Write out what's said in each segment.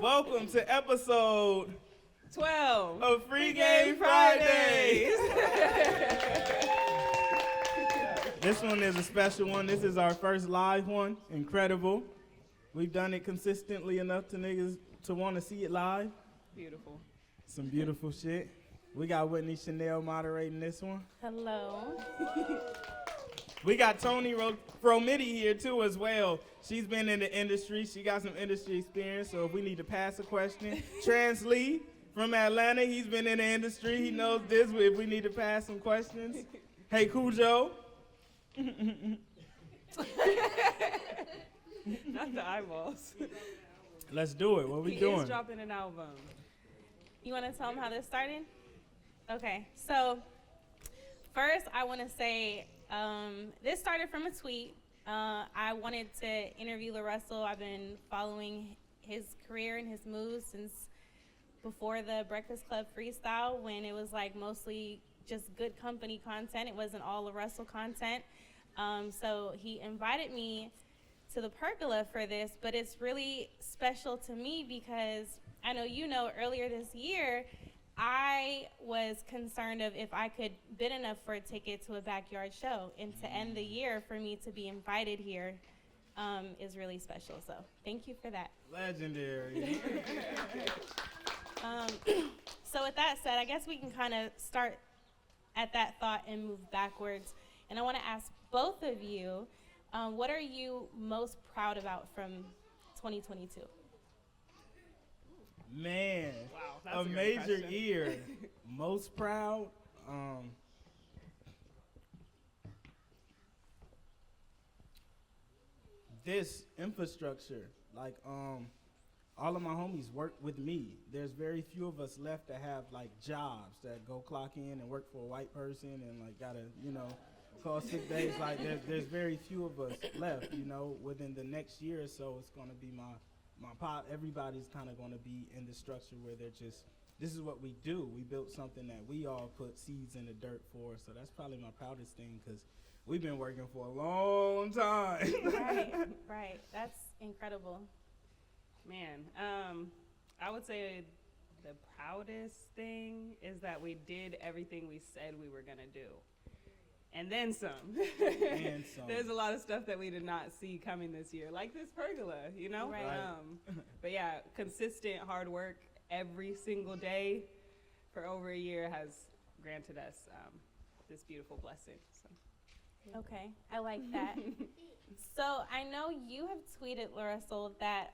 Welcome to episode 12 of Free Game Fridays. This one is a special one. This is our first live one. Incredible. We've done it consistently enough to niggas to want to see it live. Beautiful. Some beautiful shit. We got Whitney Chanell moderating this one. Hello. We got Tony Fromity here too as well. She's been in the industry. She got some industry experience. So if we need to pass a question, Trans Lee from Atlanta, he's been in the industry. He knows this. If we need to pass some questions, hey Cujo. Not the eyeballs. Let's do it. What we He doing? is dropping an album. You want to tell them how this started? Okay. So first, I want to say this started from a tweet. I wanted to interview LaRussell. I've been following his career and his moves since before the Breakfast Club freestyle, when it was like mostly just Goodcompenny content. It wasn't all LaRussell content. So he invited me to the pergola for this, but it's really special to me because I know earlier this year, I was concerned of if I could bid enough for a ticket to a backyard show, and to end the year for me to be invited here is really special. So thank you for that. Legendary. So with that said, I guess we can kind of start at that thought and move backwards. And I want to ask both of you, what are you most proud about from 2022? Man, Wow, that's a a good major question. year. Most proud. This infrastructure, like all of my homies work with me. There's very few of us left that have like jobs that go clock in and work for a white person and like gotta call sick days. Like there's very few of us left. Within the next year or so, it's gonna be my pop. Everybody's kind of gonna be in the structure where they're just, this is what we do. We built something that we all put seeds in the dirt for. So that's probably my proudest thing because we've been working for a long time. Right. That's incredible. Man, I would say the proudest thing is that we did everything we said we were going to do. And then some. And some. There's a lot of stuff that we did not see coming this year, like this pergola, Right. But yeah, consistent hard work every single day for over a year has granted us this beautiful blessing. So. Okay, I like that. So I know you have tweeted, LaRussell, that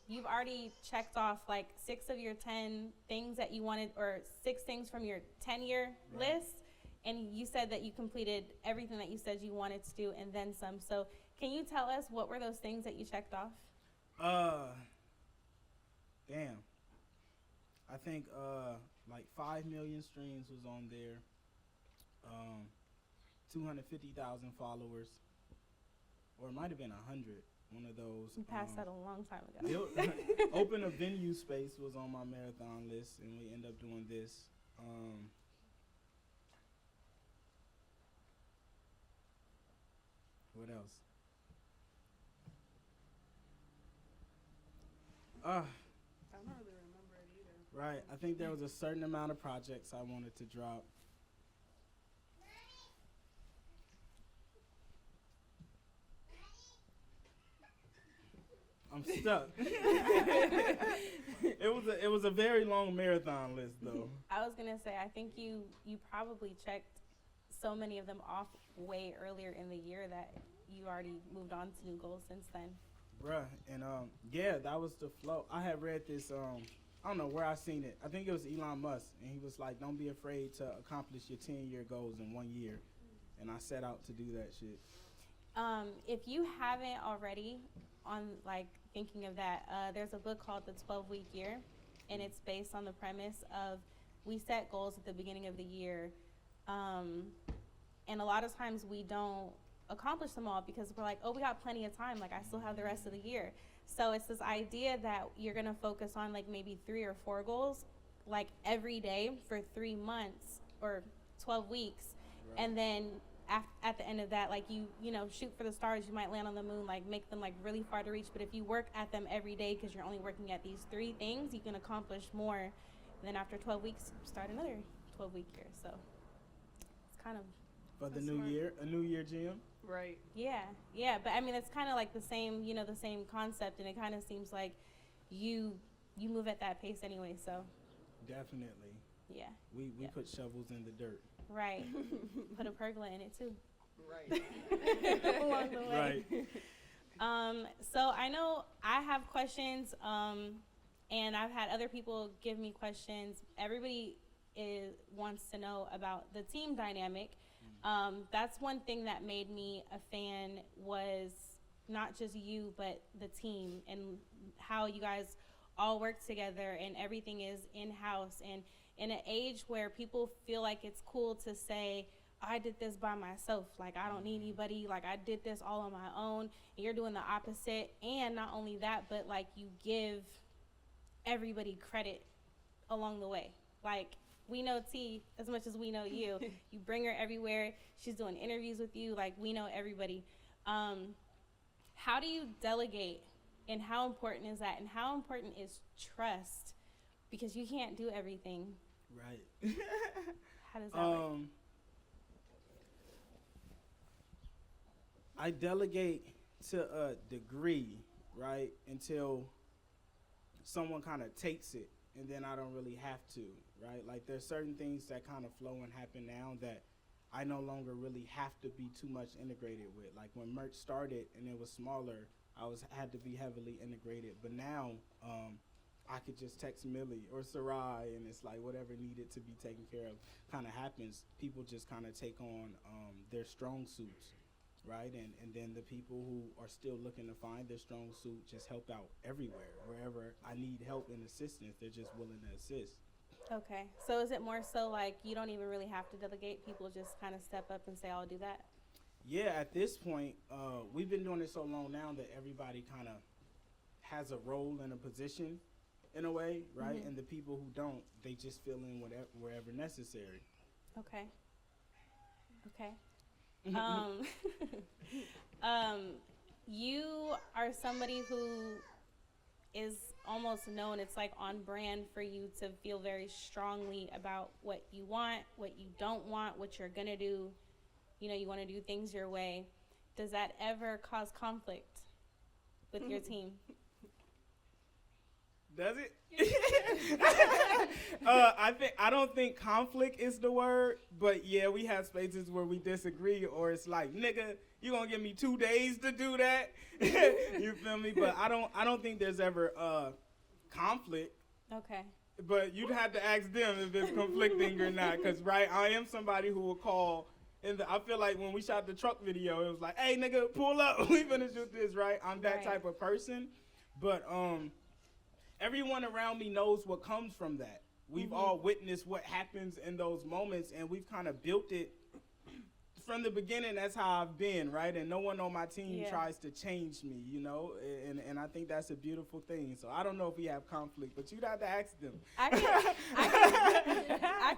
you've already checked off like 6 of your 10 things that you wanted, or 6 things from your 10-year list. And you said that you completed everything that you said you wanted to do and then some. So can you tell us what were those things that you checked off? Damn. I think like 5 million streams was on there. 250,000 followers. Or it might have been 100. One of those. You passed that a long time ago. Open a venue space was on my marathon list, and we end up doing this. What else? I don't really remember it either. Right. I think there was a certain amount of projects I wanted to drop. I'm stuck. It was a very long marathon list though. I was gonna say, I think you probably checked so many of them off way earlier in the year that you already moved on to new goals since then. Bruh, and yeah, that was the flow. I had read this, I don't know where I seen it. I think it was Elon Musk, and he was like, don't be afraid to accomplish your 10-year goals in 1 year. And I set out to do that shit. If you haven't already, on like thinking of that, there's a book called The 12-Week Year, and it's based on the premise of we set goals at the beginning of the year, and a lot of times we don't accomplish them all because we're like, oh, we got plenty of time, like I still have the rest of the year. So it's this idea that you're gonna focus on like maybe 3 or 4 goals like every day for 3 months or 12 weeks, right. And then at the end of that, like you know, shoot for the stars, you might land on the moon, like make them like really far to reach. But if you work at them every day, because you're only working at these 3 things, you can accomplish more. And then after 12 weeks, start another 12-week year. So it's kind of For the new year, a new year gym. Right. yeah. But I mean, it's kind of like the same, you know, the same concept, and it kind of seems like you move at that pace anyway. So Definitely. yeah, We put shovels in the dirt. right. Put a pergola in it too. Right. Along the way. Right. So I know I have questions, and I've had other people give me questions. Everybody wants to know about the team dynamic. That's one thing that made me a fan, was not just you, but the team, and how you guys all work together, and everything is in-house. And in an age where people feel like it's cool to say, I did this by myself, like I don't need anybody, like I did this all on my own, and you're doing the opposite. And not only that, but like you give everybody credit along the way. Like, we know T as much as we know you. You bring her everywhere. She's doing interviews with you. Like, we know everybody. How do you delegate, and how important is that? And how important is trust? Because you can't do everything. Right. How does that work? I delegate to a degree, right, until someone kind of takes it, and then I don't really have to, right? Like, there's certain things that kind of flow and happen now that I no longer really have to be too much integrated with. Like, when merch started and it was smaller, I had to be heavily integrated. But now, I could just text Millie or Sarai, and it's like whatever needed to be taken care of kind of happens. People just kind of take on their strong suits, right? And then the people who are still looking to find their strong suit just help out everywhere. Wherever I need help and assistance, they're just willing to assist. Okay. So is it more so like you don't even really have to delegate? People just kind of step up and say, I'll do that? Yeah, at this point, we've been doing it so long now that everybody kind of has a role and a position in a way, right? Mm-hmm. And the people who don't, they just fill in wherever necessary. Okay. Okay. You are somebody who is almost known, it's like on brand for you to feel very strongly about what you want, what you don't want, what you're gonna do. You know, you want to do things your way. Does that ever cause conflict with your team? Does it? I don't think conflict is the word, but yeah, we have spaces where we disagree, or it's like, nigga, you gonna give me 2 days to do that? You feel me? But I don't think there's ever conflict. Okay. But you'd have to ask them if it's conflicting or not, because right, I am somebody who will call. And I feel like when we shot the truck video, it was like, hey, nigga, pull up. We finna shoot this, right? I'm that type of person. But everyone around me knows what comes from that. We've all witnessed what happens in those moments, and we've kind of built it from the beginning. That's how I've been, right? And no one on my team tries to change me, you know? And I think that's a beautiful thing. So I don't know if we have conflict, but you'd have to ask them. I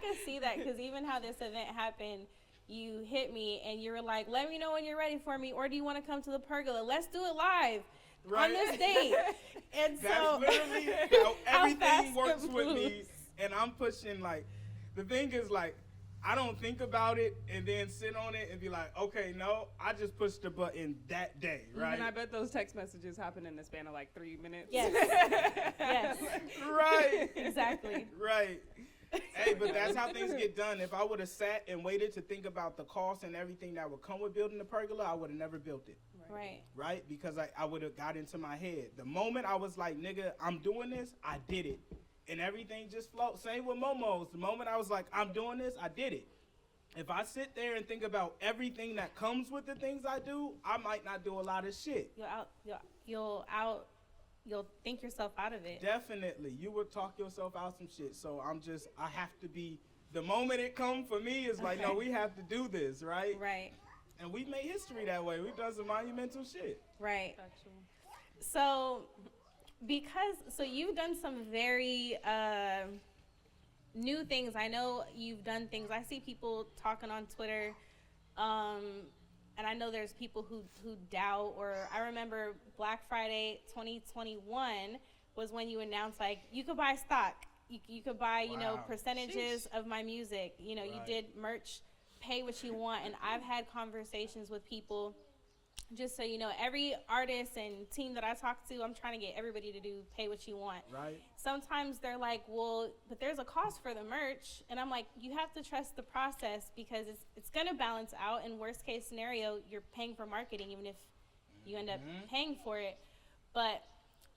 can see that, because even how this event happened, you hit me and you were like, let me know when you're ready for me, or do you want to come to the pergola? Let's do it live on this date. And that's so literally how everything works with me. And I'm pushing, like, the thing is, like, I don't think about it and then sit on it and be like, okay, no, I just pushed the button that day, right? And I bet those text messages happen in the span of like 3 minutes. Yes. Yes. Right. Exactly. Right. Hey, but that's how things get done. If I would have sat and waited to think about the cost and everything that would come with building the pergola, I would have never built it. Right. Right? Because I would have got into my head. The moment I was like, nigga, I'm doing this, I did it. And everything just flowed. Same with Momo's. The moment I was like, I'm doing this, I did it. If I sit there and think about everything that comes with the things I do, I might not do a lot of shit. You'll think yourself out of it. Definitely. You would talk yourself out some shit. So I have to be, the moment it comes for me is like, no, we have to do this, right? Right. And we've made history that way. We've done some monumental shit. Right. So, so you've done some very new things. I know you've done things. I see people talking on Twitter And I know there's people who doubt, or I remember Black Friday 2021 was when you announced, like, you could buy stock. You could buy, you know, percentages of my music. You know, you did merch, pay what you want. And I've had conversations with people, just so you know, every artist and team that I talk to, I'm trying to get everybody to do pay what you want. Right. Sometimes they're like, well, but there's a cost for the merch. And I'm like, you have to trust the process, because it's going to balance out. In worst case scenario, you're paying for marketing, even if you end up paying for it. But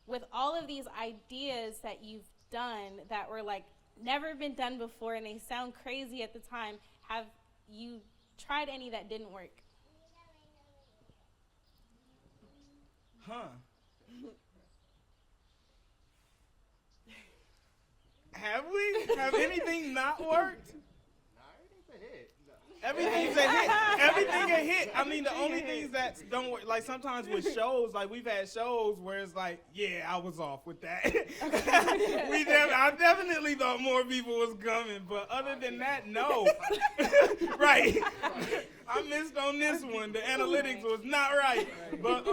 with all of these ideas that you've done that were like never been done before and they sound crazy at the time, have you tried any that didn't work? Huh. Have we? Have anything not worked? Everything's a hit. Everything a hit. I mean, the only things that don't work, like sometimes with shows, like we've had shows where it's like, yeah, I was off with that. I definitely thought more people was coming, but other than that, no. Right. I missed on this one. The analytics was not right. But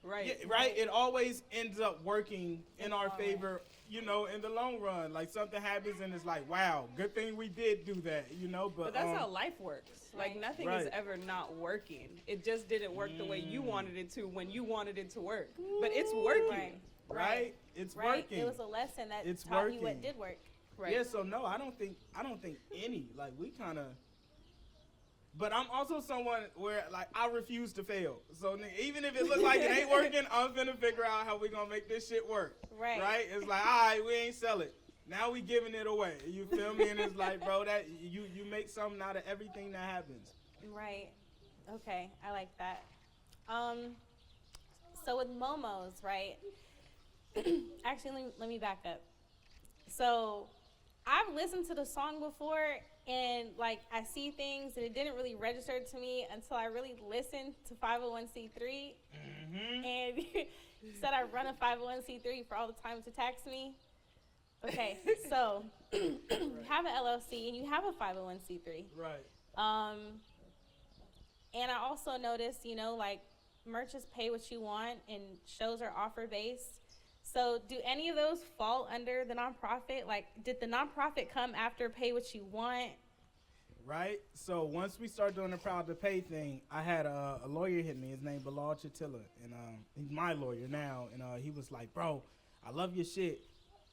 Right. yeah, right. It always ends up working in our favor, you know, in the long run. Like something happens and it's like, wow, good thing we did do that, you know. But that's how life works. Like nothing is ever not working. It just didn't work the way you wanted it to when you wanted it to work. But it's working. Right. It's working. It was a lesson that It's taught working. you what did work. Right. Yeah. So no, I don't think any. Like we kind of. But I'm also someone where, like, I refuse to fail. So even if it looks like it ain't working, I'm finna figure out how we gonna make this shit work. Right. Right? It's like, all right, we ain't sell it. Now we giving it away. You feel me? And it's like, bro, that you make something out of everything that happens. Right. Okay. I like that. So with Momo's, right? Actually, let me back up. So I've listened to the song before, and like I see things and it didn't really register to me until I really listened to 501c3. And you said I run a 501c3 for all the time to tax me. Okay, so you have an LLC and you have a 501c3. Right. And I also noticed, you know, like merchants pay what you want and shows are offer based. So do any of those fall under the nonprofit? Like, did the nonprofit come after pay what you want? Right. So once we started doing the Proud to Pay thing, I had a lawyer hit me. His name Bilal Chatilla, and he's my lawyer now. And he was like, bro, I love your shit.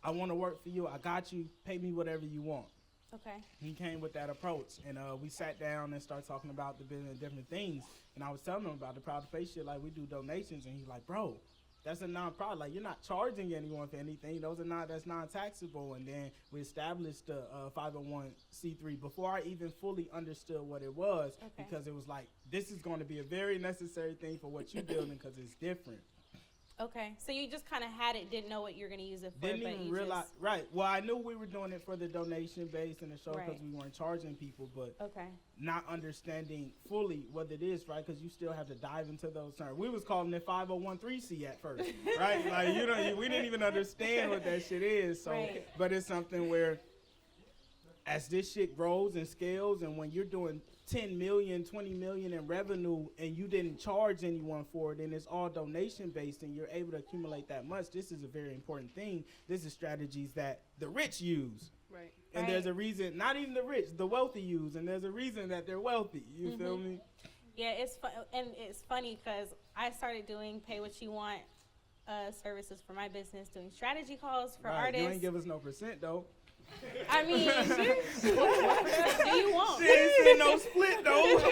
I want to work for you. I got you. Pay me whatever you want. Okay. He came with that approach, and we sat down and started talking about the business and different things. And I was telling him about the Proud to Pay shit, like we do donations, and he's like, bro, that's a nonprofit. Like, you're not charging anyone for anything. That's non-taxable. And then we established the 501c3 before I even fully understood what it was, because it was like, this is going to be a very necessary thing for what you're building because it's different. Okay. So you just kind of had it, didn't know what you're going to use it for. Didn't even realize. Right. Well, I knew we were doing it for the donation base and the show because we weren't charging people, but not understanding fully what it is, right? Because you still have to dive into those terms. We was calling it 501c at first, right? Like we didn't even understand what that shit is. So, but it's something where as this shit grows and scales, and when you're doing 10 million, 20 million in revenue and you didn't charge anyone for it and it's all donation based and you're able to accumulate that much, this is a very important thing. This is strategies that the rich use. Right. And there's a reason, not even the rich, the wealthy use, and there's a reason that they're wealthy. You feel me? Yeah, it's and it's funny because I started doing pay what you want services for my business, doing strategy calls for artists. You ain't give us no percent though. I mean, what do you want? She ain't seen no split though.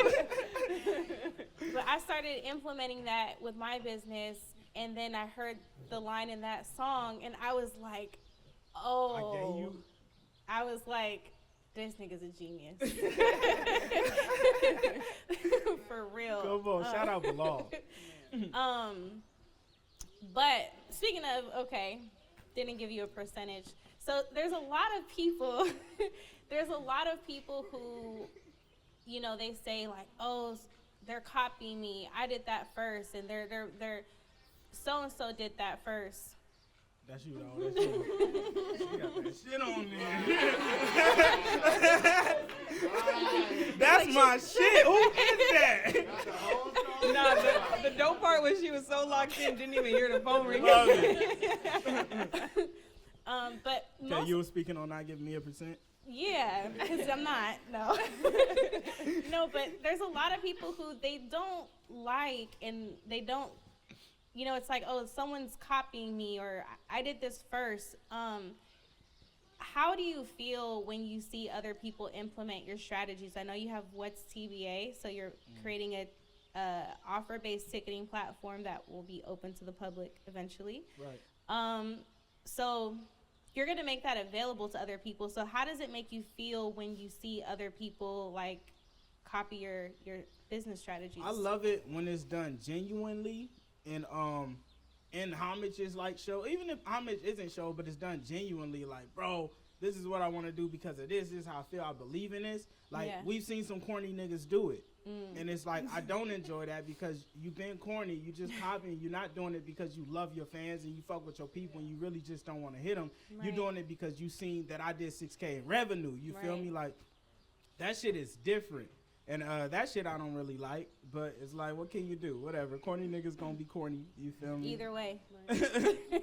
But I started implementing that with my business, and then I heard the line in that song, and I was like, oh. I was like, this nigga's a genius. For real. Come on, shout out Bilal. But speaking of, didn't give you a percentage. So there's a lot of people, who, you know, they say like, oh, they're copying me. I did that first, and they're so-and-so did that first. That's you, though. That's you. She got that shit on there. That's my shit. Who is that? Nah, the dope part was she was so locked in, didn't even hear the phone ring. Love it. But Okay, most, you were speaking on not giving me a percent? yeah, because I'm not. No. No, but there's a lot of people who they don't like and they don't, you know, it's like, oh, someone's copying me or I did this first. How do you feel when you see other people implement your strategies? I know you have What's TBA, so you're creating a offer-based ticketing platform that will be open to the public eventually. Right. So you're going to make that available to other people. So how does it make you feel when you see other people like copy your business strategies? I love it when it's done genuinely and homage is like show. Even if homage isn't show, but it's done genuinely, like, bro, this is what I want to do because of this. This is how I feel. I believe in this. Like, we've seen some corny niggas do it. And it's like, I don't enjoy that because you've been corny. You just copying. You're not doing it because you love your fans and you fuck with your people and you really just don't want to hit them. Right. You're doing it because you seen that I did 6K in revenue. You feel Right. me? Like, that shit is different. And that shit I don't really like. But it's like, what can you do? Whatever. Corny niggas gonna be corny. You feel me? Either way.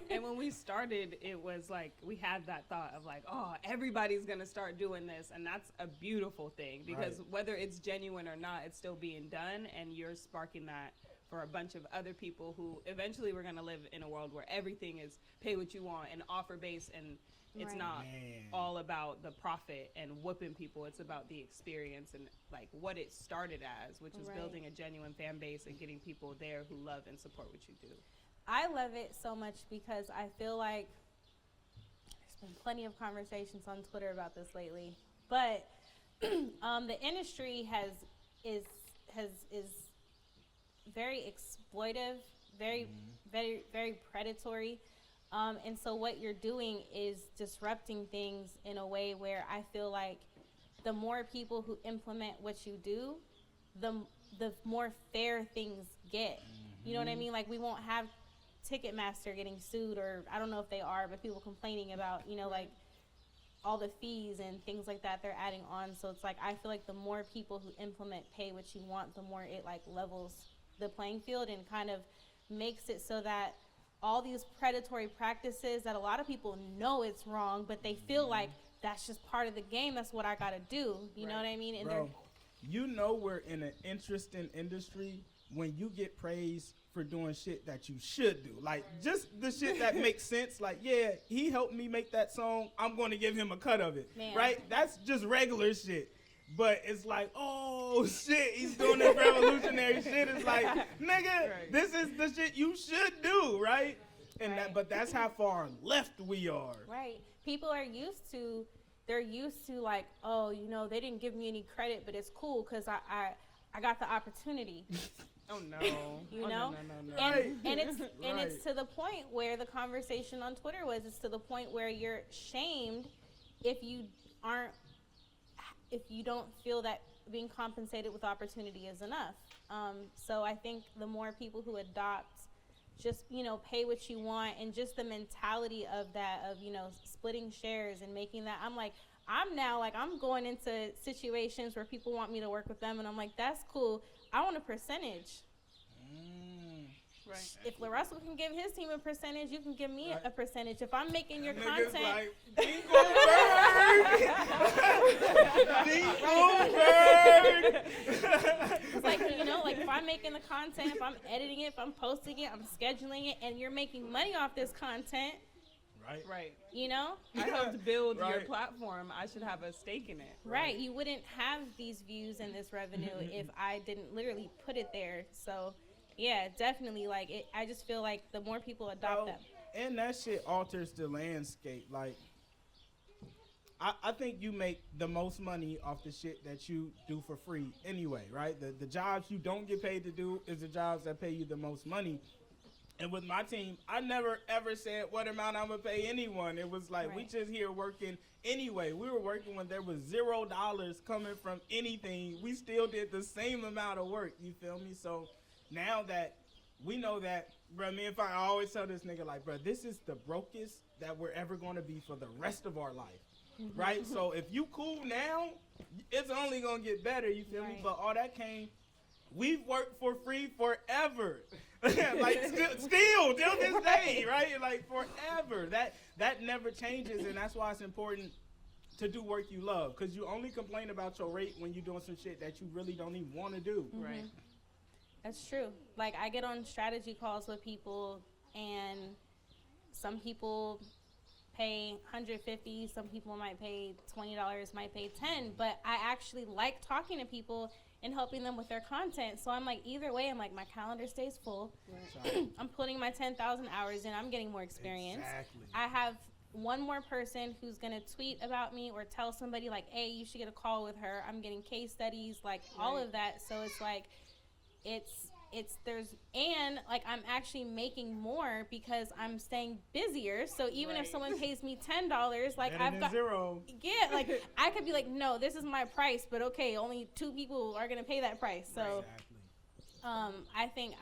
And when we started, it was like we had that thought of like, oh, everybody's gonna start doing this, and that's a beautiful thing because whether it's genuine or not, it's still being done, and you're sparking that for a bunch of other people who eventually we're gonna live in a world where everything is pay what you want and offer based, and it's Right. not Man. all about the profit and whooping people. It's about the experience and like what it started as, which was Right. building a genuine fan base and getting people there who love and support what you do. I love it so much because I feel like there's been plenty of conversations on Twitter about this lately, but the industry is very exploitive, very predatory, and so what you're doing is disrupting things in a way where I feel like the more people who implement what you do, the more fair things get. You know what I mean? Like, we won't have Ticketmaster getting sued, or I don't know if they are, but people complaining about, you know, like all the fees and things like that they're adding on. So it's like, I feel like the more people who implement pay what you want, the more it like levels the playing field and kind of makes it so that all these predatory practices that a lot of people know it's wrong, but they feel like that's just part of the game. That's what I got to do. You know what I mean? And Bro, you know we're in an interesting industry when you get praised for doing shit that you should do. Like, just the shit that makes sense. Like, yeah, he helped me make that song. I'm going to give him a cut of it. Man. Right? That's just regular shit. But it's like, oh, shit, he's doing this revolutionary shit. It's like, nigga, this is the shit you should do, right? And but that's how far left we are. Right. People are they're used to like, oh, you know, they didn't give me any credit, but it's cool because I got the opportunity. Oh no. You Oh, know? No. And it's to the point where the conversation on Twitter was, it's to the point where you're shamed if you don't feel that being compensated with opportunity is enough. So I think the more people who adopt just, you know, pay what you want, and just the mentality of that, of, you know, splitting shares and making that, I'm now like, I'm going into situations where people want me to work with them, and I'm like, that's cool. I want a percentage. Right. If LaRussell can give his team a percentage, you can give me a percentage. If I'm making your Niggas content, like, Dingleberg! it's like, you know, like if I'm making the content, if I'm editing it, if I'm posting it, I'm scheduling it, and you're making money off this content, Right. you know? I helped build your Right. platform. I should have a stake in it. Right. You wouldn't have these views and this revenue if I didn't literally put it there. So, yeah, definitely. Like, I just feel like the more people adopt them. And that shit alters the landscape. Like, I think you make the most money off the shit that you do for free anyway, right? The jobs you don't get paid to do is the jobs that pay you the most money. And with my team, I never ever said what amount I'm gonna pay anyone. It was like, we just here working anyway. We were working when there was $0 coming from anything. We still did the same amount of work, you feel me? So now that we know that, bro. Me and I always tell this nigga, like, bro, this is the brokest that we're ever going to be for the rest of our life, right? So if you cool now, it's only going to get better, you feel me? But all that came, we've worked for free forever. Like, still, till this day, right? Like, forever. That never changes, and that's why it's important to do work you love, because you only complain about your rate when you're doing some shit that you really don't even want to do. Right. That's true. Like, I get on strategy calls with people, and some people pay $150, some people might pay $20, might pay $10, but I actually like talking to people and helping them with their content. So I'm like, either way, I'm like, my calendar stays full. Right. I'm putting my 10,000 hours in. I'm getting more experience. Exactly. I have one more person who's going to tweet about me or tell somebody like, hey, you should get a call with her. I'm getting case studies, like all of that. So it's like, and like I'm actually making more because I'm staying busier. So even if someone pays me $10, like Better I've than got zero. Yeah, like I could be like, no, this is my price, but okay, only 2 people are gonna pay that price. So Exactly. I think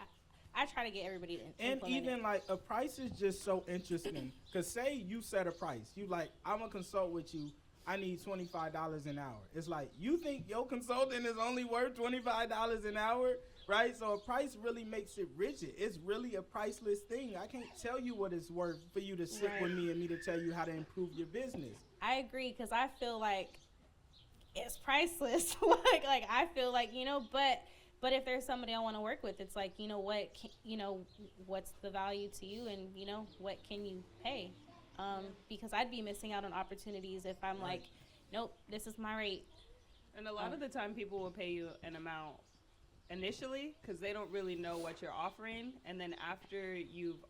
I try to get everybody to And implement even it. like a price is just so interesting, because say you set a price, you like, I'm gonna consult with you, I need $25 an hour. It's like, you think your consultant is only worth $25 an hour, right? So a price really makes it rigid. It's really a priceless thing. I can't tell you what it's worth for you to sit with me and me to tell you how to improve your business. I agree, because I feel like it's priceless. like I feel like, but if there's somebody I want to work with, it's like, what's the value to you, and what can you pay? Because I'd be missing out on opportunities if I'm like, nope, this is my rate. And a lot of the time people will pay you an amount initially because they don't really know what you're offering, and then after you've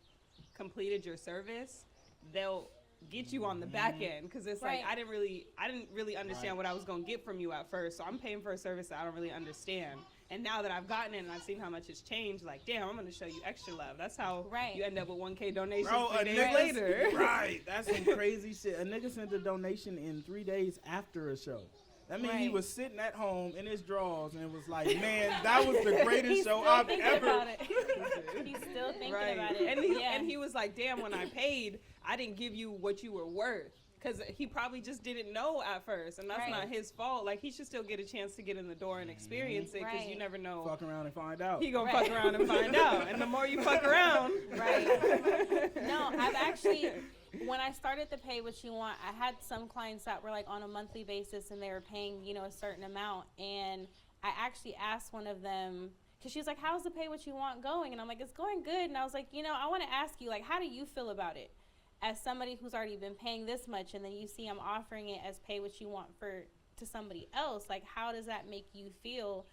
completed your service, they'll get you on the back end, because it's like, I didn't really understand what I was going to get from you at first, so I'm paying for a service that I don't really understand. And now that I've gotten it and I've seen how much it's changed, like, damn, I'm going to show you extra love. That's how you end up with 1K donations 3 days later. Right. That's some crazy shit. A nigga sent a donation in 3 days after a show. That means he was sitting at home in his drawers and was like, man, that was the greatest show I've ever. He's still thinking about it. And he was like, damn, when I paid, I didn't give you what you were worth. Because he probably just didn't know at first, and that's not his fault. Like, he should still get a chance to get in the door and experience it, because you never know. Fuck around and find out. He gonna fuck around and find out. And the more you fuck around. No, I've actually, when I started to pay what you want, I had some clients that were like on a monthly basis, and they were paying, a certain amount. And I actually asked one of them, because she was like, how's the pay what you want going? And I'm like, it's going good. And I was like, I want to ask you, like, how do you feel about it? As somebody who's already been paying this much, and then you see I'm offering it as pay what you want to somebody else, like, how does that make you feel?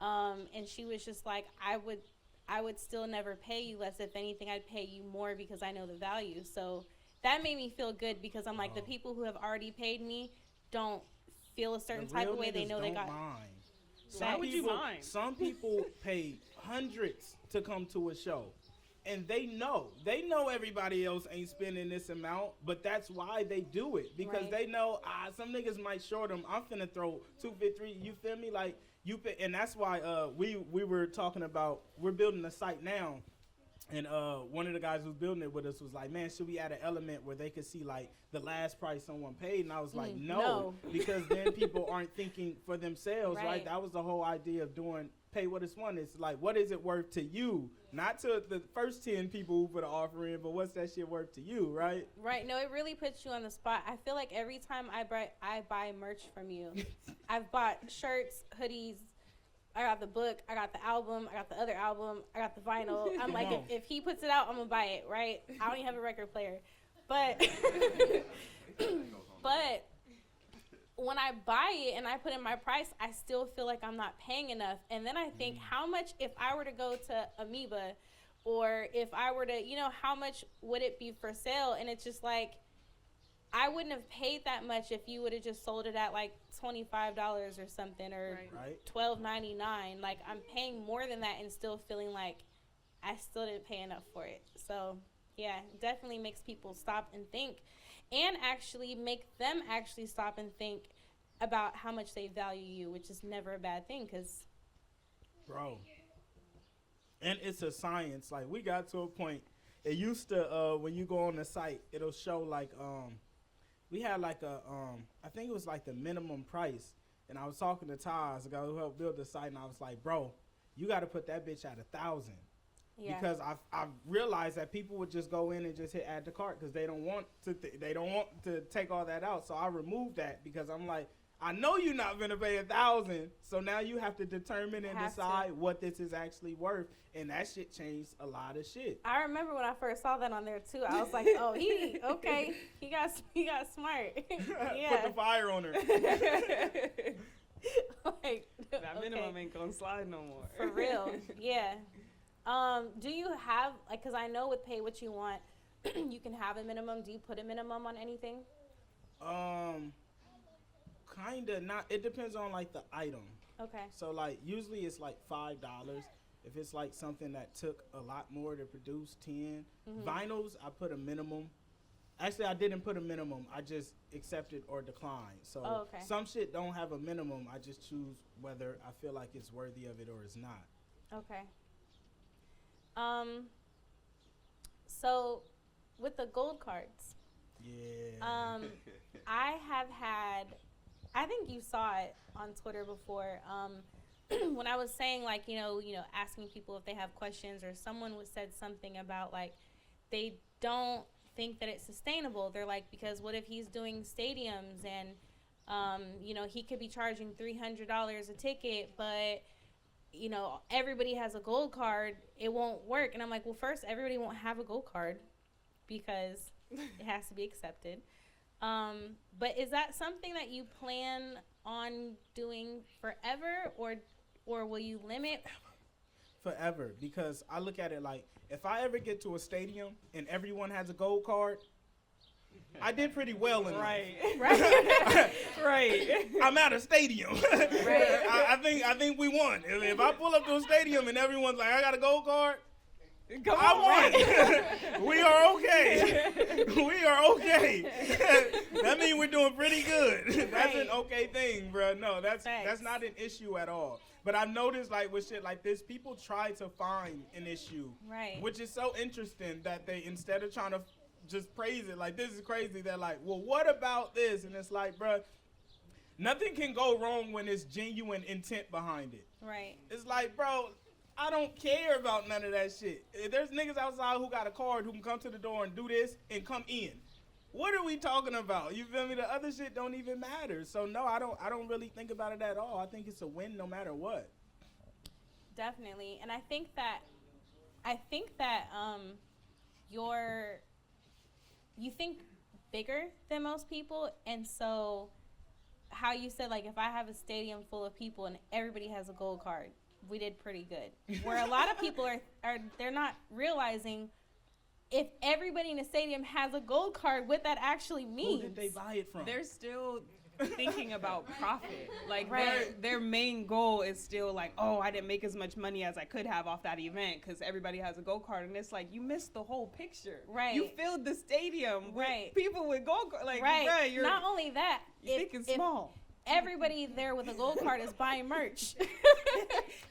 And she was just like, I would still never pay you less. If anything, I'd pay you more because I know the value. So that made me feel good, because I'm like, the people who have already paid me don't feel a certain type of way. They know they got. Why would you mind? Some people pay hundreds to come to a show. And they know everybody else ain't spending this amount, but that's why they do it, because they know some niggas might short them. I'm finna throw 253. You feel me? Like, and that's why we were talking about, we're building a site now, and one of the guys who's building it with us was like, man, should we add an element where they could see like the last price someone paid? And I was like, no, because then people aren't thinking for themselves, right? That was the whole idea of doing pay what it's one. It's like, what is it worth to you? Not to the first 10 people who put an offer in, but what's that shit worth to you, right? Right. No, it really puts you on the spot. I feel like every time I buy merch from you, I've bought shirts, hoodies, I got the book, I got the album, I got the other album, I got the vinyl. I'm like, if he puts it out, I'm gonna buy it, right? I don't even have a record player. But when I buy it and I put in my price, I still feel like I'm not paying enough. And then I think, how much, if I were to go to Amoeba, or if I were to, how much would it be for sale? And it's just like, I wouldn't have paid that much if you would have just sold it at like $25 or something, or $12.99. Like, I'm paying more than that and still feeling like I still didn't pay enough for it. So yeah, it definitely makes people stop and think, and actually make them actually stop and think about how much they value you, which is never a bad thing, because bro, And it's a science. Like, we got to a point. It used to, when you go on the site, it'll show, like, we had, like, I think it was, like, the minimum price. And I was talking to Taz, the guy who helped build the site, and I was like, bro, you got to put that bitch at 1,000. Yeah. Because I've realized that people would just go in and just hit add to cart because they don't want to take all that out. So I removed that because I'm like, I know you're not gonna pay 1,000, so now you have to determine and decide what this is actually worth, and that shit changed a lot of shit. I remember when I first saw that on there too. I was like, oh, he got smart. Yeah. Put the fire on her. Like, that minimum ain't gonna slide no more. For real, yeah. Do you have, like, because I know with Pay What You Want, you can have a minimum. Do you put a minimum on anything? Kinda not. It depends on, like, the item. Okay. So, like, usually it's like $5. If it's like something that took a lot more to produce, 10. Mm-hmm. Vinyls, I put a minimum. Actually, I didn't put a minimum. I just accepted or declined. So some shit don't have a minimum. I just choose whether I feel like it's worthy of it or it's not. Okay. So with the gold cards, I have had, I think you saw it on Twitter before, when I was saying, like, you know, asking people if they have questions, or someone said something about, like, they don't think that it's sustainable. They're like, because what if he's doing stadiums and, you know, he could be charging $300 a ticket, but, you know, everybody has a gold card, it won't work. And I'm like, well, first, everybody won't have a gold card because it has to be accepted. But is that something that you plan on doing forever, or will you limit? Forever, because I look at it like, if I ever get to a stadium and everyone has a gold card, I did pretty well in right. life. Right. I'm at a stadium. Right. I think we won. If I pull up to a stadium and everyone's like, I got a gold card, I won. We are okay. We are okay. That means we're doing pretty good. That's an okay thing, bro. No, that's not an issue at all. But I've noticed, like, with shit like this, people try to find an issue, right? Which is so interesting that they, instead of trying to just praise it, like, this is crazy, they're like, well, what about this? And it's like, bro, nothing can go wrong when there's genuine intent behind it. Right. It's like, bro, I don't care about none of that shit. There's niggas outside who got a card who can come to the door and do this and come in. What are we talking about? You feel me? The other shit don't even matter. So no, I don't really think about it at all. I think it's a win no matter what. Definitely. And I think that you think bigger than most people, and so how you said, like, if I have a stadium full of people and everybody has a gold card, we did pretty good. Where a lot of people are they're not realizing if everybody in the stadium has a gold card, what that actually means. Who did they buy it from? They're still thinking about profit. Like, their main goal is still like, oh, I didn't make as much money as I could have off that event because everybody has a gold card. And it's like, you missed the whole picture. Right. You filled the stadium with people with gold cards. Like, bruh, you're not only that, you're thinking small. Everybody there with a gold card is buying merch.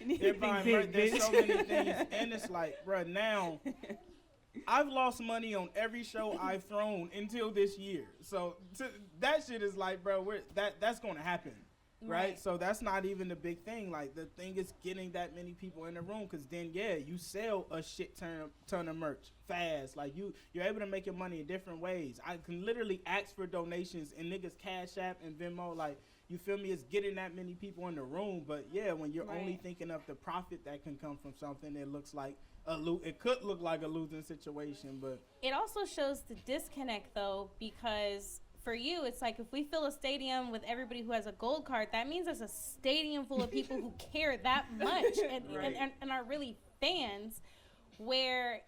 They're buying merch. There's so many things. And it's like, bro, now I've lost money on every show I've thrown until this year. So that shit is like, bro, that's going to happen. Right? So that's not even the big thing. Like, the thing is getting that many people in the room, because then, you sell a shit ton of merch fast. Like, you're able to make your money in different ways. I can literally ask for donations in niggas' Cashapp and Venmo. Like, you feel me? It's getting that many people in the room. But, when you're only thinking of the profit that can come from something, it looks like it could look like a losing situation. But it also shows the disconnect, though, because for you, it's like, if we fill a stadium with everybody who has a gold card, that means there's a stadium full of people who care that much and are really fans, where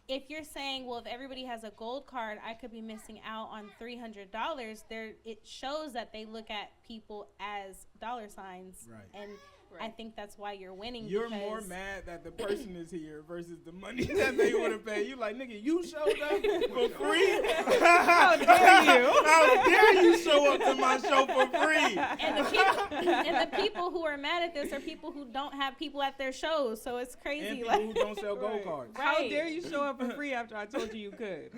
if you're saying, well, if everybody has a gold card, I could be missing out on $300, it shows that they look at people as dollar signs. Right. And I think that's why you're winning. You're more mad that the person is here versus the money that they would have paid. You like, nigga, you showed up for free? How dare you? How dare you show up to my show for free? And the people, And the people who are mad at this are people who don't have people at their shows, so it's crazy. And people who don't sell gold cards. How Right. dare you show up for free after I told you you could?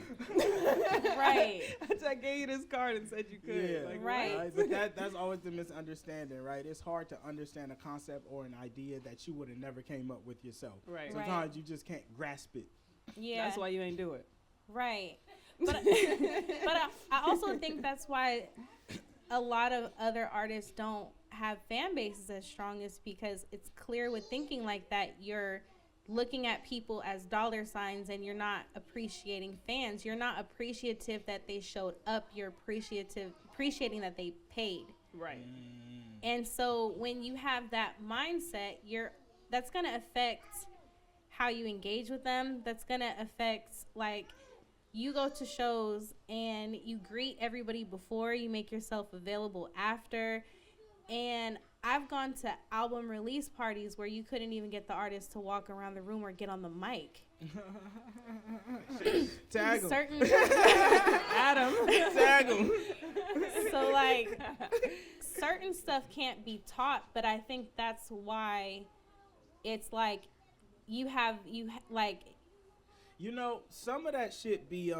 Right. After I gave you this card and said you could. Yeah, Like, Right. But that's always the misunderstanding, right? It's hard to understand a concept or an idea that you would have never came up with yourself. Right. Sometimes you just can't grasp it. Yeah. That's why you ain't do it. Right. But I also think that's why a lot of other artists don't have fan bases as strong, is because it's clear with thinking like that, you're looking at people as dollar signs and you're not appreciating fans. You're not appreciative that they showed up. You're appreciating that they paid. Right. And so when you have that mindset, that's going to affect how you engage with them. That's going to affect, like, you go to shows and you greet everybody before, you make yourself available after. And I've gone to album release parties where you couldn't even get the artist to walk around the room or get on the mic. Tag 'em. Certain Adam. Tag 'em. So, like, certain stuff can't be taught, but I think that's why it's like You know, some of that shit be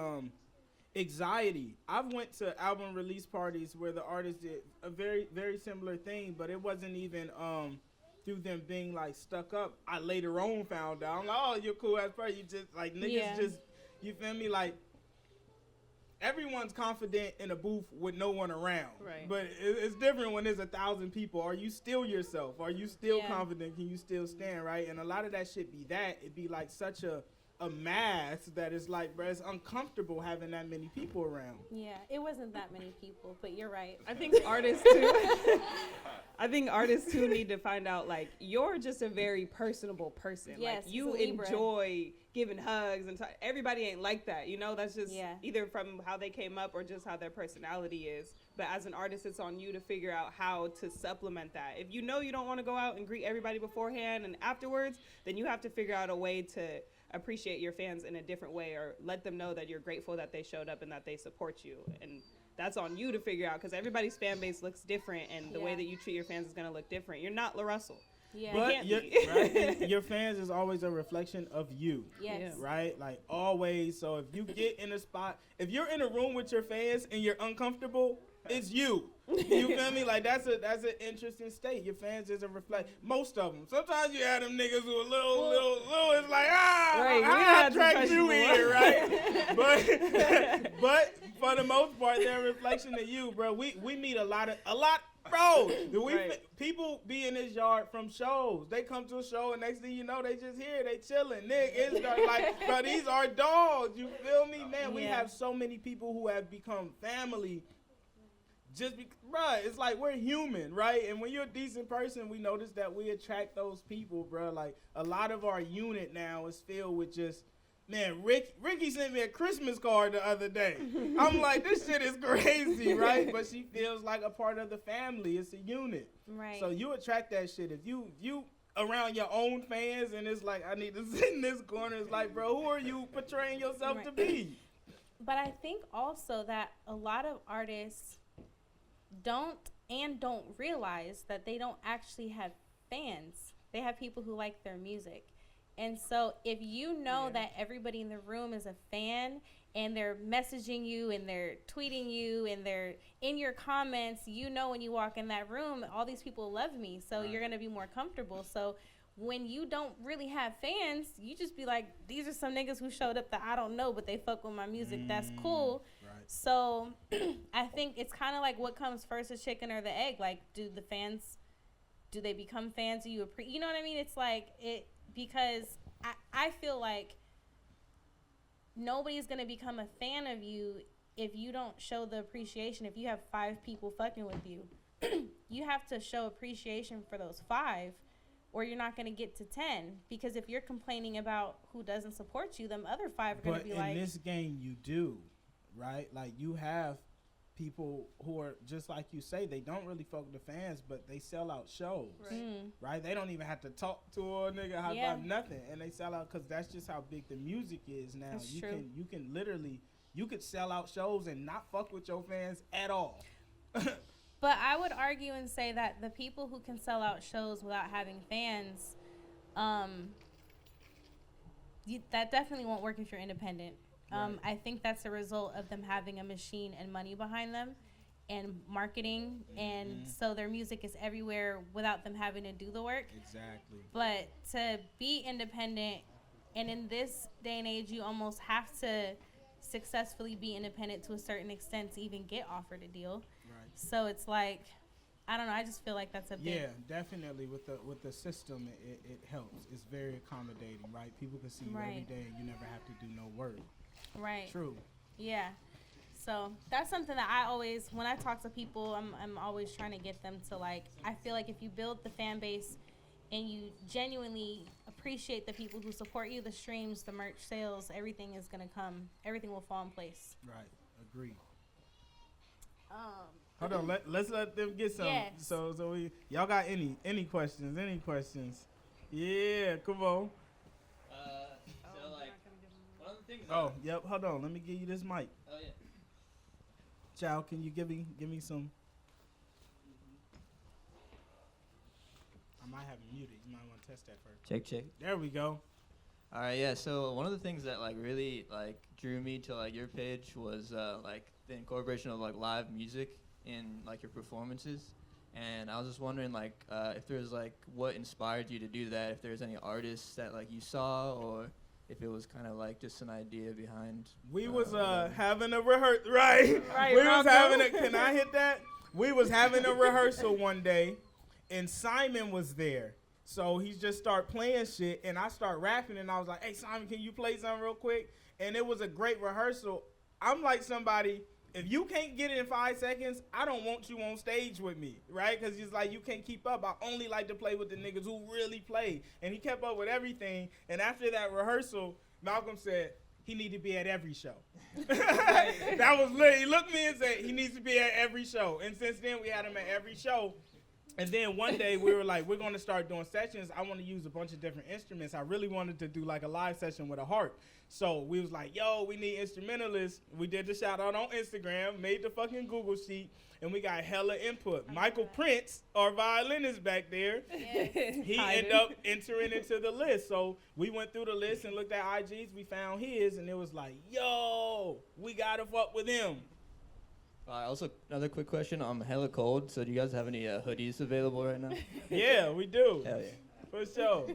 anxiety. I've went to album release parties where the artist did a very, very similar thing, but it wasn't even through them being like stuck up. I later on found out, I'm like, oh, you're cool as person. You just like niggas just, you feel me? Like, everyone's confident in a booth with no one around. Right. But it's different when there's 1,000 people. Are you still yourself? Are you still confident? Can you still stand, right? And a lot of that shit be that. It be like such a mass that it's like, bro, it's uncomfortable having that many people around. Yeah, it wasn't that many people, but you're right. I think artists too. I think artists too need to find out, like, you're just a very personable person. Yes, like, you he's a Libra. enjoy giving hugs and everybody ain't like that, you know. That's just either from how they came up or just how their personality is. But as an artist, it's on you to figure out how to supplement that. If you know you don't want to go out and greet everybody beforehand and afterwards, then you have to figure out a way to appreciate your fans in a different way, or let them know that you're grateful that they showed up and that they support you. And that's on you to figure out, because everybody's fan base looks different, and the way that you treat your fans is going to look different. You're not LaRussell. Yeah. But your fans is always a reflection of you. Yes. Right? Like, always. So if you get in a spot, if you're in a room with your fans and you're uncomfortable, it's you. You feel me? Like, that's an interesting state. Your fans is a reflect. Most of them. Sometimes you have them niggas who are little. It's like, right, I attract you here, right? but for the most part, they're a reflection of you, bro. We meet a lot, bro. People be in this yard from shows. They come to a show, and next thing you know, they just here, they chilling. Nick, it's like, bro, these are dogs. You feel me, man? We have so many people who have become family. Bruh, it's like we're human, right? And when you're a decent person, we notice that we attract those people, bruh. Like, a lot of our unit now is filled with just, man, Ricky sent me a Christmas card the other day. I'm like, this shit is crazy, right? But she feels like a part of the family. It's a unit. Right. So you attract that shit. If you around your own fans and it's like, I need to sit in this corner, it's like, bro, who are you portraying yourself to be? But I think also that a lot of artists don't realize that they don't actually have fans. They have people who like their music. And so if you know that everybody in the room is a fan and they're messaging you and they're tweeting you and they're in your comments, you know, when you walk in that room, all these people love me. So you're going to be more comfortable. So when you don't really have fans, you just be like, these are some niggas who showed up that I don't know, but they fuck with my music. That's cool. Right. So I think it's kind of like, what comes first, the chicken or the egg? Like, do they become fans? Do you you know what I mean? It's like because I feel like nobody's going to become a fan of you if you don't show the appreciation. If you have 5 people fucking with you, you have to show appreciation for those 5. Or you're not going to get to 10, because if you're complaining about who doesn't support you, them other 5 are going to be like. But in this game, you do, right? Like, you have people who are just like you say, they don't really fuck with the fans, but they sell out shows, right? They don't even have to talk to a nigga about nothing, and they sell out because that's just how big the music is now. That's you true. You can literally, you could sell out shows and not fuck with your fans at all. But I would argue and say that the people who can sell out shows without having fans, that definitely won't work if you're independent. Right. I think that's a result of them having a machine and money behind them and marketing, and so their music is everywhere without them having to do the work. Exactly. But to be independent, and in this day and age, you almost have to successfully be independent to a certain extent to even get offered a deal. Right. So it's like, I don't know, I just feel like that's a big... Yeah, definitely. With the system, it helps. It's very accommodating, right? People can see you every day and you never have to do no work. Right. True. Yeah. So that's something that I always, when I talk to people, I'm always trying to get them to, like, I feel like if you build the fan base and you genuinely appreciate the people who support you, the streams, the merch sales, everything is going to come, everything will fall in place. Right. Agree. Hold on, let's let them get some. Yes. So y'all got any questions? Any questions? Yeah, come on. So like one of the things. Oh, yep. Hold on, let me give you this mic. Oh yeah. Chow, can you give me some? I might have it muted. You might want to test that first. Check. There we go. All right, yeah. So one of the things that like really like drew me to like your page was like the incorporation of like live music in like your performances, and I was just wondering like if there's like what inspired you to do that, if there's any artists that like you saw, or if it was kind of like just an idea behind. We was having a rehearsal, right? Right, We was Rocco. having a. Can I hit that? We was having a rehearsal one day, and Simon was there. So he just started playing shit, and I start rapping, and I was like, "Hey Simon, can you play something real quick?" And it was a great rehearsal. I'm like somebody, if you can't get it in 5 seconds, I don't want you on stage with me, right? Because he's like, you can't keep up. I only like to play with the niggas who really play. And he kept up with everything. And after that rehearsal, Malcolm said, he need to be at every show. That was lit. He looked at me and said, he needs to be at every show. And since then, we had him at every show. And then one day we were like, we're going to start doing sessions. I want to use a bunch of different instruments. I really wanted to do like a live session with a harp. So we was like, yo, we need instrumentalists. We did the shout out on Instagram, made the fucking Google sheet, and we got hella input. Michael Prince, our violinist back there, he ended up entering into the list. So we went through the list and looked at IGs. We found his, and it was like, yo, we got to fuck with him. Also, another quick question. I'm hella cold, so do you guys have any hoodies available right now? Yeah, we do. Hell yeah. For sure.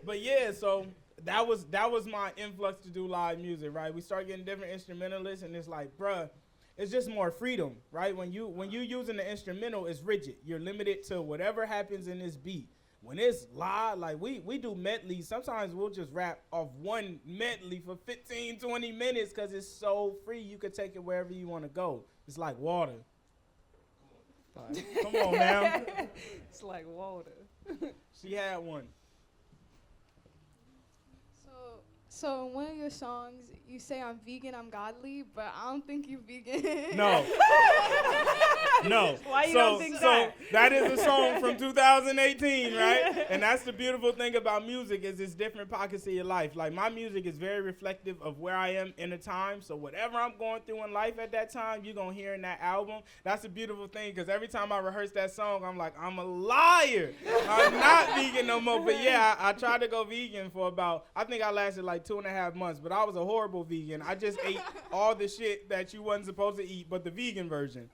But yeah, so that was my influx to do live music, right? We start getting different instrumentalists, and it's like, bruh, it's just more freedom, right? When you using the instrumental, it's rigid. You're limited to whatever happens in this beat. When it's live, like we do medleys. Sometimes we'll just rap off one medley for 15, 20 minutes because it's so free. You can take it wherever you want to go. It's like water. Come on, man. It's like water. She had one. So in one of your songs, you say I'm vegan, I'm godly, but I don't think you're vegan. No. No. Why you don't think that? So that is a song from 2018, right? And that's the beautiful thing about music is it's different pockets of your life. Like my music is very reflective of where I am in the time. So whatever I'm going through in life at that time, you're going to hear in that album. That's a beautiful thing because every time I rehearse that song, I'm like, I'm a liar. I'm not vegan no more. But yeah, I tried to go vegan for about, I think I lasted like 2.5 months, but I was a horrible vegan. I just ate all the shit that you wasn't supposed to eat, but the vegan version.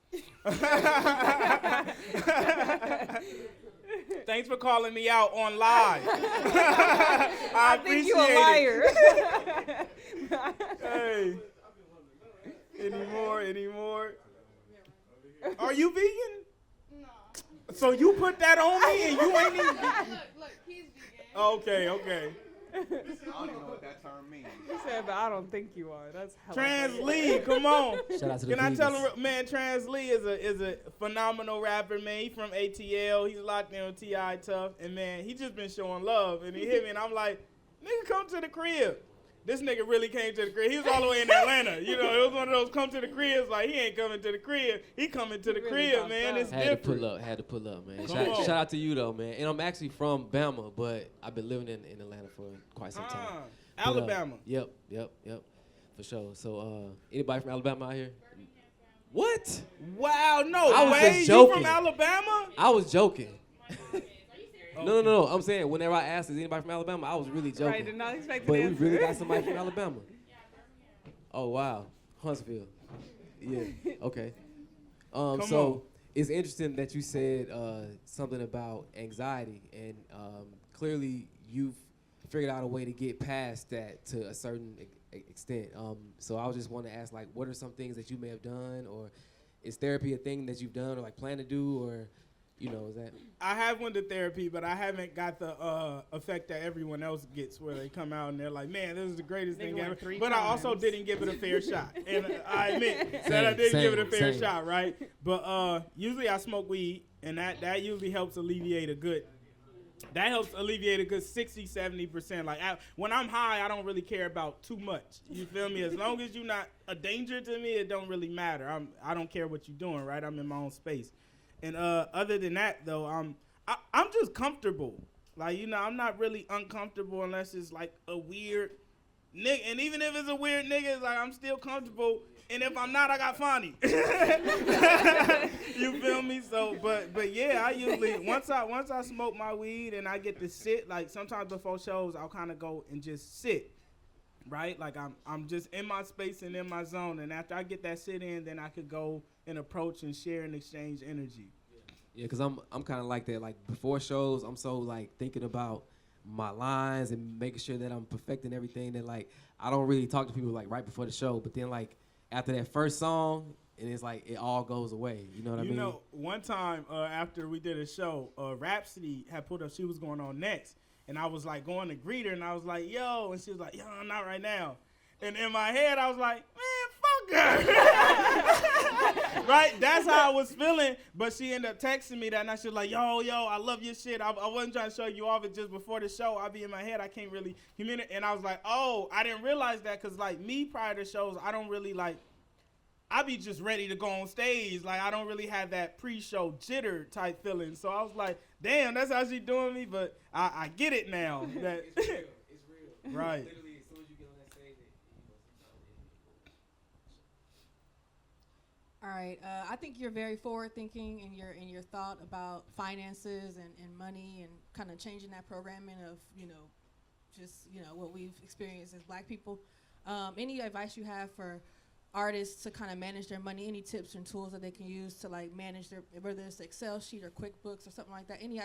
Thanks for calling me out on live. I think appreciate you a liar. Hey. Any more? Are you vegan? No. So you put that on me and you ain't even vegan? Look, he's vegan. Okay. I don't even know what that term means. He said, but I don't think you are. That's hella Trans funny. Lee, come on. Shout out to the Can I tell vegans. him, man, Trans Lee is a phenomenal rapper, man. He from ATL. He's locked in with T.I. Tough. And, man, he just been showing love. And he hit me, and I'm like, nigga, come to the crib. This nigga really came to the crib. He was all the way in Atlanta. You know, it was one of those come to the cribs. Like, he ain't coming to the crib. He coming to the really crib, popped man. up. It's Had different. to pull up, man. Come on. Shout out to you though, man. And I'm actually from Bama, but I've been living in Atlanta for quite some time. But, Alabama. Yep. For sure. So anybody from Alabama out here? What? Wow, no I was way. just You joking. from Alabama? I was joking. No. I'm saying whenever I asked, is anybody from Alabama, I was really joking. Right, did not expect But the we answer. really got somebody from Alabama. Oh, wow. Huntsville. Yeah, okay. Come So on. it's interesting that you said something about anxiety, and clearly you've figured out a way to get past that to a certain extent. So I was just want to ask, like, what are some things that you may have done, or is therapy a thing that you've done or like plan to do, or is that? I have went to therapy, but I haven't got the effect that everyone else gets, where they come out and they're like, "Man, this is the greatest Nigga thing went ever." 3 But I also times. didn't give it a fair shot, and I admit that I didn't give it a fair shot, right? But usually I smoke weed, and that usually helps alleviate a good. That helps alleviate a good 60-70%. Like when I'm high, I don't really care about too much. You feel me? As long as you're not a danger to me, it don't really matter. I don't care what you're doing, right? I'm in my own space. And other than that, though, I'm just comfortable. Like, I'm not really uncomfortable unless it's like a weird nigga. And even if it's a weird nigga, it's like I'm still comfortable. And if I'm not, I got funny. You feel me? So, but yeah, I usually once I smoke my weed and I get to sit, like sometimes before shows, I'll kind of go and just sit. Right, like I'm just in my space and in my zone, and after I get that sit in, then I could go and approach and share and exchange energy. Yeah, because I'm kind of like that. Like before shows, I'm so like thinking about my lines and making sure that I'm perfecting everything. That like I don't really talk to people like right before the show, but then like after that first song, and it's like it all goes away. You know what I mean? One time after we did a show, Rhapsody had put up. She was going on next. And I was like going to greet her, and I was like, "Yo," and she was like, "Yo, not right now." And in my head, I was like, "Man, fuck her." Right? That's how I was feeling. But she ended up texting me that night. She was like, "Yo, I love your shit. I wasn't trying to show you off. It just before the show, I'll be in my head. I can't really communicate." And I was like, "Oh, I didn't realize that," because like me prior to shows, I don't really like. I be just ready to go on stage. Like, I don't really have that pre-show jitter type feeling. So I was like, damn, that's how she doing me. But I get it now. That It's real. It's real. Right. Literally, as soon as you get on that stage, All right. I think you're very forward-thinking in your thought about finances and money and kind of changing that programming of, just, what we've experienced as Black people. Any advice you have for artists to kind of manage their money, any tips and tools that they can use to like manage their, whether it's Excel sheet or QuickBooks or something like that, any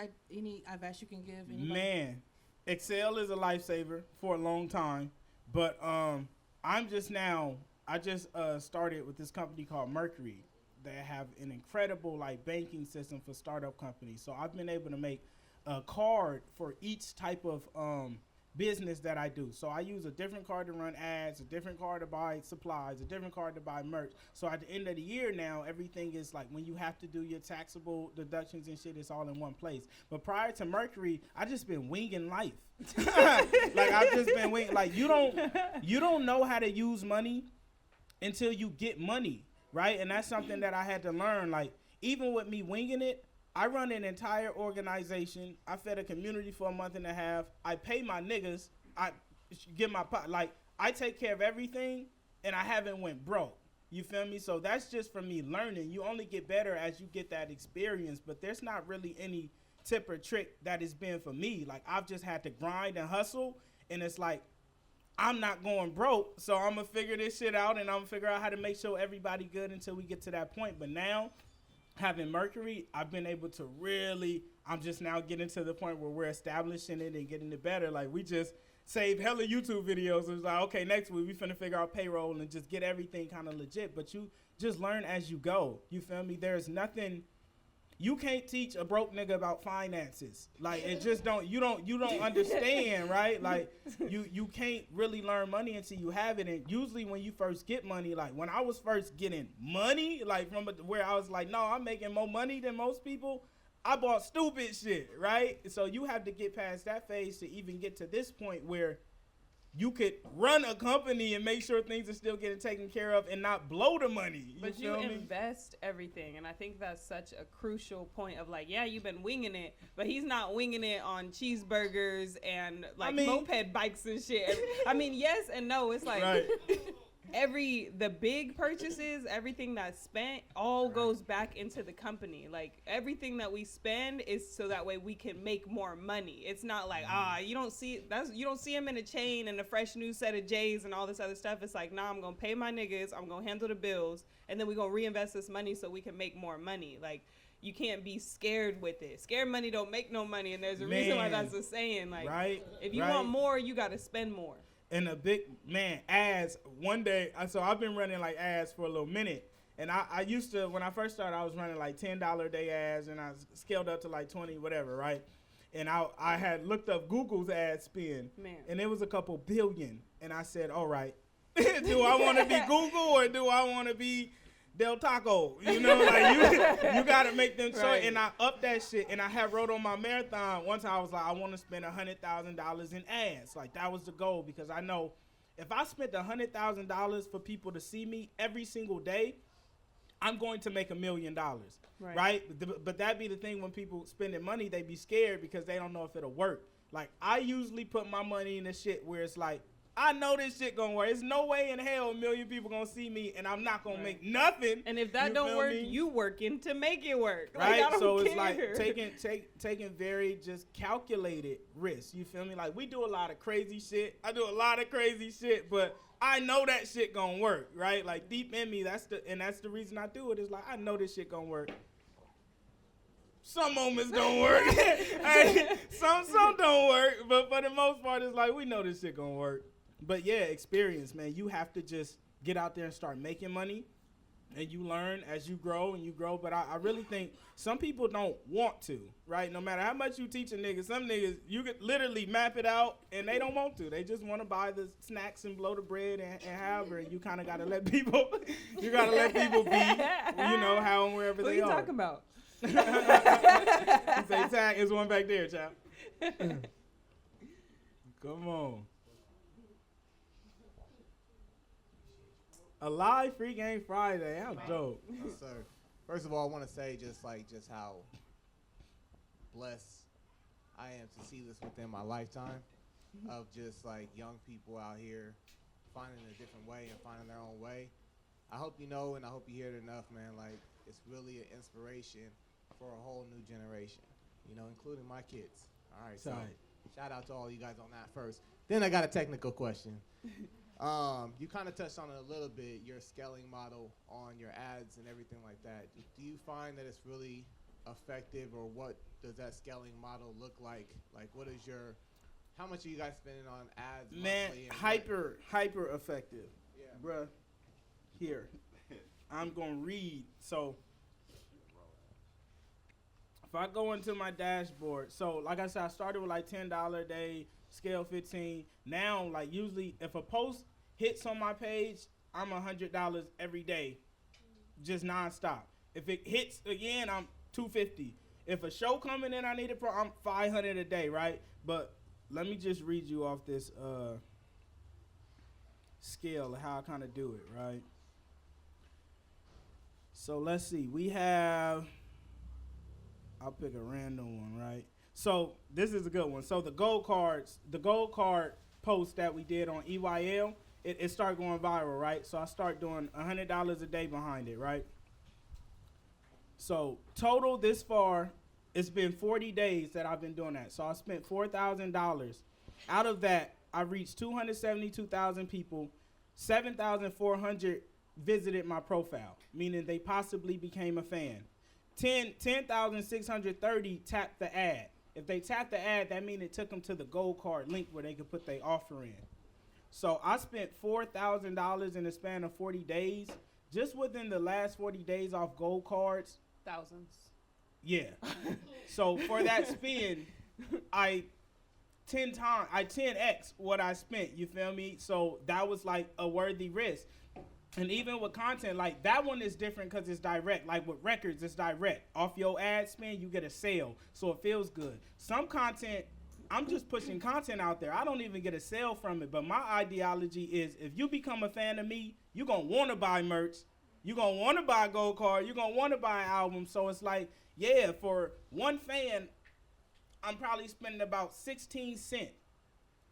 advice you can give anybody? Man, Excel is a lifesaver for a long time. But I just started with this company called Mercury. They have an incredible like banking system for startup companies. So I've been able to make a card for each type of business that I do. So I use a different card to run ads, a different card to buy supplies, a different card to buy merch. So at the end of the year now, everything is like when you have to do your taxable deductions and shit, it's all in one place. But prior to Mercury, I just been winging life. Like I've just been winging. Like you don't know how to use money until you get money, right? And that's something that I had to learn. Like even with me winging it, I run an entire organization. I fed a community for a month and a half. I pay my niggas. I get my pot. Like, I take care of everything, and I haven't went broke. You feel me? So that's just from me learning. You only get better as you get that experience, but there's not really any tip or trick that has been for me. Like, I've just had to grind and hustle, and it's like, I'm not going broke, so I'm going to figure this shit out, and I'm going to figure out how to make sure everybody good until we get to that point. But now, having Mercury, I've been able to really, I'm just now getting to the point where we're establishing it and getting it better. Like, we just saved hella YouTube videos. It was like, okay, next week we finna figure out payroll and just get everything kind of legit. But you just learn as you go. You feel me? There's nothing, you can't teach a broke nigga about finances. Like, it just you don't understand, right? Like, you can't really learn money until you have it. And usually when you first get money, like when I was first getting money, like from where I was like, no, I'm making more money than most people, I bought stupid shit, right? So you have to get past that phase to even get to this point where you could run a company and make sure things are still getting taken care of and not blow the money. But you invest everything, and I think that's such a crucial point of like, yeah, you've been winging it, but he's not winging it on cheeseburgers and like moped bikes and shit. I mean, yes and no. It's like, right. the big purchases, everything that's spent, all goes back into the company. Like everything that we spend is so that way we can make more money. It's not like you don't see him in a chain and a fresh new set of J's and all this other stuff. It's like, nah, I'm gonna pay my niggas, I'm gonna handle the bills, and then we're gonna reinvest this money so we can make more money. Like, you can't be scared with it. Scared money don't make no money, and there's a reason why that's a saying. Like, if you want more, you gotta spend more. And a big man ads one day. So I've been running like ads for a little minute, and I used to, when I first started, I was running like $10 a day ads, and I scaled up to like 20, whatever, right? And I had looked up Google's ad spend, and it was a couple billion, and I said, all right, do I want to be Google or do I want to be Del Taco? You know, like you got to make them choice. And I upped that shit, and I had wrote on my marathon one time, I was like, I want to spend $100,000 in ads. Like, that was the goal, because I know if I spent $100,000 for people to see me every single day, I'm going to make $1 million, right? But that be the thing, when people spending money, they be scared because they don't know if it'll work. Like, I usually put my money in the shit where it's like, I know this shit gonna work. There's no way in hell 1 million people gonna see me and I'm not gonna make nothing. And if that don't work, you working to make it work. Right? Like, I don't so it's care. like taking very just calculated risks. You feel me? Like, we do a lot of crazy shit. I do a lot of crazy shit, but I know that shit gonna work, right? Like, deep in me, that's the reason I do it. Is like, I know this shit gonna work. Some moments don't work. Some don't work, but for the most part, it's like, we know this shit gonna work. But yeah, experience, man. You have to just get out there and start making money, and you learn as you grow and you grow. But I really think some people don't want to, right? No matter how much you teach a nigga, some niggas, you could literally map it out and they don't want to. They just want to buy the snacks and blow the bread and however. You kind of got to let people, be, you know, how and wherever they are. What are you talking about? Say tag, there's one back there, child. Come on. A live free game Friday. How dope. Yes, sir. First of all, I want to say just how blessed I am to see this within my lifetime of just like young people out here finding a different way and finding their own way. I hope you know, and I hope you hear it enough, man. Like, it's really an inspiration for a whole new generation, you know, including my kids. All right, so shout out to all you guys on that first. Then I got a technical question. You kind of touched on it a little bit, your scaling model on your ads and everything like that. Do you find that it's really effective, or what does that scaling model look like? Like, how much are you guys spending on ads? Man, hyper effective. Yeah. Bruh, here, I'm going to read. So, if I go into my dashboard, so like I said, I started with like $10 a day, scale 15. Now, like, usually if a post hits on my page, I'm $100 every day, just nonstop. If it hits again, I'm $250. If a show coming in, I need it, I'm $500 a day, right? But let me just read you off this scale of how I kind of do it, right? So let's see. We have, I'll pick a random one, right? So this is a good one. So the gold card post that we did on EYL, it started going viral, right? So I start doing $100 a day behind it, right? So total this far, it's been 40 days that I've been doing that. So I spent $4,000. Out of that, I reached 272,000 people. 7,400 visited my profile, meaning they possibly became a fan. 10,630 tapped the ad. If they tapped the ad, that means it took them to the gold card link where they could put their offer in. So I spent $4,000 in the span of 40 days. Just within the last 40 days off gold cards. Thousands. Yeah. So for that spend, I 10x what I spent, you feel me? So that was like a worthy risk. And even with content, like that one is different because it's direct. Like with records, it's direct. Off your ad spend, you get a sale. So it feels good. Some content, I'm just pushing content out there. I don't even get a sale from it. But my ideology is if you become a fan of me, you're going to want to buy merch. You're going to want to buy a gold card. You're going to want to buy an album. So it's like, yeah, for one fan, I'm probably spending about 16 cents.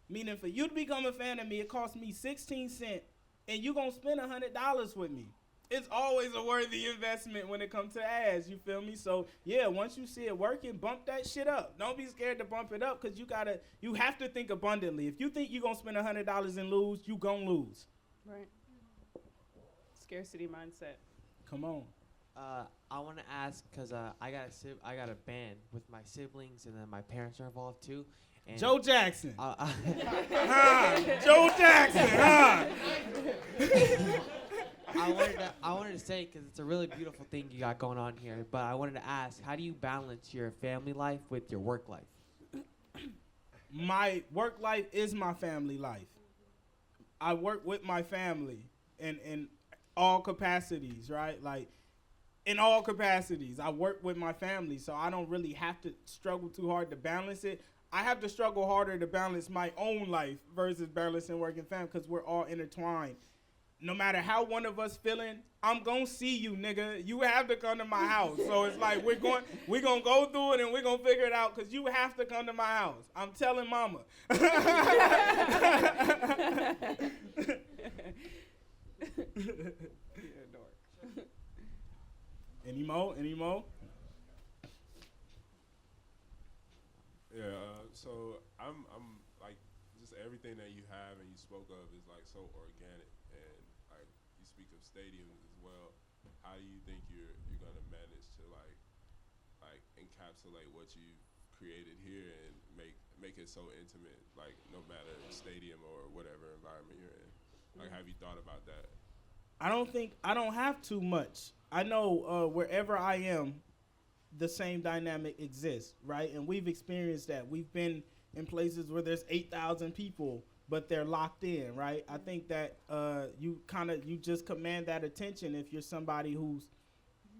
Meaning for you to become a fan of me, it costs me 16 cents and you gonna spend $100 with me. It's always a worthy investment when it comes to ads, you feel me? So, yeah, once you see it working, bump that shit up. Don't be scared to bump it up because you have to think abundantly. If you think you're going to spend $100 and lose, you going to lose. Right. Scarcity mindset. Come on. I want to ask because I got a band with my siblings and then my parents are involved too. And Joe Jackson. Joe Jackson. I wanted to say because it's a really beautiful thing you got going on here, but I wanted to ask, how do you balance your family life with your work life? My work life is my family life. I work with my family in all capacities, right? Like, in all capacities, I work with my family, so I don't really have to struggle too hard to balance it. I have to struggle harder to balance my own life versus balancing work and family because we're all intertwined. No matter how one of us feeling, I'm gonna see you, nigga. You have to come to my house. So it's like we're gonna go through it and we're gonna figure it out because you have to come to my house. I'm telling mama. You're a dork. Any more? Yeah, so I'm like, just everything that you have and you spoke of is like so organic, and like you speak of stadiums as well. How do you think you're gonna manage to like encapsulate what you've created here and make it so intimate, like no matter stadium or whatever environment you're in? Like, have you thought about that? I don't have too much. I know wherever I am, the same dynamic exists, right? And we've experienced that. We've been in places where there's 8,000 people, but they're locked in, right? I think that you just command that attention if you're somebody who's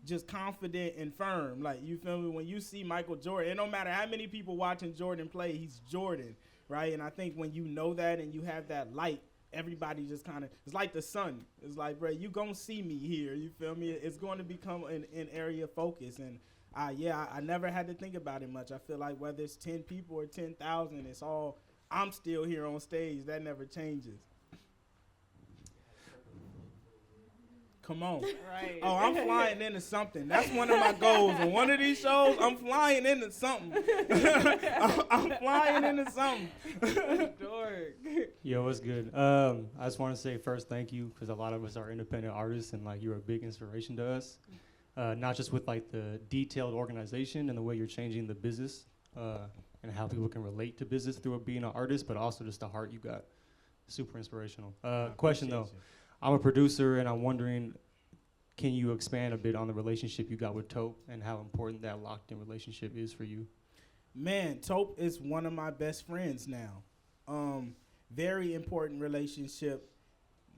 just confident and firm. Like, you feel me? When you see Michael Jordan, it don't matter how many people watching Jordan play, he's Jordan, right? And I think when you know that and you have that light, everybody just kind of, it's like the sun. It's like, bro, you gonna see me here, you feel me? It's going to become an area of focus. And I never had to think about it much. I feel like whether it's 10 people or 10,000, it's all, I'm still here on stage. That never changes. Come on. Right. Oh, I'm flying into something. That's one of my goals. On one of these shows, I'm flying into something. I'm flying into something. Dork. Yo, what's good? I just want to say first thank you because a lot of us are independent artists and like you're a big inspiration to us. Not just with like the detailed organization and the way you're changing the business and how people can relate to business through being an artist, but also just the heart you got. Super inspirational. Question though, I'm a producer and I'm wondering, can you expand a bit on the relationship you got with Taupe and how important that locked-in relationship is for you? Man, Taupe is one of my best friends now. Very important relationship.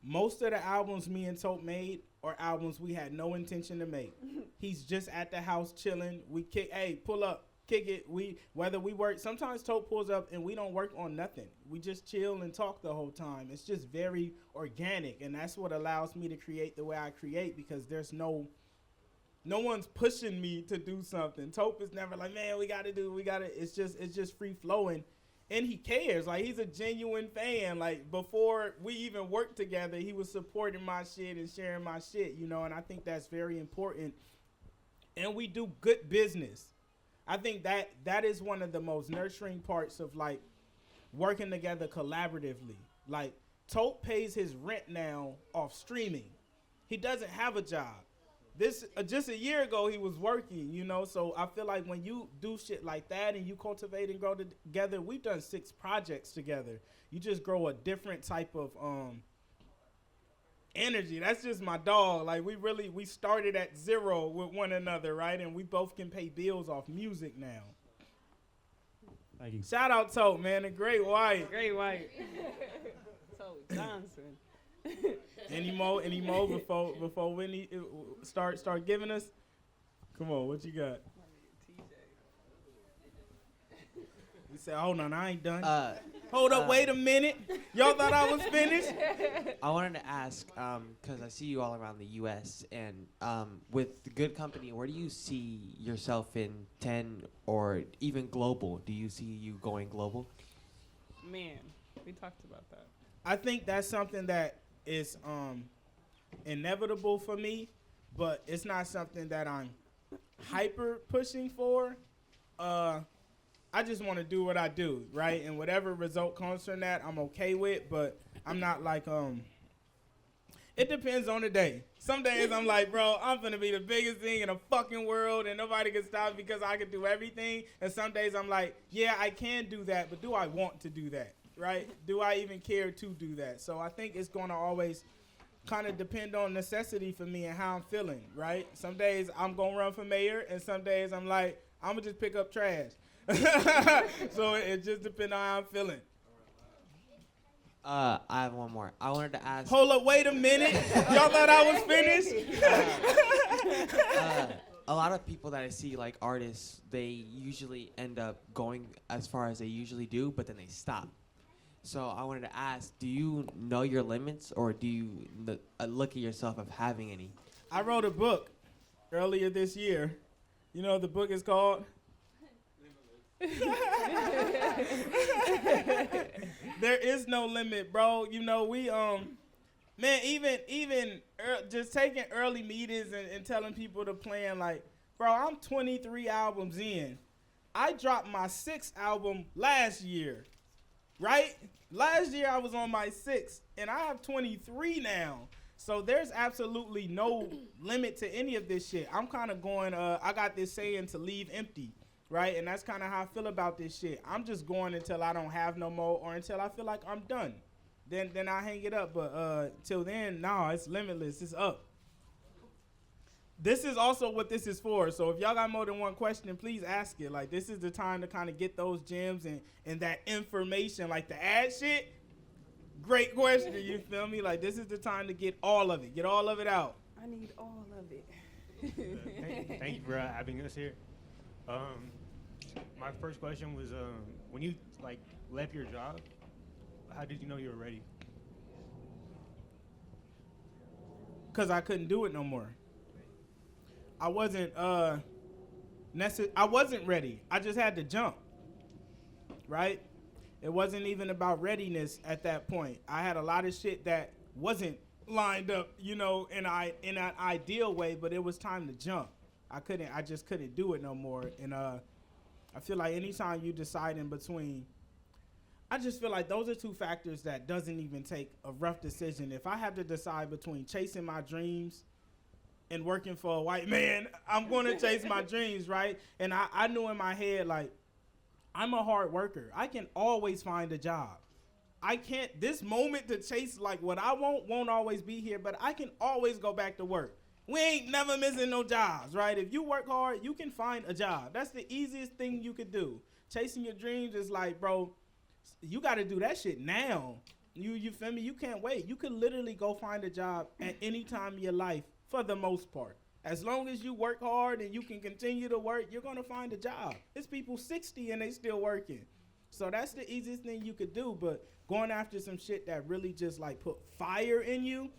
Most of the albums me and Taupe made are albums we had no intention to make. He's just at the house chilling. We kick, hey, pull up, kick it. Whether we work, sometimes Taupe pulls up and we don't work on nothing. We just chill and talk the whole time. It's just very organic, and that's what allows me to create the way I create because there's no one's pushing me to do something. Taupe is never like, man, we gotta. It's just free flowing. And he cares. Like, he's a genuine fan. Like, before we even worked together, he was supporting my shit and sharing my shit, you know, and I think that's very important. And we do good business. I think that is one of the most nurturing parts of, like, working together collaboratively. Like, Taupe pays his rent now off streaming. He doesn't have a job. This just a year ago he was working, you know, so I feel like when you do shit like that and you cultivate and grow together, we've done 6 projects together. You just grow a different type of energy. That's just my dog. Like, we started at 0 with one another, right? And we both can pay bills off music now. Thank you. Shout out Taupe, man, the great white. Great white. Taupe Johnson. Any more before Whitney start giving us? Come on, what you got? We said, hold on, I ain't done. Hold up, wait a minute. Y'all thought I was finished? I wanted to ask, because I see you all around the U.S., and with the Goodcompenny, where do you see yourself in 10 or even global? Do you see you going global? Man, we talked about that. I think that's something that it's inevitable for me, but it's not something that I'm hyper pushing for. I just want to do what I do, right? And whatever result comes from that, I'm okay with, but I'm not like, it depends on the day. Some days I'm like, bro, I'm finna be the biggest thing in the fucking world and nobody can stop me because I can do everything. And some days I'm like, yeah, I can do that, but do I want to do that, right? Do I even care to do that? So I think it's gonna always kind of depend on necessity for me and how I'm feeling, right? Some days I'm gonna run for mayor and some days I'm like, I'm gonna just pick up trash. So it just depends on how I'm feeling. I have one more. I wanted to ask. Hold up, wait a minute. Y'all thought I was finished? A lot of people that I see, like artists, they usually end up going as far as they usually do, but then they stop. So I wanted to ask, do you know your limits, or do you look at yourself of having any? I wrote a book earlier this year. You know what the book is called? There is no limit, bro. You know, we man, even just taking early meetings and telling people to plan, like, bro, I'm 23 albums in. I dropped my 6th album last year, right? Last year I was on my 6th, and I have 23 now. So there's absolutely no limit to any of this shit. I'm kind of going, I got this saying to leave empty. Right, and that's kind of how I feel about this shit. I'm just going until I don't have no more, or until I feel like I'm done. Then I hang it up. But till then, nah, it's limitless. It's up. This is also what this is for. So if y'all got more than one question, please ask it. Like, this is the time to kind of get those gems and that information, like the ad shit. Great question. You feel me? Like, this is the time to get all of it. Get all of it out. I need all of it. Thank you for having us here. My first question was, when you like left your job, how did you know you were ready? Cause I couldn't do it no more. I wasn't ready. I just had to jump. Right? It wasn't even about readiness at that point. I had a lot of shit that wasn't lined up, you know, in an ideal way, but it was time to jump. I just couldn't do it no more. And I feel like anytime you decide in between, I just feel like those are two factors that doesn't even take a rough decision. If I have to decide between chasing my dreams and working for a white man, I'm going to chase my dreams, right? And I knew in my head, like, I'm a hard worker. I can always find a job. This moment to chase, like, what I won't always be here, but I can always go back to work. We ain't never missing no jobs, right? If you work hard, you can find a job. That's the easiest thing you could do. Chasing your dreams is like, bro, you got to do that shit now. You feel me? You can't wait. You can literally go find a job at any time in your life for the most part. As long as you work hard and you can continue to work, you're going to find a job. It's people 60 and they still working. So that's the easiest thing you could do. But going after some shit that really just like put fire in you,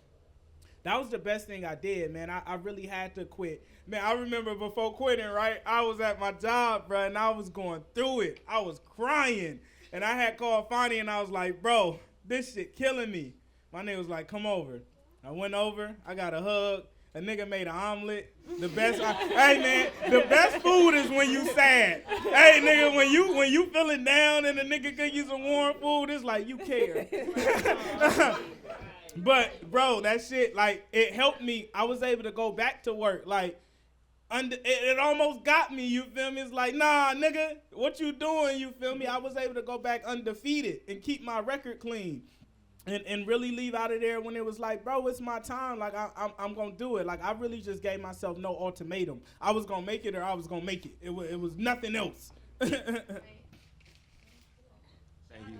that was the best thing I did, man. I really had to quit. Man, I remember before quitting, right, I was at my job, bro, and I was going through it. I was crying. And I had called Fonny, and I was like, bro, this shit killing me. My nigga was like, come over. I went over. I got a hug. A nigga made an omelet. The best, hey, man, the best food is when you sad. Hey, nigga, when you feeling down and the nigga cook you some warm food, it's like you care. But, bro, that shit, like, it helped me. I was able to go back to work. Like, it almost got me, you feel me? It's like, nah, nigga, what you doing, you feel me? I was able to go back undefeated and keep my record clean and really leave out of there when it was like, bro, it's my time. Like, I'm going to do it. Like, I really just gave myself no ultimatum. I was going to make it or I was going to make it. It was nothing else.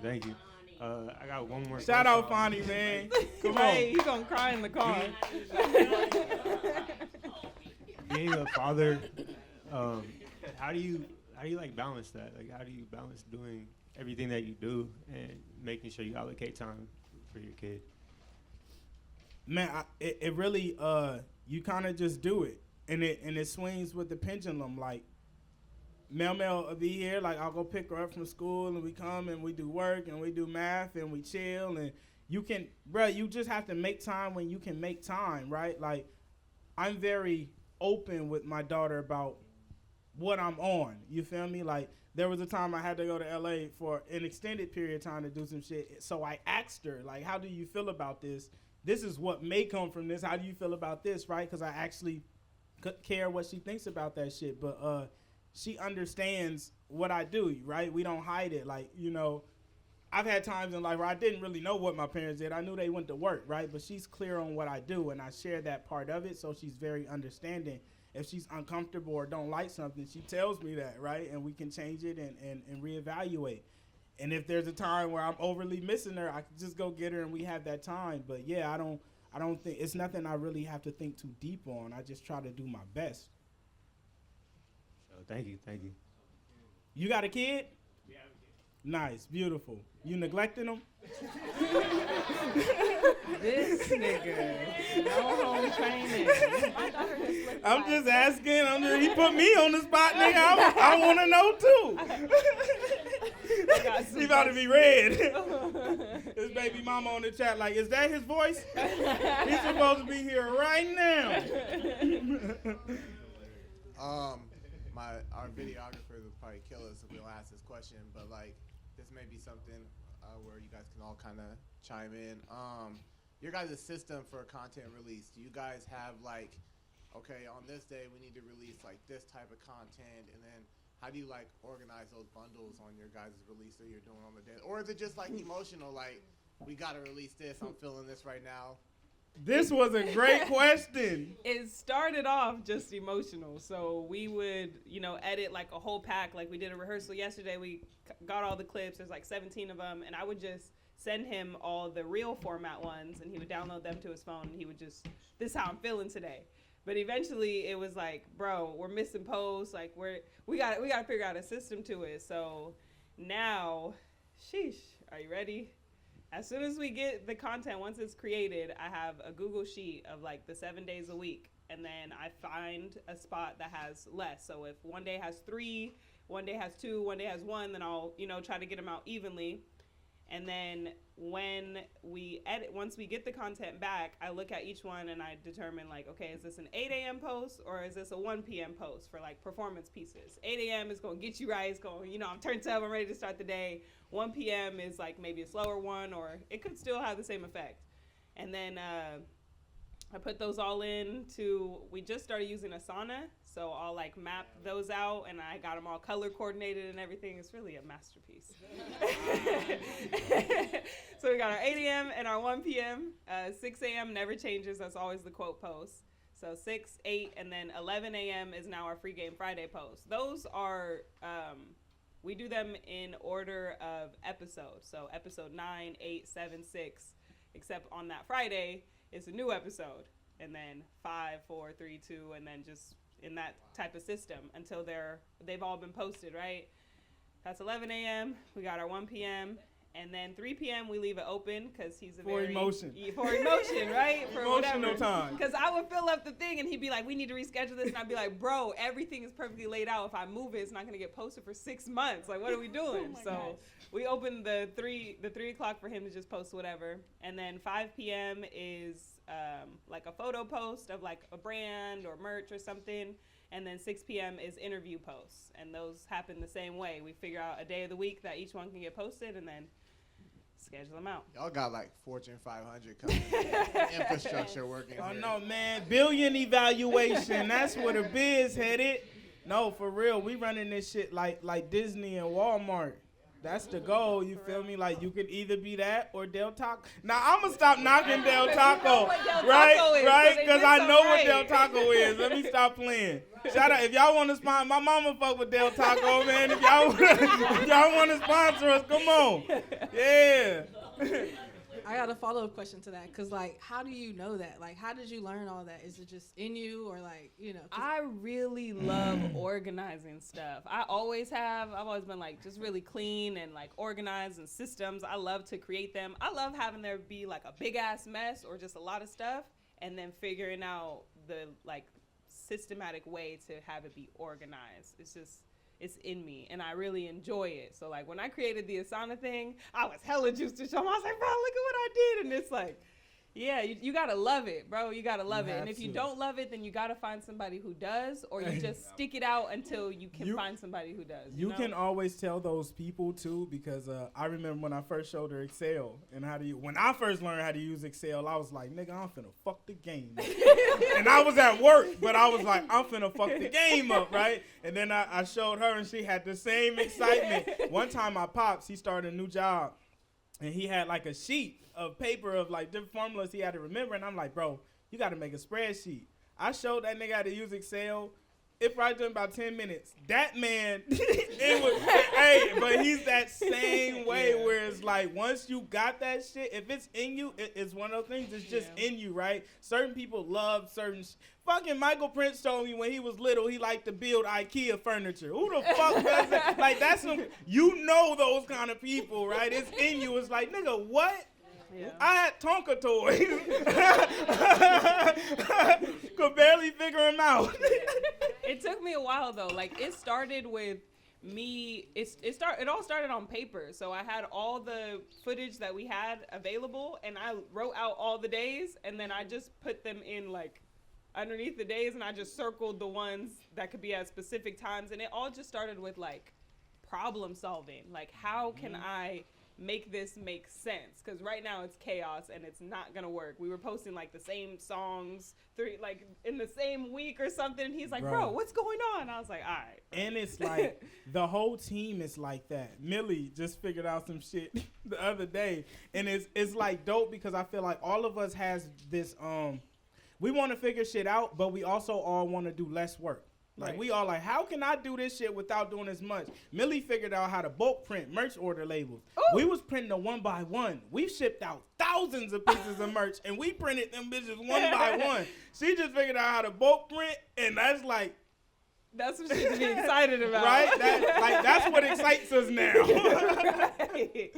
Thank you. I got one more. Shout out Fonny, man. Come on. Hey, he's gonna cry in the car. Being a father, how do you like balance that? Like, how do you balance doing everything that you do and making sure you allocate time for your kid? Man, it really you kind of just do it, and it swings with the pendulum. Like, Mel will be here. Like, I'll go pick her up from school, and we come and we do work and we do math and we chill, and you can, bruh, you just have to make time when you can make time, right? Like, I'm very open with my daughter about what I'm on. You feel me? Like, there was a time I had to go to LA for an extended period of time to do some shit. So I asked her, like, how do you feel about this? This is what may come from this. How do you feel about this, right? Because I actually care what she thinks about that shit. But she understands what I do, right? We don't hide it. Like, you know, I've had times in life where I didn't really know what my parents did. I knew they went to work, right? But she's clear on what I do, and I share that part of it, so she's very understanding. If she's uncomfortable or don't like something, she tells me that, right? And we can change it and reevaluate. And if there's a time where I'm overly missing her, I can just go get her and we have that time. But yeah, I don't think it's nothing I really have to think too deep on. I just try to do my best. So thank you. You got a kid? Yeah, I have a kid. Nice, beautiful. You neglecting them? This nigga, no home training. I'm just asking. He put me on the spot, nigga. I want to know too. He about to be red. His baby mama on the chat like, is that his voice? He's supposed to be here right now. Our videographers will probably kill us if we don't ask this question, but like, this may be something where you guys can all kind of chime in. Your guys' system for content release, do you guys have like, okay, on this day we need to release like this type of content, and then how do you like organize those bundles on your guys' release that you're doing on the day? Or is it just like emotional, like, we gotta release this, I'm feeling this right now? This was a great question. It started off just emotional. So we would, edit like a whole pack. Like we did a rehearsal yesterday. We got all the clips. There's like 17 of them. And I would just send him all the real format ones. And he would download them to his phone. And he would just, this is how I'm feeling today. But eventually it was like, bro, we're missing posts. Like we got to figure out a system to it. So now, sheesh, are you ready? As soon as we get the content, once it's created, I have a Google sheet of like the 7 days a week. And then I find a spot that has less. So if one day has 3, one day has 2, one day has 1, then I'll, try to get them out evenly. And then when we edit, once we get the content back, I look at each one and I determine like, okay, is this an 8 a.m. post or is this a 1 p.m. post for like performance pieces? 8 a.m. is going to get you right. It's going, I'm turned up, I'm ready to start the day. 1 p.m. is like maybe a slower one, or it could still have the same effect. And then I put those all we just started using Asana. So I'll like map those out and I got them all color coordinated and everything. It's really a masterpiece. So we got our 8 a.m. and our 1 p.m. 6 a.m. never changes. That's always the quote post. So 6, 8, and then 11 a.m. is now our Free Game Friday post. Those are, we do them in order of episodes. So episode 9, 8, 7, 6, except on that Friday, it's a new episode. And then 5, 4, 3, 2, and then just in that type of system until they've all been posted, right? That's 11 a.m. We got our 1 p.m. And then 3 p.m. we leave it open because he's for emotion, right? For emotional time. Because I would fill up the thing and he'd be like, we need to reschedule this. And I'd be like, bro, everything is perfectly laid out. If I move it, it's not going to get posted for 6 months. Like, what are we doing? So we opened the 3 o'clock for him to just post whatever. And then 5 p.m. is like a photo post of like a brand or merch or something. And then 6 p.m. is interview posts. And those happen the same way. We figure out a day of the week that each one can get posted and then schedule them out. Y'all got like Fortune 500 coming. Infrastructure working. Oh no, man. Billion evaluation. That's where the biz headed. No, for real. We running this shit like Disney and Walmart. That's the goal, you feel me? Like, you could either be that or Del Taco. Now, I'm going to stop knocking Del Taco, right? Because I know what Del Taco is. Let me stop playing. Shout out. If y'all want to sponsor, my mama fuck with Del Taco, man. If y'all want to sponsor us, come on. Yeah. I got a follow-up question to that, because, like, how do you know that? Like, how did you learn all that? Is it just in you, or, like, I really love organizing stuff. I always have. I've always been, like, just really clean and, like, organized and systems. I love to create them. I love having there be, like, a big-ass mess or just a lot of stuff, and then figuring out the, like, systematic way to have it be organized. it's in me and I really enjoy it. So like when I created the Asana thing, I was hella juiced to show 'em. I was like, bro, look at what I did. And it's like, yeah, you gotta love it, bro. You gotta love it. And if you don't love it, then you gotta find somebody who does, or you just stick it out until you can find somebody who does. You know? Can always tell those people too, because I remember when I first showed her Excel and when I first learned how to use Excel, I was like, nigga, I'm finna fuck the game up. And I was at work, but I was like, I'm finna fuck the game up, right? And then I showed her and she had the same excitement. One time my pops, he started a new job and he had like a sheet of paper of like different formulas he had to remember, and I'm like, bro, you got to make a spreadsheet. I showed that nigga how to use Excel. It probably took about 10 minutes. That man, but he's that same way where it's like once you got that shit, if it's in you, it's one of those things. It's just in you, right? Certain people love certain. Fucking Michael Prince told me when he was little he liked to build IKEA furniture. Who the fuck does that? Like that's some. You know those kind of people, right? It's in you. It's like nigga, what? Yeah. I had Tonka toys. Could barely figure them out. It took me a while though. Like it started with me. It all started on paper. So I had all the footage that we had available, and I wrote out all the days, and then I just put them in like underneath the days, and I just circled the ones that could be at specific times, and it all just started with like problem solving. Like how can I make this make sense, because right now it's chaos and it's not gonna work. We were posting like the same songs like in the same week or something, and he's like, bro, what's going on? I was like, all right. And it's like the whole team is like that. Millie just figured out some shit the other day, and it's like dope because I feel like all of us has this we want to figure shit out, but we also all want to do less work. Like, we all like, how can I do this shit without doing as much? Millie figured out how to bulk print merch order labels. Ooh. We was printing a 1x1. We shipped out thousands of pieces of merch, and we printed them bitches 1x1. She just figured out how to bulk print, and that's like... That's what she's be excited about. Right? That's what excites us now. Right.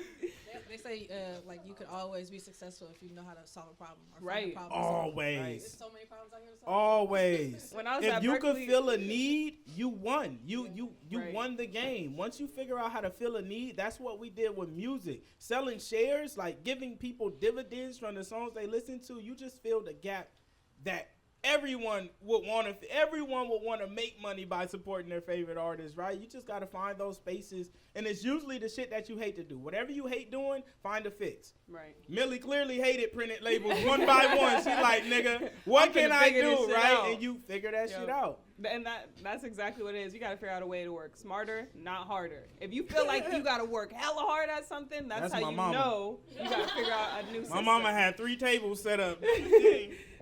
They say like you could always be successful if you know how to solve a problem. Or find a problem. Always. Right. There's so many problems out here to solve. Always. When I was if at you Berkeley, could fill a need, you won. You won the game. Once you figure out how to fill a need, that's what we did with music. Selling shares, like giving people dividends from the songs they listen to, you just fill the gap that everyone would want to make money by supporting their favorite artists, right? You just got to find those spaces, and it's usually the shit that you hate to do. Whatever you hate doing, find a fix. Right. Millie clearly hated printed labels 1x1. She like, nigga, what can I do, right? Out. And you figure that shit out. And that's exactly what it is. You got to figure out a way to work smarter, not harder. If you feel like you got to work hella hard at something, that's how you know you got to figure out a new system. My mama had 3 tables set up.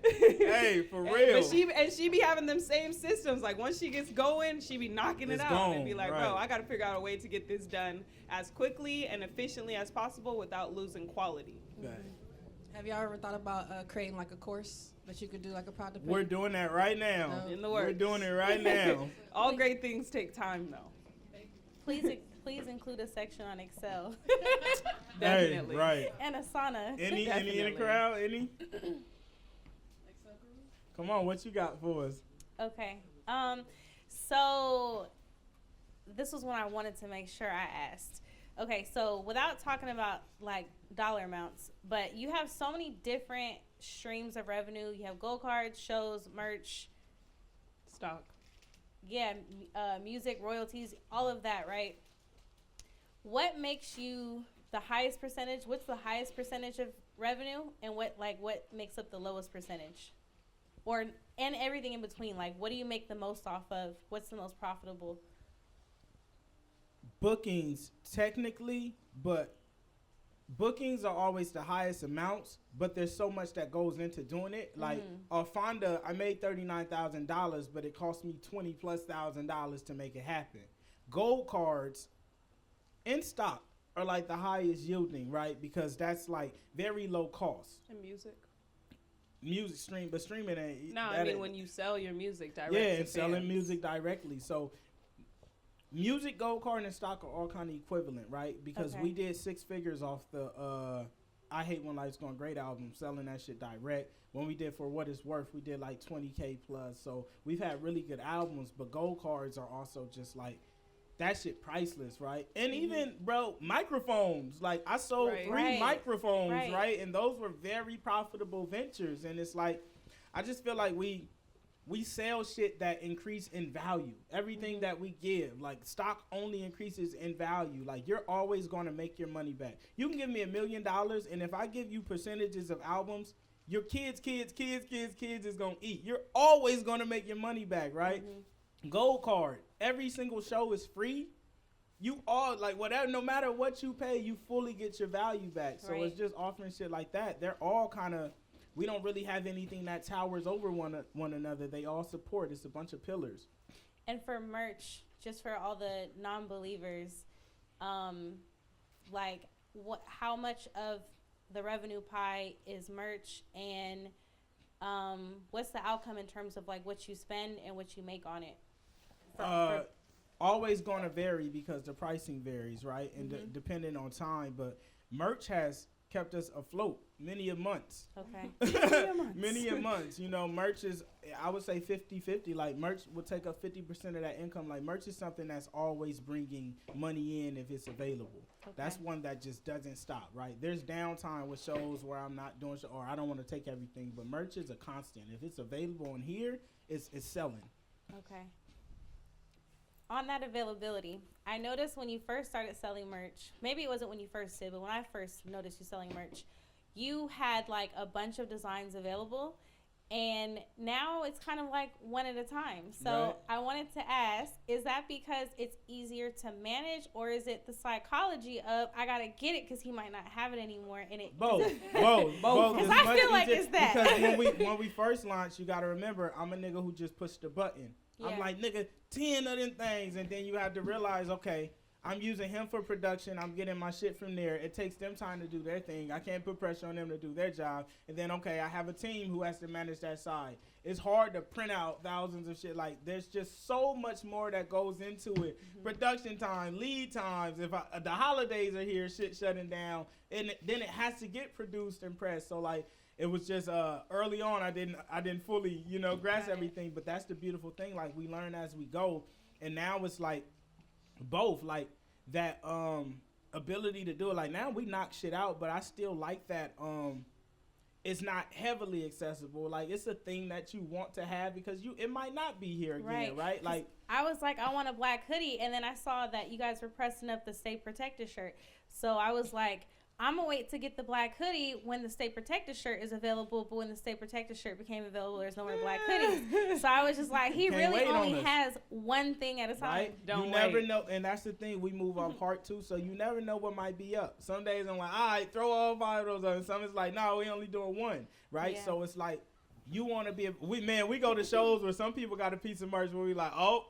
Hey, for real. But she be having them same systems. Like once she gets going, she be knocking it out and be like, bro, I got to figure out a way to get this done as quickly and efficiently as possible without losing quality. Right. Have y'all ever thought about creating like a course that you could do like a project? We're doing that right now. In the works. We're doing it right now. All great things take time though. Please include a section on Excel. Definitely. Hey, right. And Asana. Any in the crowd? Any? Come on, what you got for us? Okay. So this was one I wanted to make sure I asked. Okay, so without talking about like dollar amounts, but you have so many different streams of revenue. You have gold cards, shows, merch, stock. Yeah, music, royalties, all of that, right? What makes you the highest percentage? What's the highest percentage of revenue, and what makes up the lowest percentage? And everything in between, like what do you make the most off of? What's the most profitable? Bookings, technically, but bookings are always the highest amounts, but there's so much that goes into doing it. Like Fonda, I made $39,000, but it cost me $20,000+ to make it happen. Gold cards in stock are like the highest yielding, right? Because that's like very low cost. And music stream, but streaming ain't. No, I mean when you sell your music directly. Yeah, and selling music directly. So music, gold card, and stock are all kind of equivalent, right? Because we did 6 figures off the I Hate When Life's Going Great album, selling that shit direct. When we did For What It's Worth, we did like 20K plus. So we've had really good albums, but gold cards are also just like, that shit priceless, right? And even, bro, microphones. Like, I sold Right. 3 Right. microphones, Right. right? And those were very profitable ventures. And it's like, I just feel like we sell shit that increase in value. Everything that we give, like, stock only increases in value. Like, you're always going to make your money back. You can give me $1 million, and if I give you percentages of albums, your kids is going to eat. You're always going to make your money back, right? Gold card. Every single show is free. You all, like, whatever, no matter what you pay, you fully get your value back. So Right. it's just offering shit like that. They're all kind of, we don't really have anything that towers over one another. They all support. It's a bunch of pillars. And for merch, just for all the non-believers, like, how much of the revenue pie is merch, and what's the outcome in terms of, like, what you spend and what you make on it? Always going to vary because the pricing varies, right? And depending on time. But merch has kept us afloat many a months. Okay. Many a months. You know, merch is, I would say 50-50. Like, merch will take up 50% of that income. Like, merch is something that's always bringing money in if it's available. Okay. That's one that just doesn't stop, right? There's downtime with shows where I'm not doing or I don't want to take everything. But merch is a constant. If it's available in here, it's selling. Okay. On that availability, I noticed when you first started selling merch, maybe it wasn't when you first did, but when I first noticed you selling merch, you had like a bunch of designs available, and now it's kind of like one at a time. So Right. I wanted to ask, is that because it's easier to manage, or is it the psychology of I gotta get it because he might not have it anymore, and it Both. Because It's I much feel like easier- it's that. Because when we first launched, you gotta remember, I'm a nigga who just pushed the button. I'm Yeah. like, nigga, 10 of them things, and then you have to realize, okay, I'm using him for production. I'm getting my shit from there. It takes them time to do their thing. I can't put pressure on them to do their job. And then, okay, I have a team who has to manage that side. It's hard to print out thousands of shit. Like, there's just so much more that goes into it. Production time, lead times. If the holidays are here, shit shutting down, and then it has to get produced and pressed. So, like, it was just early on, I didn't fully, grasp everything. But that's the beautiful thing. Like, we learn as we go. And now it's like both, like that ability to do it. Like, now we knock shit out, but I still like that it's not heavily accessible. Like, it's a thing that you want to have because it might not be here again, right? Like, I was like, I want a black hoodie, and then I saw that you guys were pressing up the Stay Protected shirt. So I was like, I'm gonna wait to get the black hoodie when the Stay Protected shirt is available. But when the Stay Protected shirt became available, there's no more black hoodies. So I was just like, he Can't really wait on only us. has one thing at a time. right? Don't You never wait. know, and that's the thing. We move off heart too, so you never know what might be up. Some days I'm like, all right, throw all 5 of those up. And some is like, no, we only doing one, right? Yeah. So it's like you want to be. We go to shows where some people got a piece of merch where we like, oh,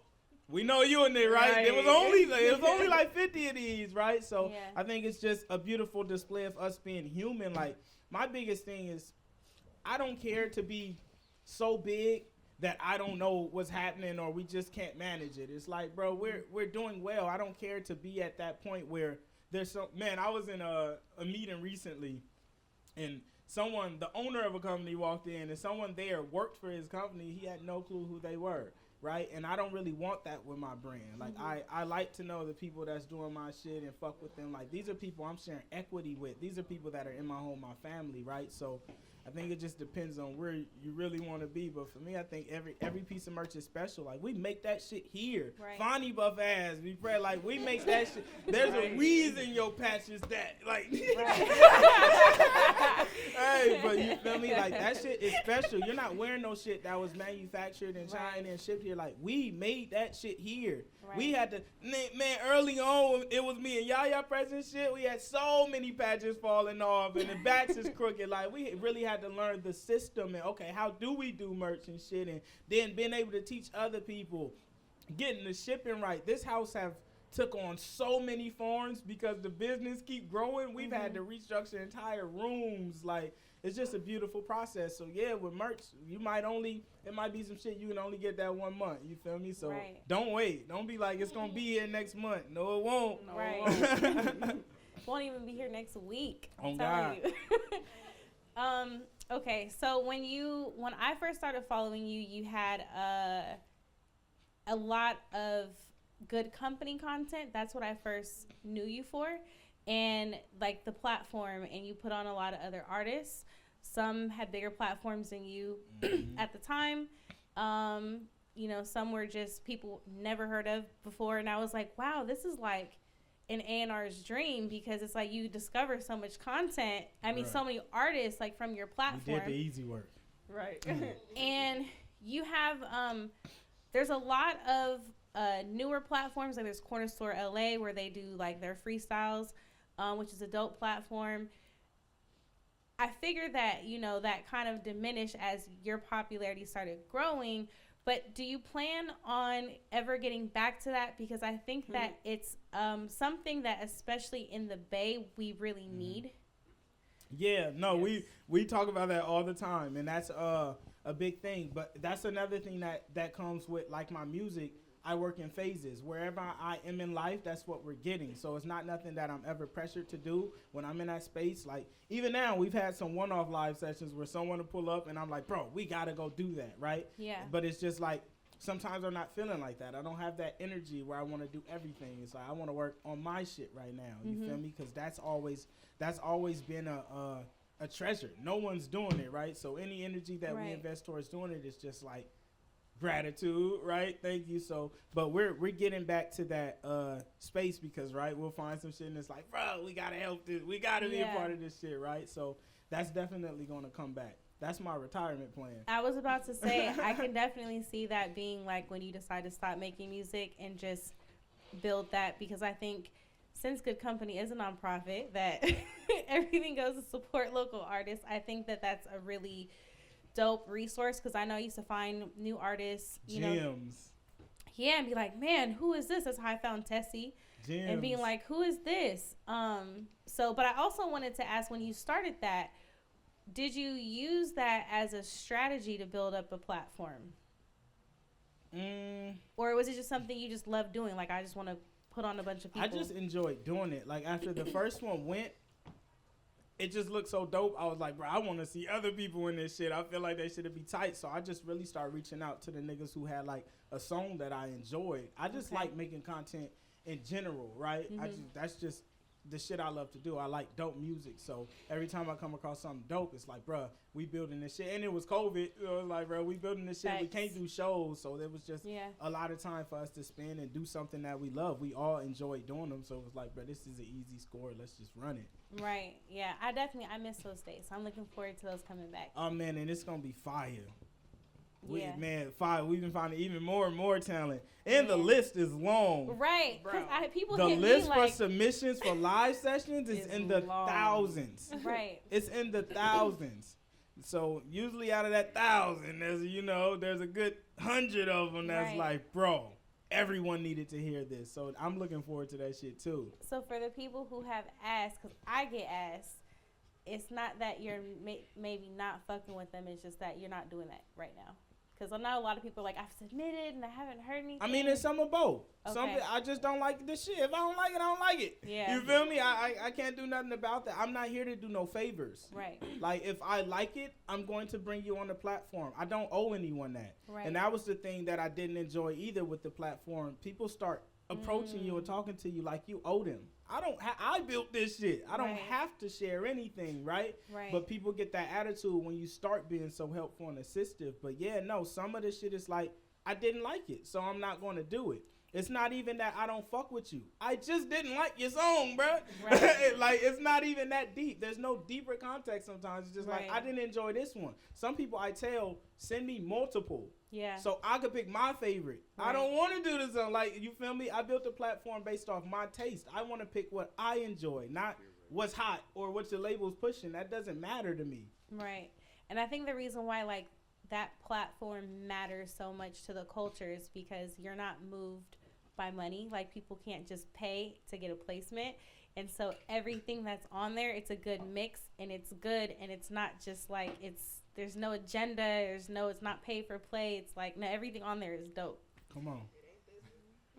we know you in there, right? Right. It was only like 50 of these, right? So Yeah. I think it's just a beautiful display of us being human. Like, my biggest thing is, I don't care to be so big that I don't know what's happening or we just can't manage it. It's like, bro, we're doing well. I don't care to be at that point where there's some, man, I was in a meeting recently, and the owner of a company walked in, and someone there worked for his company. He had no clue who they were, right? And I don't really want that with my brand. Like, I like to know the people that's doing my shit and fuck with them. Like, these are people I'm sharing equity with. These are people that are in my home, my family, right? So I think it just depends on where you really want to be. But for me, I think every piece of merch is special. Like, we make that shit here. Right. Fonny buff ass. We make that shit. There's a reason your patch is that. Like, hey, but you feel me? Like, that shit is special. You're not wearing no shit that was manufactured in China and shipped here. Like, we made that shit here. Right. We had to, man, early on, it was me and Yaya pressing shit. We had so many patches falling off and the backs is crooked. Like, we really had to learn the system and, okay, how do we do merch and shit? And then being able to teach other people, getting the shipping right. This house have took on so many forms because the business keep growing. We've had to restructure entire rooms. Like, it's just a beautiful process. So yeah, with merch, it might be some shit you can only get that 1 month. You feel me? So don't wait. Don't be like, it's gonna be here next month. No, it won't. No, right. It won't. Won't even be here next week. Oh, I'm telling you. Okay, so when I first started following you, you had a lot of Goodcompenny content. That's what I first knew you for. And like the platform, and you put on a lot of other artists. Some had bigger platforms than you at the time. You know, some were just people never heard of before. And I was like, wow, this is like an A&R's dream, because it's like you discover so much content. I mean, so many artists like from your platform. You did the easy work. Right. And you have, there's a lot of newer platforms. Like there's Corner Store LA, where they do like their freestyles, which is a dope platform. I figured that, you know, that kind of diminished as your popularity started growing. But do you plan on ever getting back to that? Because I think that it's something that, especially in the Bay, we really need. Yeah, no, we talk about that all the time, and that's a big thing. But that's another thing that comes with, like, my music. I work in phases. Wherever I am in life, that's what we're getting. So it's not nothing that I'm ever pressured to do when I'm in that space. Like, even now, we've had some one-off live sessions where someone will pull up, and I'm like, bro, we got to go do that, right? Yeah. But it's just like, sometimes I'm not feeling like that. I don't have that energy where I want to do everything. It's like, I want to work on my shit right now. You feel me? Because that's always been a treasure. No one's doing it, right? So any energy that we invest towards doing it is just like, gratitude, right? Thank you. So, but we're getting back to that space, because we'll find some shit and it's like, bro, we gotta help this, we gotta be a part of this shit, right? So that's definitely gonna come back. That's my retirement plan. I was about to say, I can definitely see that being like when you decide to stop making music and just build that, because I think since Goodcompenny is a nonprofit that everything goes to support local artists, I think that that's a really dope resource, because I know I used to find new artists, you know, and be like, man, who is this? That's how I found Tessie. And being like, who is this? So, but I also wanted to ask, when you started that, did you use that as a strategy to build up a platform? Or was it just something you just loved doing? Like, I just want to put on a bunch of people. I just enjoyed doing it. Like, after the first one went, it just looked so dope. I was like, bro, I want to see other people in this shit. I feel like they should be tight. So I just really started reaching out to the niggas who had like a song that I enjoyed. I just like making content in general, right? That's just the shit I love to do. I like dope music. So every time I come across something dope, it's like, bro, we building this shit. And it was COVID. So it was like, bro, we building this shit. We can't do shows. So there was just a lot of time for us to spend and do something that we love. We all enjoy doing them. So it was like, bro, this is an easy score. Let's just run it. Right. Yeah. I miss those days. I'm looking forward to those coming back. Oh, man. And it's going to be fire. Yeah. We've been finding even more and more talent. And the list is long. Right. Because people the hit list me for like, submissions for live sessions is in the thousands. Right. It's in the thousands. So usually out of that 1,000, there's a good 100 of them that's like, bro, everyone needed to hear this. So I'm looking forward to that shit too. So for the people who have asked, because I get asked, it's not that you're maybe not fucking with them. It's just that you're not doing that right now. Because I know a lot of people are like, I've submitted and I haven't heard anything. I mean, it's some of both. Okay. I just don't like the shit. If I don't like it, I don't like it. Yeah. You feel me? I can't do nothing about that. I'm not here to do no favors. Right. Like, if I like it, I'm going to bring you on the platform. I don't owe anyone that. Right. And that was the thing that I didn't enjoy either with the platform. People start approaching you and talking to you like you owe them. I built this shit. I don't have to share anything, right? Right. But people get that attitude when you start being so helpful and assistive. But yeah, no, some of the shit is like, I didn't like it, so I'm not going to do it. It's not even that I don't fuck with you. I just didn't like your song, bro. Right. Like, it's not even that deep. There's no deeper context sometimes. It's just like, I didn't enjoy this one. Some people I tell, send me multiple. Yeah. So I could pick my favorite. Right. I don't want to do this. Like, you feel me? I built a platform based off my taste. I want to pick what I enjoy, not what's hot or what the label's pushing. That doesn't matter to me. Right. And I think the reason why, like, that platform matters so much to the culture is because you're not moved by money. Like, people can't just pay to get a placement. And so everything that's on there, it's a good mix, and it's good, and it's not just like there's no agenda, it's not pay for play. It's like, no, everything on there is dope. Come on.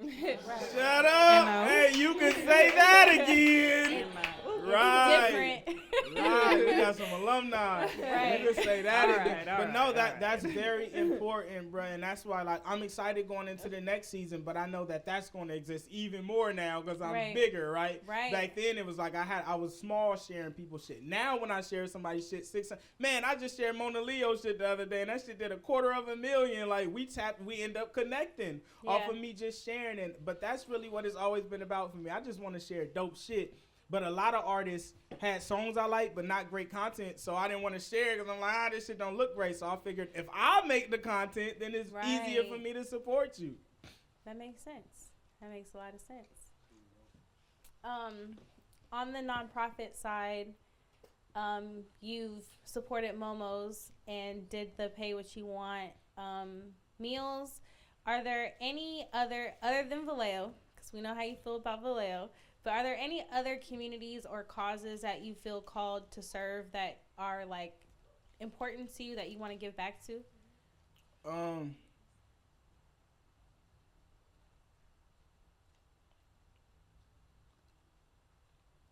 Right. Shut up. Hey, you can say that again. Right. Different. Right, we got some alumni. Right. You can say that. All right, But no, that's very important, bro. And that's why, like, I'm excited going into the next season, but I know that that's going to exist even more now because I'm Right. bigger, right? Right. Back then, it was like I was small sharing people's shit. Now, when I share somebody's shit, man, I just shared Mona Leo shit the other day, and that shit did 250,000. Like, we end up connecting off of me just sharing it. But that's really what it's always been about for me. I just want to share dope shit. But a lot of artists had songs I like, but not great content, so I didn't want to share because I'm like, this shit don't look great. So I figured if I make the content, then it's easier for me to support you. That makes sense. That makes a lot of sense. On the nonprofit side, you've supported Momo's and did the Pay What You Want meals. Are there any other than Vallejo, because we know how you feel about Vallejo, but are there any other communities or causes that you feel called to serve that are like important to you that you want to give back to?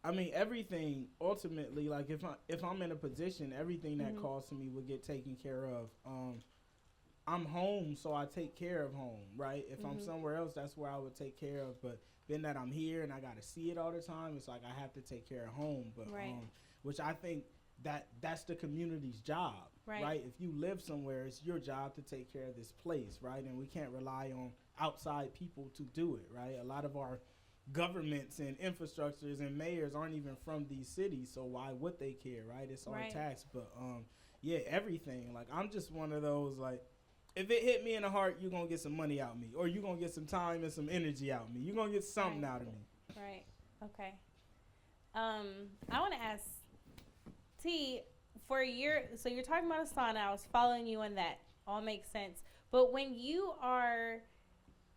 I mean, everything ultimately, like if I'm in a position, everything that calls to me will get taken care of. I'm home, so I take care of home, right? If I'm somewhere else, that's where I would take care of. But being that I'm here and I got to see it all the time, it's like I have to take care of home. But which I think that's the community's job, right? If you live somewhere, it's your job to take care of this place, right? And we can't rely on outside people to do it, right? A lot of our governments and infrastructures and mayors aren't even from these cities, so why would they care, right? It's our tax. But yeah, everything. Like, I'm just one of those, like, if it hit me in the heart, you're gonna get some money out of me, or you're gonna get some time and some energy out of me. You're gonna get something out of me. Right. Okay. I want to ask T, for so you're talking about Asana. I was following you on that. All makes sense. But when you are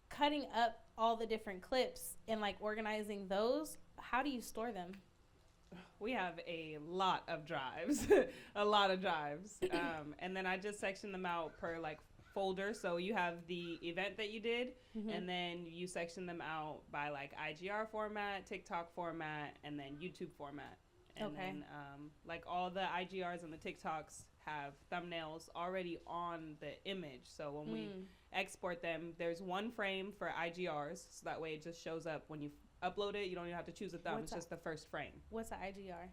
cutting up all the different clips and like organizing those, how do you store them? We have a lot of drives, and then I just section them out per like folder. So you have the event that you did, and then you section them out by like IGR format, TikTok format, and then YouTube format. And then like all the IGRs and the TikToks have thumbnails already on the image. So when we export them, there's one frame for IGRs, so that way it just shows up when you upload it. You don't even have to choose a thumb. It's just the first frame. What's an IGR?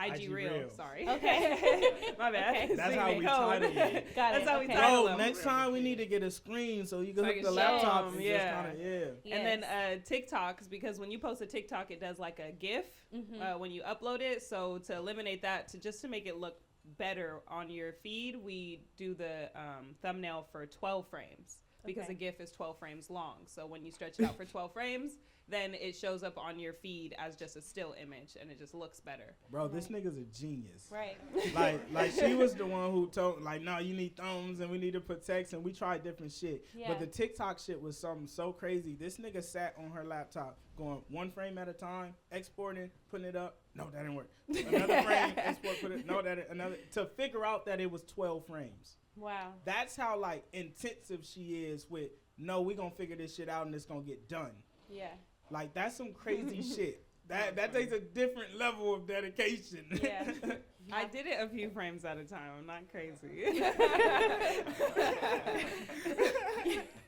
IG Reel. Sorry. Okay. My bad. Okay. That's how we title it. Got That's it. how we Okay. title Bro, them. next time we need to get a screen so you can So I hook can the show laptop 'em, and yeah. just kind of, Yes. And then TikToks, because when you post a TikTok, it does like a GIF when you upload it. So to eliminate that, to make it look better on your feed, we do the thumbnail for 12 frames because a GIF is 12 frames long. So when you stretch it out for 12 frames, then it shows up on your feed as just a still image, and it just looks better. Bro, this nigga's a genius. Right. like she was the one who told, like, no, you need thumbs and we need to put text, and we tried different shit. Yeah. But the TikTok shit was something so crazy. This nigga sat on her laptop going one frame at a time, exporting, putting it up. No, that didn't work. Another frame, export, put it. No, another. To figure out that it was 12 frames. Wow. That's how, like, intensive she is with, no, we gonna figure this shit out and it's gonna get done. Yeah. Like, that's some crazy shit. That takes a different level of dedication. Yeah. I did it a few frames at a time. I'm not crazy.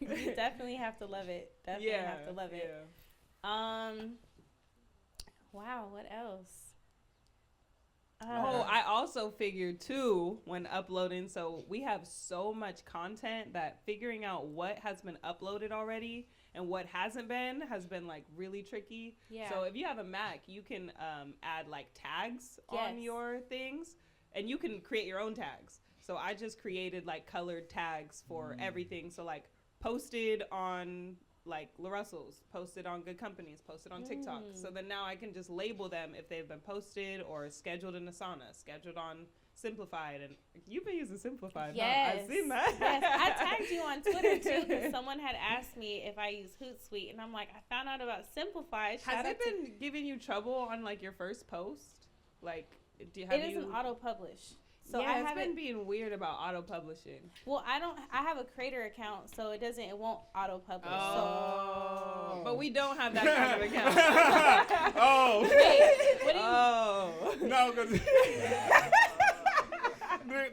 You definitely have to love it. Definitely have to love it. Wow, what else? I also figured too when uploading, so we have so much content that figuring out what has been uploaded already and what hasn't been has been like really tricky. Yeah. So if you have a Mac, you can add like tags on your things, and you can create your own tags. So I just created like colored tags for everything. So like posted on like LaRussell's, posted on Goodcompenny's, posted on TikTok. So then now I can just label them if they've been posted or scheduled in Asana, scheduled on Simplified. And you've been using Simplified. Yes. Huh? I've seen that. Yes, I tagged you on Twitter too because someone had asked me if I use Hootsuite, and I'm like, I found out about Simplified. Has it been giving you trouble on like your first post? Like, It isn't auto-publish. So yeah, I it's haven't been being weird about auto-publishing. Well, I have a creator account, so it won't auto-publish. Oh. So But we don't have that kind of account. Oh. Wait, what do you? Oh. No, because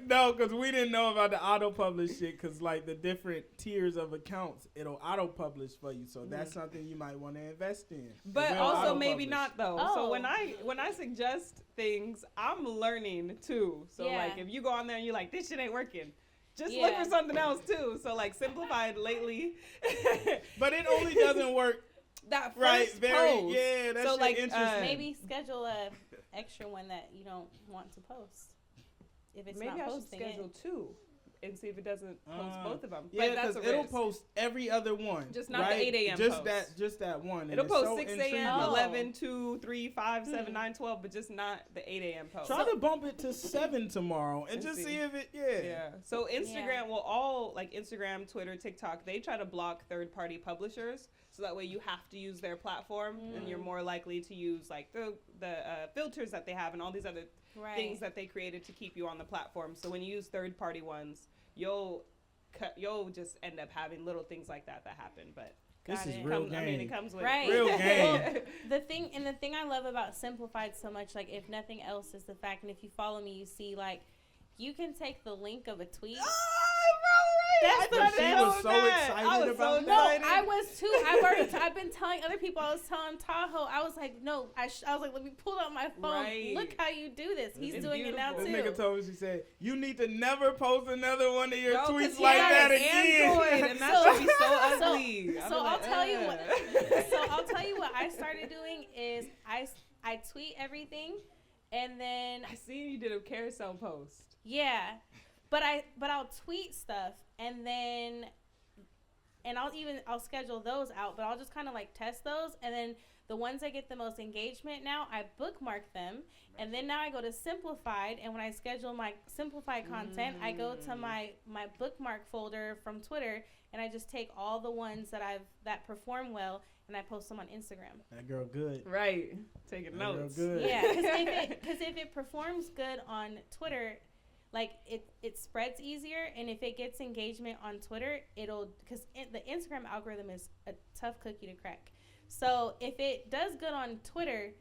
no, because we didn't know about the auto publish shit. Because like the different tiers of accounts, it'll auto publish for you. So that's something you might want to invest in. But It will also maybe auto-publish. not though. Oh. So when I suggest things, I'm learning too. So Yeah. like if you go on there and you're like, this shit ain't working, just look Yeah. for something else too. So like Simplified lately. But it only doesn't work. That first Right, very, post. yeah, that so shit like interesting. Maybe schedule a extra one that you don't want to post. If it's maybe not I should posting schedule it. 2 and see if it doesn't post both of them. Yeah, but that's because a it'll risk. post every other one. Just not the right? 8 a.m. Just post. just that one. and It'll it's post so 6 intriguing. a.m., Oh. 11, 2, 3, 5, 7, 9, 12, but just not the 8 a.m. post. Try to bump it to 7 tomorrow and Let's just see. see if it. Yeah. So Instagram will all like Instagram, Twitter, TikTok. They try to block third-party publishers, so that way you have to use their platform, and you're more likely to use like the filters that they have and all these other things that they created to keep you on the platform. So when you use third-party ones, you'll just end up having little things like that happen. But This is it. real I mean, game. it comes with Right. Real game. Well, the thing I love about Simplified so much, like if nothing else, is the fact, and if you follow me, you see like you can take the link of a tweet. That's the She best. was so excited about No, that. I was too. I've been telling other people. I was telling Tahoe. I was like, no. I was like, let me pull out my phone. Right. Look how you do this. He's It's doing it now This too. nigga told me, she said, you need to never post another one of your Bro, 'cause tweets he like has that again. Android, and that should be so ugly. So I'll tell you what. So I'll tell you what I started doing is I tweet everything, and then I seen you did a carousel post. yeah, but I'll tweet stuff, and then I'll schedule those out, but I'll just kind of like test those, and then the ones that get the most engagement now, I bookmark them, and then now I go to Simplified, and when I schedule my Simplified content, I go to my bookmark folder from Twitter, and I just take all the ones that perform well, and I post them on Instagram. That girl good. Right. Taking That girl notes. good. Yeah, because if it performs good on Twitter, like it spreads easier, and if it gets engagement on Twitter, because the Instagram algorithm is a tough cookie to crack. So if it does good on Twitter,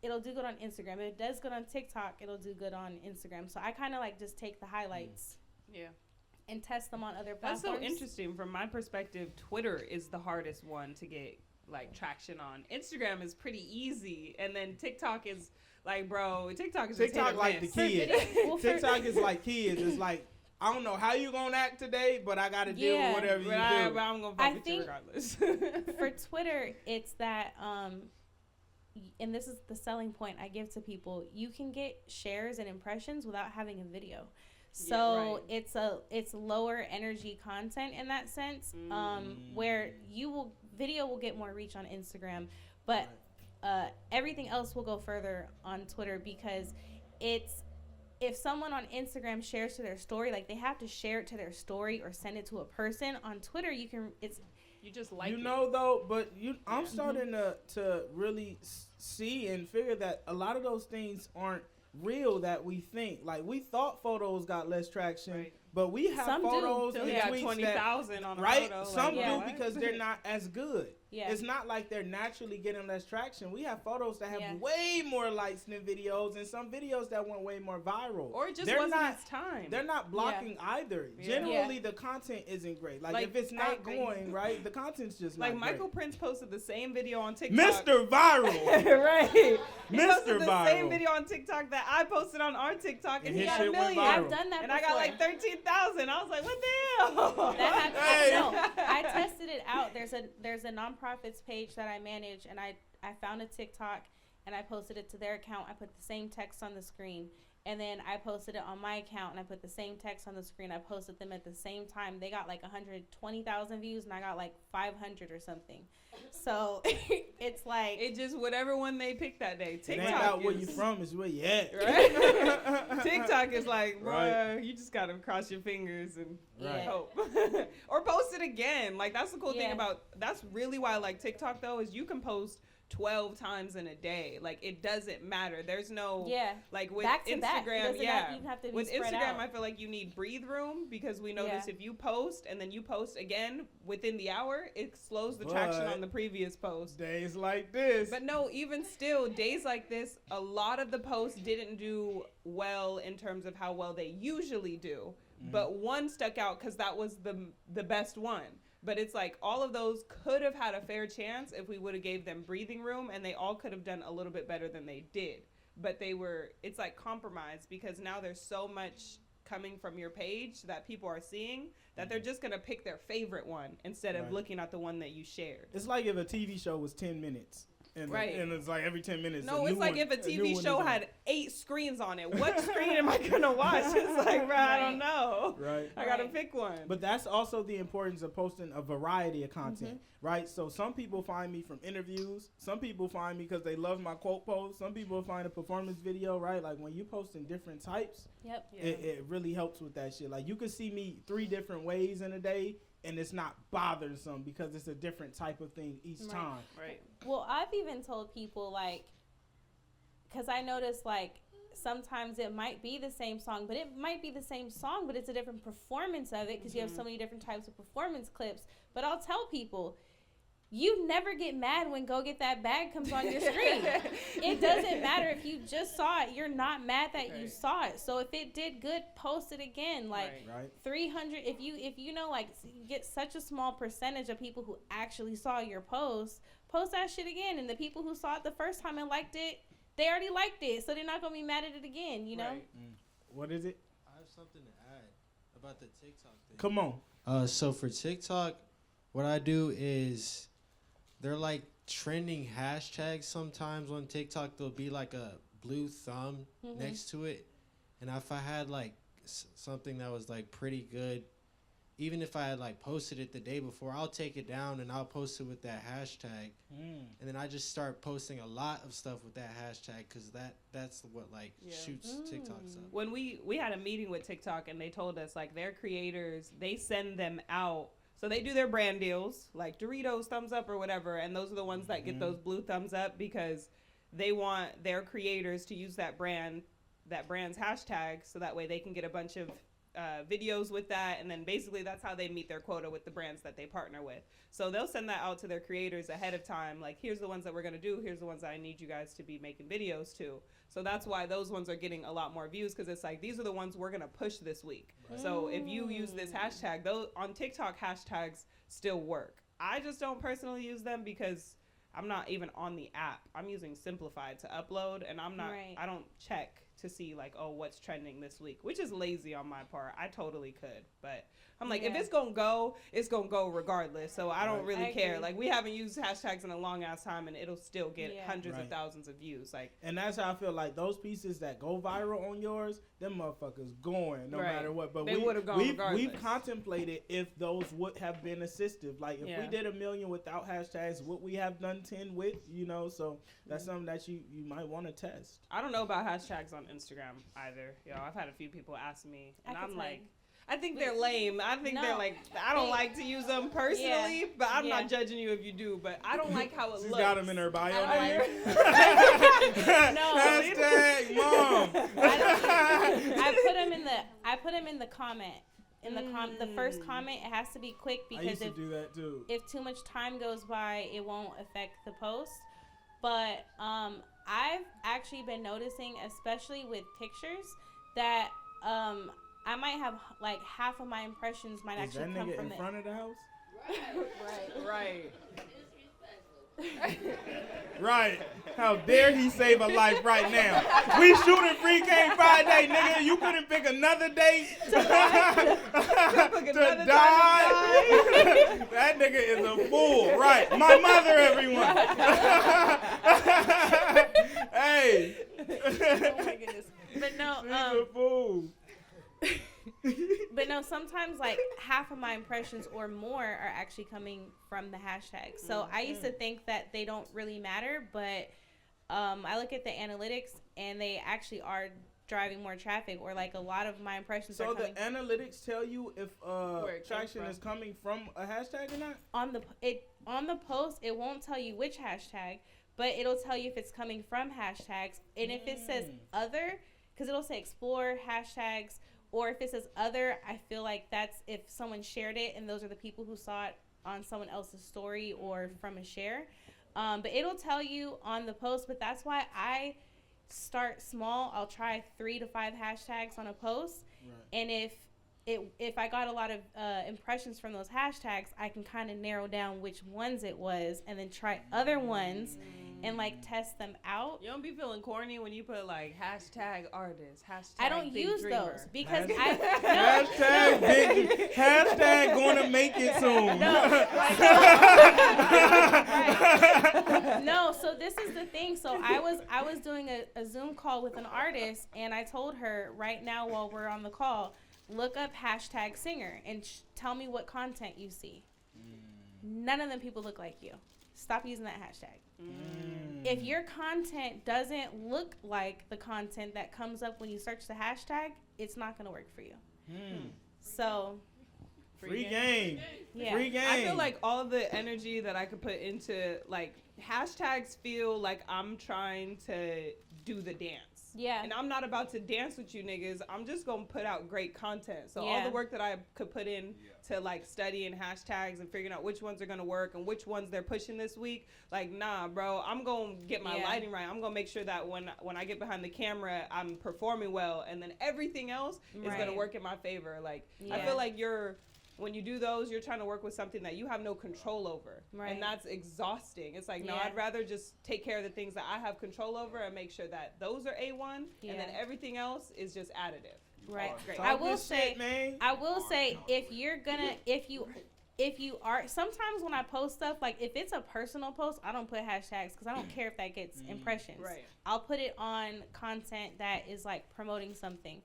it'll do good on Instagram. If it does good on TikTok, it'll do good on Instagram. So I kind of like just take the highlights Yeah. and test them on other That's platforms. so interesting. From my perspective, Twitter is the hardest one to get like traction on. Instagram is pretty easy, and then TikTok is like, bro, TikTok is just TikTok hit or like the miss. kids. TikTok is like kids. It's like, I don't know how you gonna act today, but I gotta deal with whatever you do. But I'm gonna fuck with you regardless. For Twitter, it's that, and this is the selling point I give to people. You can get shares and impressions without having a video. So it's lower energy content in that sense, where video will get more reach on Instagram, but everything else will go further on Twitter, because if someone on Instagram shares to their story, like they have to share it to their story or send it to a person. On Twitter, you just like it. Though, but I'm starting to really see and figure that a lot of those things aren't real that we think. Like, we thought photos got less traction, but we have Some do. photos and Yeah, tweets 20,000 on a right? photo, Some like, do what? because they're not as good. Yeah. It's not like they're naturally getting less traction. We have photos that have Yeah. way more likes than videos, and some videos that went way more viral. Or it just they're wasn't not, its time. They're not blocking either. Yeah. Generally, the content isn't great. Like if it's I not agree. going right, the content's just like not Michael great. Prince posted the same video on TikTok. Mr. Viral. Right. He Mr. posted the Viral. same video on TikTok that I posted on our TikTok, and And he his got a shit went million. viral. I've done that And I got before. like 13,000. I was like, what the hell? That happened. Hey. No, I tested it out. There's a nonprofits page that I manage, and I found a TikTok, and I posted it to their account. I put the same text on the screen, and then I posted it on my account, and I put the same text on the screen. I posted them at the same time. They got like 120,000 views, and I got like 500 or something. So it's like It just whatever one they picked that day. It TikTok ain't about where is, you from, it's where you at. Right? TikTok is like, bro, Right. you just gotta cross your fingers and Right. hope, or post it again. Like that's the cool thing Yeah. about. That's really why I like TikTok though, is you can post 12 times in a day. Like, it doesn't matter. There's no, like with back to Instagram, back. It doesn't even have to be with spread Instagram, out. I feel like you need breathe room, because we notice if you post and then you post again within the hour, it slows the traction on the previous post. Days like this. But no, even still, days like this, a lot of the posts didn't do well in terms of how well they usually do. But one stuck out because that was the best one. But it's like all of those could have had a fair chance if we would have gave them breathing room, and they all could have done a little bit better than they did. But it's like compromise, because now there's so much coming from your page that people are seeing that they're just going to pick their favorite one instead of looking at the one that you shared. It's like if a TV show was 10 minutes. And it's like every 10 minutes. No, it's like if a TV show had 8 screens on it. What screen am I going to watch? It's like, bro, I don't know. Right. I got to pick one. But that's also the importance of posting a variety of content, right? So some people find me from interviews. Some people find me because they love my quote posts. Some people find a performance video, right? Like when you post in different types, it really helps with that shit. Like you could see me 3 different ways in a day, and it's not bothersome because it's a different type of thing each time. Right. Well, I've even told people, like, because I notice, like, sometimes it might be the same song, but it might be the same song, but it's a different performance of it because you have so many different types of performance clips. But I'll tell people, you never get mad when Go Get That Bag comes on your screen. It doesn't matter if you just saw it. You're not mad that you saw it. So if it did good, post it again. Like 300, if you know, like, you get such a small percentage of people who actually saw your post that shit again. And the people who saw it the first time and liked it, they already liked it. So they're not going to be mad at it again, you know? What is it? I have something to add about the TikTok thing. Come on. So for TikTok, what I do is they're like trending hashtags sometimes on TikTok. There'll be like a blue thumb next to it. And if I had like something that was like pretty good, even if I had like posted it the day before, I'll take it down and I'll post it with that hashtag. And then I just start posting a lot of stuff with that hashtag because that's what like shoots TikToks up. When we had a meeting with TikTok and they told us like their creators, they send them out. So they do their brand deals, like Doritos thumbs up or whatever, and those are the ones that get those blue thumbs up because they want their creators to use that brand's hashtag, so that way they can get a bunch of videos with that, and then basically that's how they meet their quota with the brands that they partner with. So they'll send that out to their creators ahead of time, like here's the ones that we're going to do, here's the ones that I need you guys to be making videos to. So that's why those ones are getting a lot more views, because it's like these are the ones we're going to push this week. So if you use this hashtag, those on TikTok hashtags still work. I just don't personally use them because I'm not even on the app. I'm using Simplified to upload, and I'm not I don't check to see like, oh, what's trending this week, which is lazy on my part. I totally could, but I'm like, if it's gonna go, it's gonna go regardless. So I don't really care. Like, we haven't used hashtags in a long ass time, and it'll still get hundreds of thousands of views. Like, and that's how I feel like those pieces that go viral on yours, them motherfuckers going no matter what. But they would have gone regardless. We've contemplated if those would have been assistive. Like, if we did 1 million without hashtags, would we have done 10 with? You know, so that's something that you might want to test. I don't know about hashtags on Instagram either. I've had a few people ask me, and I'm like, I think they're lame. I think they're like, I don't like to use them personally, but I'm not judging you if you do, but I don't like how it looks. She's got them in her bio. No. Hashtag mom. I put them in the comment. In the first comment, it has to be quick because I used to do that too. If too much time goes by, it won't affect the post. But I've actually been noticing, especially with pictures, that I might have like half of my impressions might actually come from in front of the house. Right. Right. How dare he save a life right now? We shooting Free Game Friday, nigga. You couldn't pick another date to die. That nigga is a fool. Right. My mother, everyone. Hey. Oh my goodness. But no, she's a fool. But no, sometimes like half of my impressions or more are actually coming from the hashtag. So I used to think that they don't really matter, but I look at the analytics and they actually are driving more traffic, or like a lot of my impressions are coming. So the analytics tell you if traction is coming from a hashtag or not? On the post, it won't tell you which hashtag, but it'll tell you if it's coming from hashtags. And if it says other, because it'll say explore hashtags, or if it says other, I feel like that's if someone shared it and those are the people who saw it on someone else's story or from a share. But it'll tell you on the post, but that's why I start small. I'll try 3 to 5 hashtags on a post. Right. And if I got a lot of impressions from those hashtags, I can kind of narrow down which ones it was and then try other ones and like test them out. You don't be feeling corny when you put like hashtag artist, hashtag I don't big use dreamer. those because hashtag big, hashtag gonna make it soon. No, so this is the thing. So I was doing a Zoom call with an artist, and I told her right now while we're on the call, look up hashtag singer and tell me what content you see. None of them people look like you. Stop using that hashtag. If your content doesn't look like the content that comes up when you search the hashtag, it's not going to work for you. So free game. Yeah. Free game. I feel like all the energy that I could put into like hashtags feel like I'm trying to do the dance. Yeah. And I'm not about to dance with you niggas. I'm just going to put out great content. So all the work that I could put in to like studying hashtags and figuring out which ones are going to work and which ones they're pushing this week, like, nah, bro, I'm going to get my lighting right. I'm going to make sure that when I get behind the camera, I'm performing well. And then everything else is going to work in my favor. Like, I feel like when you do those, you're trying to work with something that you have no control over. Right. And that's exhausting. It's like, no, I'd rather just take care of the things that I have control over and make sure that those are A1 and then everything else is just additive. Right. Great. I will say if you are, sometimes when I post stuff, like if it's a personal post, I don't put hashtags because I don't care if that gets impressions. Right. I'll put it on content that is like promoting something.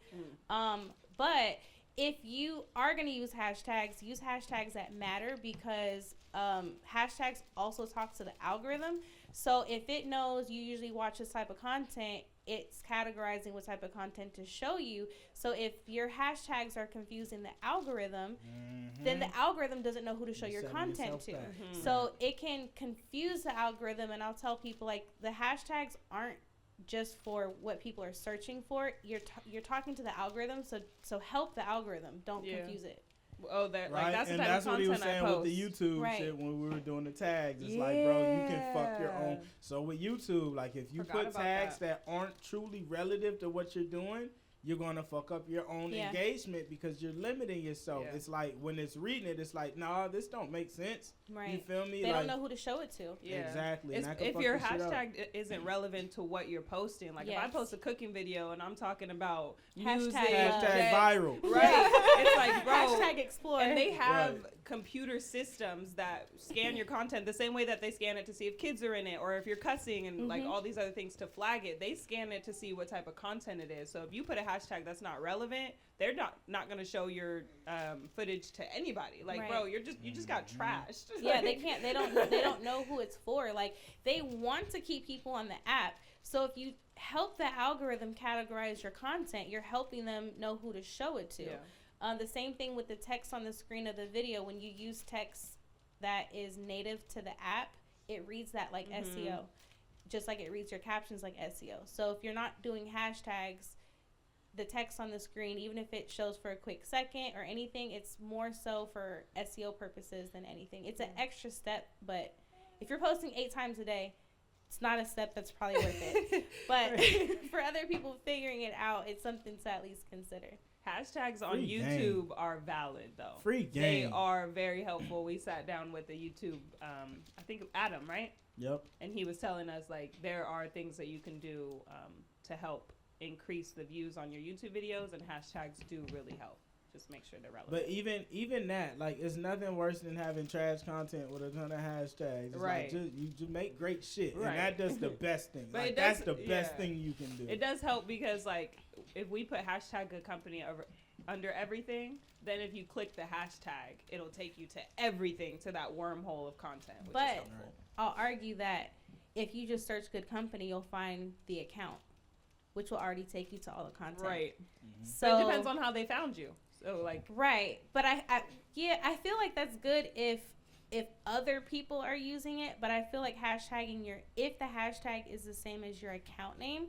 But if you are going to use hashtags that matter because hashtags also talk to the algorithm. So if it knows you usually watch this type of content, it's categorizing what type of content to show you. So if your hashtags are confusing the algorithm, then the algorithm doesn't know who to show your content to. So it can confuse the algorithm, and I'll tell people like the hashtags aren't just for what people are searching for. You're talking to the algorithm, so help the algorithm. Don't confuse it. Oh, that right. Like that's and the type that's of what he was content saying with the YouTube shit when we were doing the tags. It's like, bro, you can fuck your own. So with YouTube, like if you put tags that aren't truly relative to what you're doing, you're gonna fuck up your own engagement because you're limiting yourself. It's like when it's reading it, it's like, nah, this don't make sense. Right. You feel me? They like, don't know who to show it to. Yeah. Exactly. If your hashtag isn't relevant to what you're posting, like if I post a cooking video and I'm talking about music, hashtag viral, right? It's like, bro, hashtag explore. And they have computer systems that scan your content the same way that they scan it to see if kids are in it or if you're cussing and like all these other things to flag it. They scan it to see what type of content it is. So if you put a hashtag that's not relevant, they're not going to show your footage to anybody. Like, bro, you just got trashed. Yeah, they can't. They don't know who it's for. Like, they want to keep people on the app. So if you help the algorithm categorize your content, you're helping them know who to show it to. Yeah. The same thing with the text on the screen of the video. When you use text that is native to the app, it reads that like SEO, just like it reads your captions like SEO. So if you're not doing hashtags, the text on the screen, even if it shows for a quick second or anything, it's more so for SEO purposes than anything. It's an extra step, but if you're posting 8 times a day, it's not a step that's probably worth it. But for other people figuring it out, it's something to at least consider. Hashtags on YouTube are valid, though. Free game. They are very helpful. We sat down with the YouTube, I think Adam, right? Yep. And he was telling us, like, there are things that you can do to help increase the views on your YouTube videos, and hashtags do really help. Just make sure they're relevant. But even that, like, it's nothing worse than having trash content with a ton of hashtags. It's right. Like, you just make great shit, right. And that does the best thing. But like, that's the best thing you can do. It does help because, like, if we put hashtag Goodcompenny under everything, then if you click the hashtag, it'll take you to everything, to that wormhole of content, which is helpful. I'll argue that if you just search Goodcompenny, you'll find the account, which will already take you to all the content. Right. So but it depends on how they found you. So like right, but I feel like that's good if if other people are using it, but I feel like hashtagging if the hashtag is the same as your account name,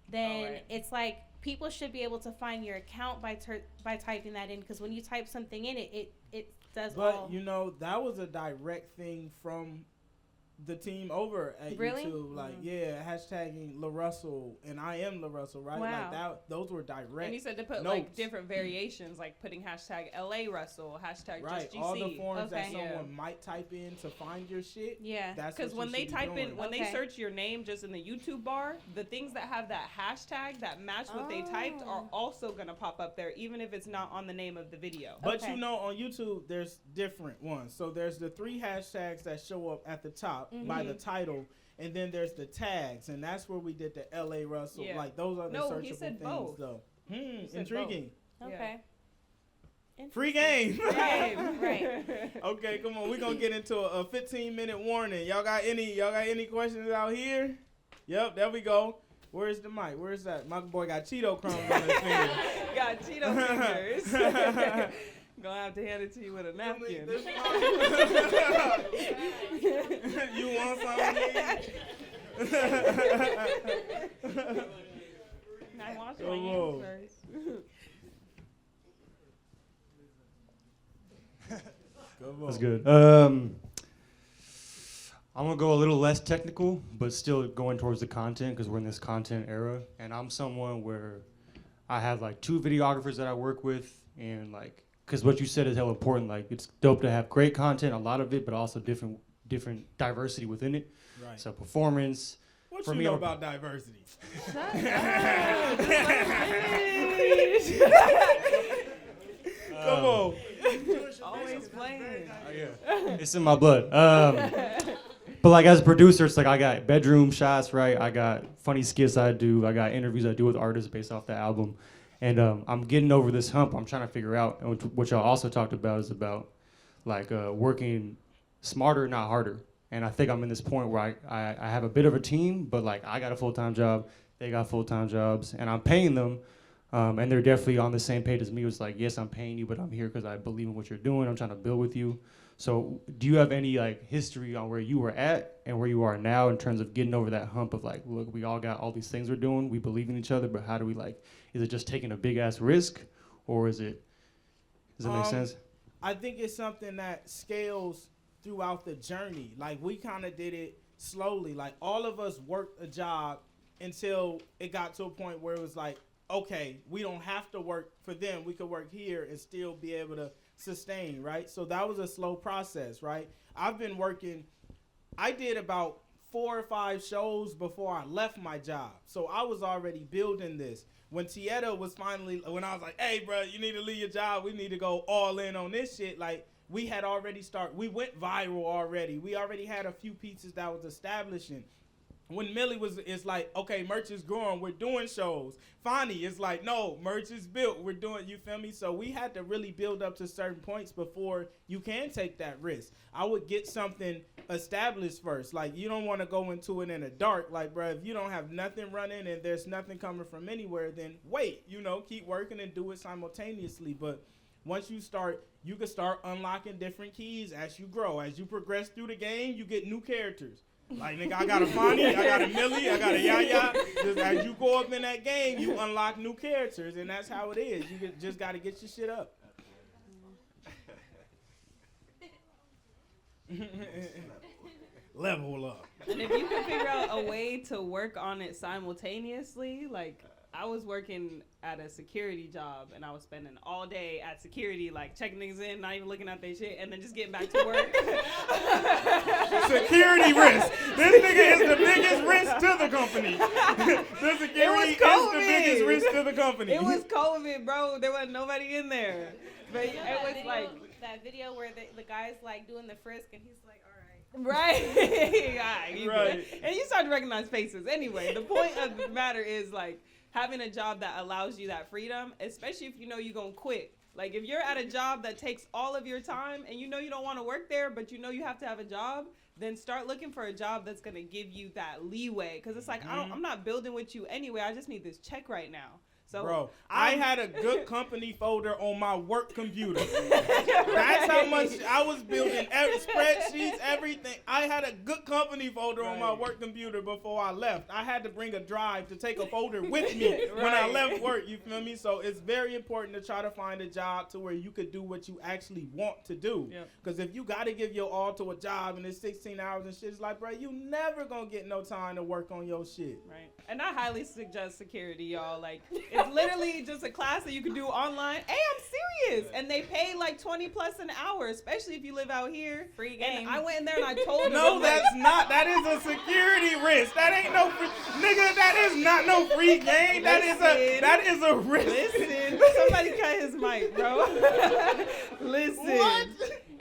then it's like people should be able to find your account by typing that in, because when you type something in, it does all. But, you know, that was a direct thing from the team over at YouTube. Like, hashtagging LaRussell, and I am LaRussell, right? Wow. Like, those were direct. And you said to put, notes. like, different variations, like putting hashtag LA Russell, hashtag just GC. All the forms that someone might type in to find your shit. Yeah. That's because when they type in, when they Okay. search your name just in the YouTube bar, the things that have that hashtag that match what they typed are also going to pop up there, even if it's not on the name of the video. But you know, on YouTube, there's different ones. So there's the 3 hashtags that show up at the top by the title, and then there's the tags, and that's where we did the LA Russell. Yeah. Like, those are the No, searchable he said things, both. though. He said Intriguing. both. Okay. Free game. Right. Okay, come on. We're going to get into a 15-minute warning. Y'all got any questions out here? Yep, there we go. Where's the mic? Where's that? My boy got Cheeto crumbs on his fingers. Got Cheeto fingers. Gonna have to hand it to you with a napkin. You want something? I wash my hands first. That's good. I'm gonna go a little less technical, but still going towards the content, because we're in this content era, and I'm someone where I have like 2 videographers that I work with, and like, because what you said is hell important. Like, it's dope to have great content, a lot of it, but also different diversity within it. Right. So performance. What for you me, know I'm- about diversity? Come on. Always playing. It's in my blood. But like, as a producer, it's like I got bedroom shots, right? I got funny skits I do. I got interviews I do with artists based off the album. And I'm getting over this hump. I'm trying to figure out, and what y'all also talked about is about like working smarter, not harder. And I think I'm in this point where I have a bit of a team, but like I got a full-time job, they got full-time jobs, and I'm paying them. And they're definitely on the same page as me. It's like, yes, I'm paying you, but I'm here because I believe in what you're doing. I'm trying to build with you. So do you have any like history on where you were at and where you are now in terms of getting over that hump of like, look, we all got all these things we're doing. We believe in each other, but how do we like, is it just taking a big ass risk, or does it make sense? I think it's something that scales throughout the journey. Like, we kind of did it slowly. Like, all of us worked a job until it got to a point where it was like, okay, we don't have to work for them. We could work here and still be able to sustain, right? So that was a slow process, right? I've been working, I did about 4 or 5 shows before I left my job. So I was already building this. When Tietta was finally, when I was like, hey, bro, you need to leave your job. We need to go all in on this shit. Like, we had already we went viral already. We already had a few pieces that was establishing. When Millie it's like, okay, merch is growing, we're doing shows. Fonnie is like, no, merch is built, we're doing, you feel me? So we had to really build up to certain points before you can take that risk. I would get something established first. Like, you don't want to go into it in the dark. Like, bro, if you don't have nothing running and there's nothing coming from anywhere, then wait, keep working and do it simultaneously. But once you start, you can start unlocking different keys as you grow. As you progress through the game, you get new characters. Like, nigga, I got a Fonnie, I got a Millie, I got a Yaya. Just as you go up in that game, you unlock new characters, and that's how it is. You just got to get your shit up. Level up. And if you can figure out a way to work on it simultaneously, like, I was working at a security job, and I was spending all day at security, like checking niggas in, not even looking at their shit, and then just getting back to work. Security risk. This nigga is the biggest risk to the company. The security is the biggest risk to the company. It was COVID, bro. There wasn't nobody in there. But it was like that video where the guy's like doing the frisk, and he's like, all right. Right. Right. And you start to recognize faces. Anyway, the point of the matter is, like, having a job that allows you that freedom, especially if you know you're going to quit. Like, if you're at a job that takes all of your time and you know you don't want to work there, but you know you have to have a job, then start looking for a job that's going to give you that leeway. Because it's like, I'm not building with you anyway. I just need this check right now. So bro, I had a Goodcompenny folder on my work computer. That's how much I was building spreadsheets, everything. I had a Goodcompenny folder on my work computer before I left. I had to bring a drive to take a folder with me when I left work. You feel me? So it's very important to try to find a job to where you could do what you actually want to do. Because if you got to give your all to a job and it's 16 hours and shit, it's like, bro, you never gonna get no time to work on your shit. Right. And I highly suggest security, y'all. Like, it's literally just a class that you can do online. Hey, I'm serious. And they pay like 20 plus an hour, especially if you live out here. Free game. And I went in there and I told them. No, that's not. That is a security risk. That ain't no free, nigga. That is not no free game. That is a risk. Listen, somebody cut his mic, bro. Listen. What?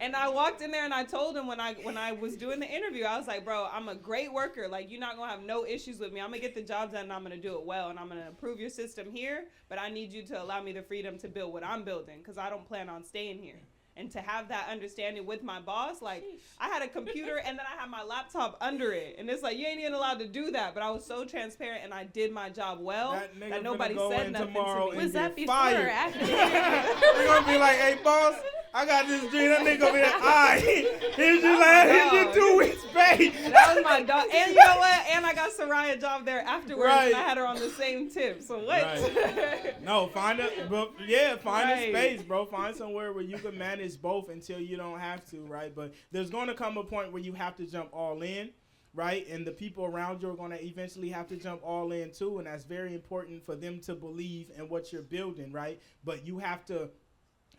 And I walked in there and I told him when I was doing the interview, I was like, bro, I'm a great worker. Like, you're not going to have no issues with me. I'm going to get the job done and I'm going to do it well. And I'm going to improve your system here. But I need you to allow me the freedom to build what I'm building because I don't plan on staying here. And to have that understanding with my boss, like, I had a computer and then I had my laptop under it. And it's like, you ain't even allowed to do that. But I was so transparent and I did my job well that nobody said nothing to me. Was that before or after? We're going to be like, hey, boss, I got this dream. That nigga over there, all right, here's your 2 weeks pay. That was my dog. And you know what? And I got Soraya a job there afterwards and I had her on the same tip. So what? Right. No, find a space, bro. Find somewhere where you can manage both until you don't have to, right? But there's going to come a point where you have to jump all in, right? And the people around you are going to eventually have to jump all in too, and that's very important for them to believe in what you're building, right? But you have to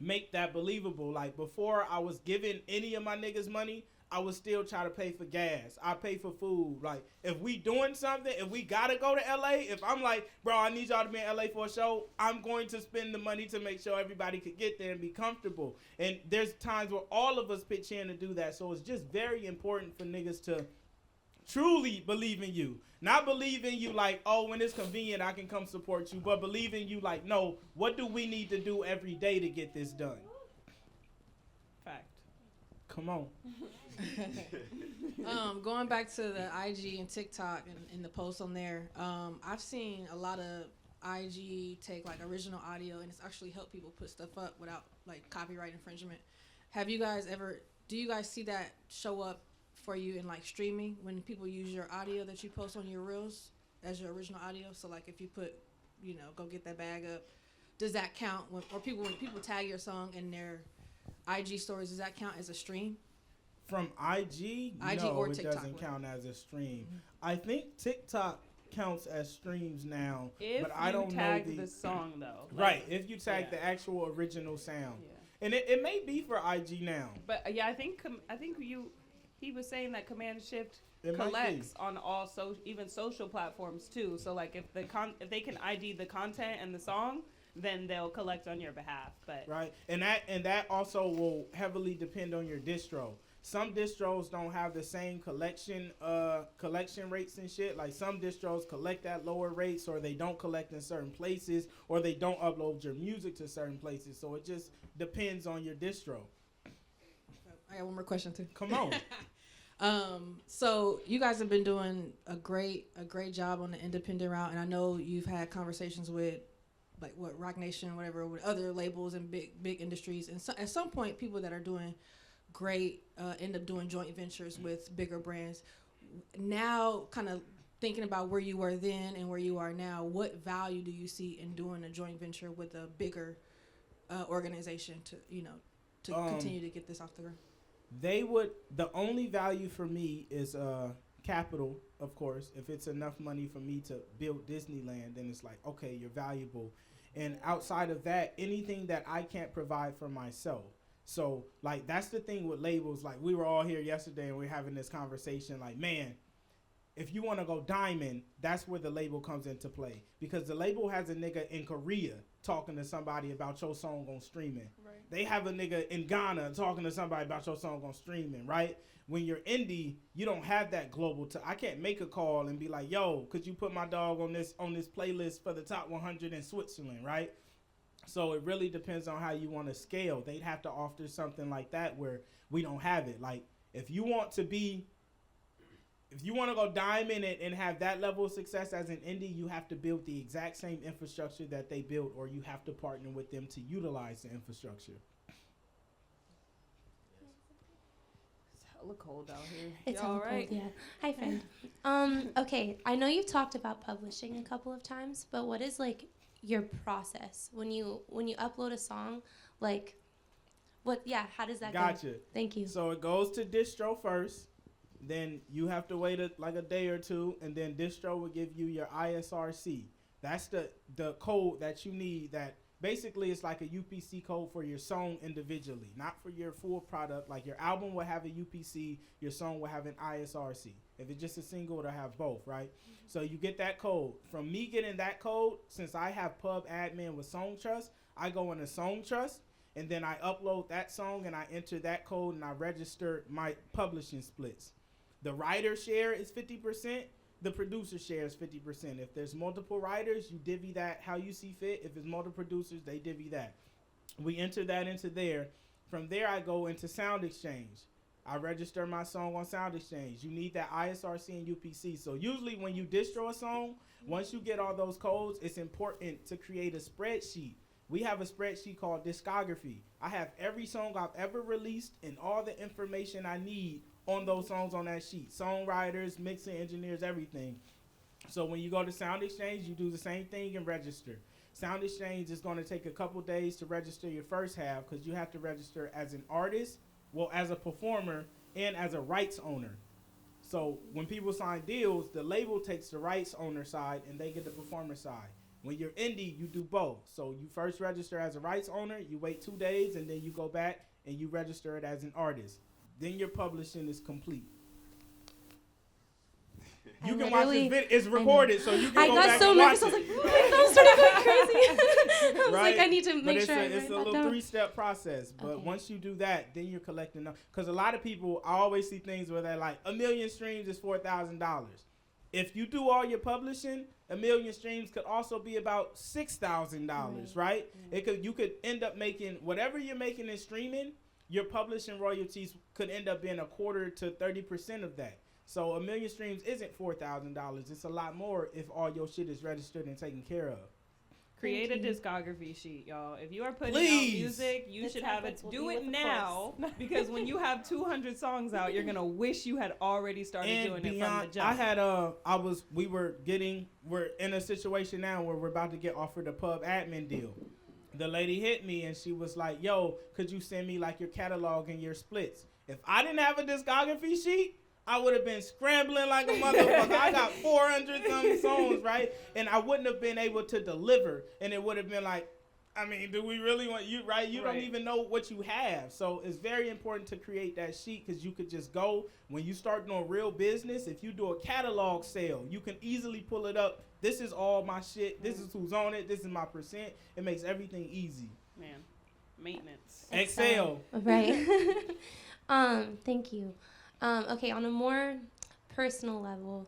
make that believable. Like, before I was giving any of my niggas money, I would still try to pay for gas. I pay for food. Like, if we doing something, if we gotta go to LA, if I'm like, bro, I need y'all to be in LA for a show, I'm going to spend the money to make sure everybody could get there and be comfortable. And there's times where all of us pitch in to do that. So it's just very important for niggas to truly believe in you. Not believe in you like, oh, when it's convenient, I can come support you. But believe in you like, no, what do we need to do every day to get this done? Fact. Come on. Going back to the IG and TikTok and the posts on there, I've seen a lot of IG take like original audio and it's actually helped people put stuff up without like copyright infringement. Do you guys see that show up for you in like streaming when people use your audio that you post on your reels as your original audio? So like if you put, go get that bag up, does that count when people tag your song in their IG stories, does that count as a stream? From IG no, or it TikTok, doesn't count as a stream. I think TikTok counts as streams now, if but I don't you tag know the song though. Right, if you tag the actual original sound, and it may be for IG now. But yeah, I think he was saying that Command Shift It might collects be. on all even social platforms too. So like if they can ID the content and the song, then they'll collect on your behalf. But Right, and that also will heavily depend on your distro. Some distros don't have the same collection rates and shit. Like, some distros collect at lower rates, or they don't collect in certain places, or they don't upload your music to certain places. So it just depends on your distro. I got one more question too. Come on. So you guys have been doing a great job on the independent route, and I know you've had conversations with like Rock Nation, whatever, with other labels and big industries, and so, at some point, people that are doing great end up doing joint ventures with bigger brands. Now, kind of thinking about where you were then and where you are now, what value do you see in doing a joint venture with a bigger organization to continue to get this off the ground? The only value for me is capital, of course. If it's enough money for me to build Disneyland, then it's like, okay, you're valuable. And outside of that, anything that I can't provide for myself. So, like, that's the thing with labels. Like, we were all here yesterday and we were having this conversation. Like, man, if you want to go diamond, that's where the label comes into play. Because the label has a nigga in Korea talking to somebody about your song on streaming. Right. They have a nigga in Ghana talking to somebody about your song on streaming, right? When you're indie, you don't have that global. I can't make a call and be like, yo, could you put my dog on this playlist for the top 100 in Switzerland, right? So it really depends on how you want to scale. They'd have to offer something like that where we don't have it. Like, if you want to be if you want to go diamond and have that level of success as an indie, you have to build the exact same infrastructure that they built, or you have to partner with them to utilize the infrastructure. It's hella cold out here. It's Y'all all right? cold, yeah. Hi, friend. Okay, I know you've talked about publishing a couple of times, but what is like your process when you upload a song? Like, what? Yeah, how does that go? Gotcha. Thank you. So it goes to distro first. Then you have to wait like a day or two, and then distro will give you your ISRC. That's the code that you need. That basically is like a UPC code for your song individually, not for your full product. Like your album will have a UPC, your song will have an ISRC. If it's just a single, it'll have both, right? So you get that code. From me getting that code, since I have pub admin with Song Trust, I go into Song Trust, and then I upload that song and I enter that code and I register my publishing splits. The writer share is 50%. The producer share is 50%. If there's multiple writers, you divvy that how you see fit. If it's multiple producers, they divvy that. We enter that into there. From there, I go into Sound Exchange. I register my song on Sound Exchange. You need that ISRC and UPC. So usually when you distro a song, once you get all those codes, it's important to create a spreadsheet. We have a spreadsheet called Discography. I have every song I've ever released and all the information I need on those songs on that sheet. Songwriters, mixing engineers, everything. So when you go to Sound Exchange, you do the same thing and register. Sound Exchange is going to take a couple days to register your first half because you have to register as an artist, well, as a performer, and as a rights owner. So when people sign deals, the label takes the rights owner side and they get the performer side. When you're indie, you do both. So you first register as a rights owner, you wait 2 days, and then you go back and you register it as an artist. Then your publishing is complete. You can watch this video. It's recorded, so you can go back and watch it. I got so nervous. I was like, my phone started going crazy. I was Right? like, I need to make But sure I it's a write little that down. 3-step process. But Okay. once you do that, then you're collecting them. Because a lot of people, I always see things where they're like, 1 million streams is $4,000. If you do all your publishing, 1 million streams could also be about $6,000, right? You could end up making whatever you're making in streaming. Your publishing royalties could end up being 25% to 30% of that. So 1 million streams isn't $4,000. It's a lot more if all your shit is registered and taken care of. Create a discography sheet, y'all. If you are putting Please. out music, you The should have it. templates will Do be it with the now, because when you have 200 songs out, you're gonna wish you had already started And doing it from the beyond, jump. I had we're in a situation now where we're about to get offered a pub admin deal. The lady hit me and she was like, "Yo, could you send me like your catalog and your splits?" If I didn't have a discography sheet, I would have been scrambling like a motherfucker. I got 400 some songs, right? And I wouldn't have been able to deliver. And it would have been like, I mean, do we really want you, right? You don't even know what you have. So it's very important to create that sheet because you could just go, when you start doing real business, if you do a catalog sale, you can easily pull it up. This is all my shit. This is who's on it. This is my percent. It makes everything easy. Man, maintenance. Excel. Right. Thank you. Okay, on a more personal level,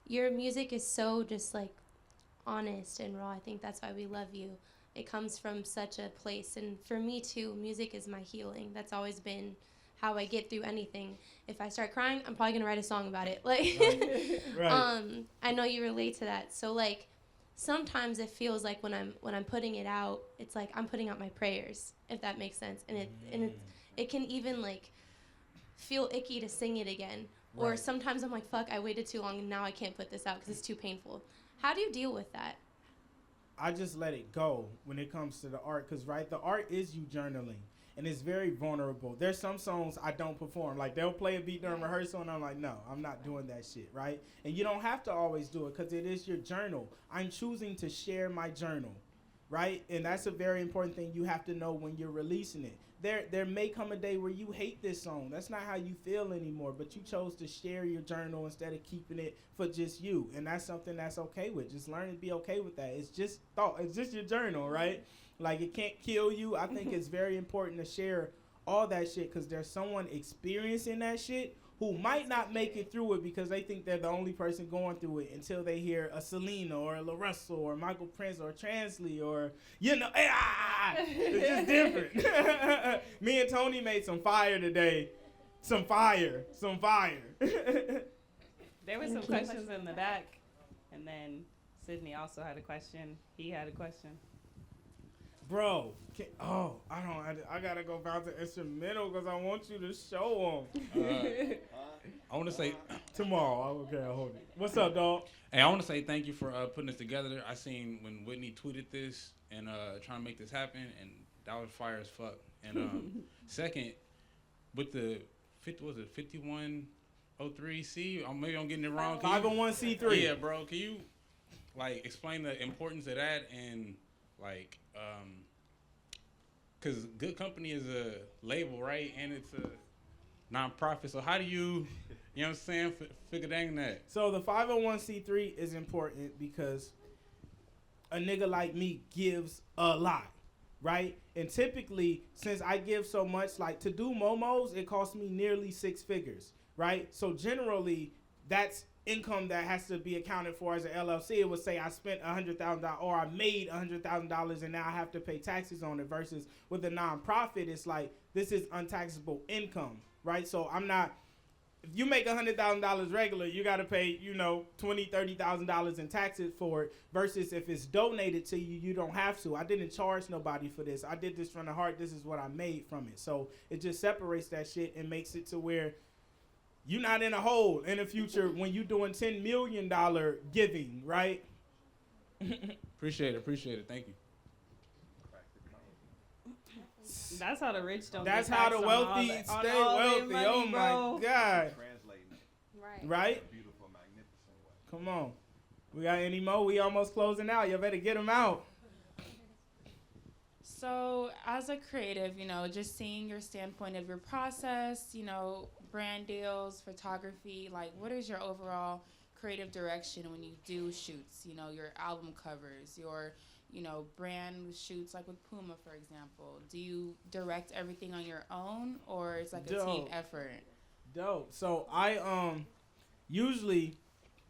your music is so just like honest and raw. I think that's why we love you. It comes from such a place, and for me too, music is my healing. That's always been how I get through anything. If I start crying, I'm probably gonna write a song about it. Like, Right. I know you relate to that. So like, sometimes it feels like when I'm putting it out, it's like I'm putting out my prayers, if that makes sense. And it can even like feel icky to sing it again. Or Right. sometimes I'm like, fuck, I waited too long and now I can't put this out because it's too painful. How do you deal with that? I just let it go when it comes to the art because, right, the art is you journaling. And it's very vulnerable. There's some songs I don't perform. Like, they'll play a beat during rehearsal, and I'm like, no, I'm not doing that shit, right? And you don't have to always do it because it is your journal. I'm choosing to share my journal, right? And that's a very important thing you have to know when you're releasing it. There may come a day where you hate this song. That's not how you feel anymore, but you chose to share your journal instead of keeping it for just you. And that's something that's okay with. Just learn to be okay with that. It's just thought. It's just your journal, right? Like, it can't kill you. I think it's very important to share all that shit because there's someone experiencing that shit who might not make it through it because they think they're the only person going through it until they hear a Selena or a LaRussell or Michael Prince or Transley or, it's just different. Me and Tony made some fire today. Some fire. There were some questions in the back, and then Sydney also had a question. He had a question. Bro, I gotta go back to instrumental because I want you to show them. I want to say tomorrow. Okay, I'll hold it. What's up, dog? Hey, I want to say thank you for putting this together. I seen when Whitney tweeted this and trying to make this happen, and that was fire as fuck. And second, with the 5103C, maybe I'm getting it wrong. 501c3. Yeah, bro. Can you like explain the importance of that and like because Goodcompenny is a label, right? And it's a nonprofit. So how do you know what I'm saying, figure dang that? So the 501c3 is important because a nigga like me gives a lot, right? And typically, since I give so much, like to do momos, it costs me nearly 6 figures, right? So generally, that's income that has to be accounted for as an LLC. It would say I spent $100,000 or I made $100,000 and now I have to pay taxes on it. Versus with a nonprofit, it's like this is untaxable income, right? So I'm not. If you make $100,000 regular, you got to pay, $20,000, $30,000 in taxes for it. Versus if it's donated to you, you don't have to. I didn't charge nobody for this. I did this from the heart. This is what I made from it. So it just separates that shit and makes it to where you're not in a hole in the future when you're doing $10 million giving, right? Appreciate it. Thank you. That's how the rich don't. That's get how taxed the on wealthy all stay all their wealthy. money, Oh my bro. God. Right. Right? Beautiful, magnificent way. Come on. We got any more? We almost closing out. You better get them out. So as a creative, just seeing your standpoint of your process, brand deals, photography, like what is your overall creative direction when you do shoots, your album covers, your, brand shoots like with Puma, for example? Do you direct everything on your own or it's like a team effort? Dope. So I usually,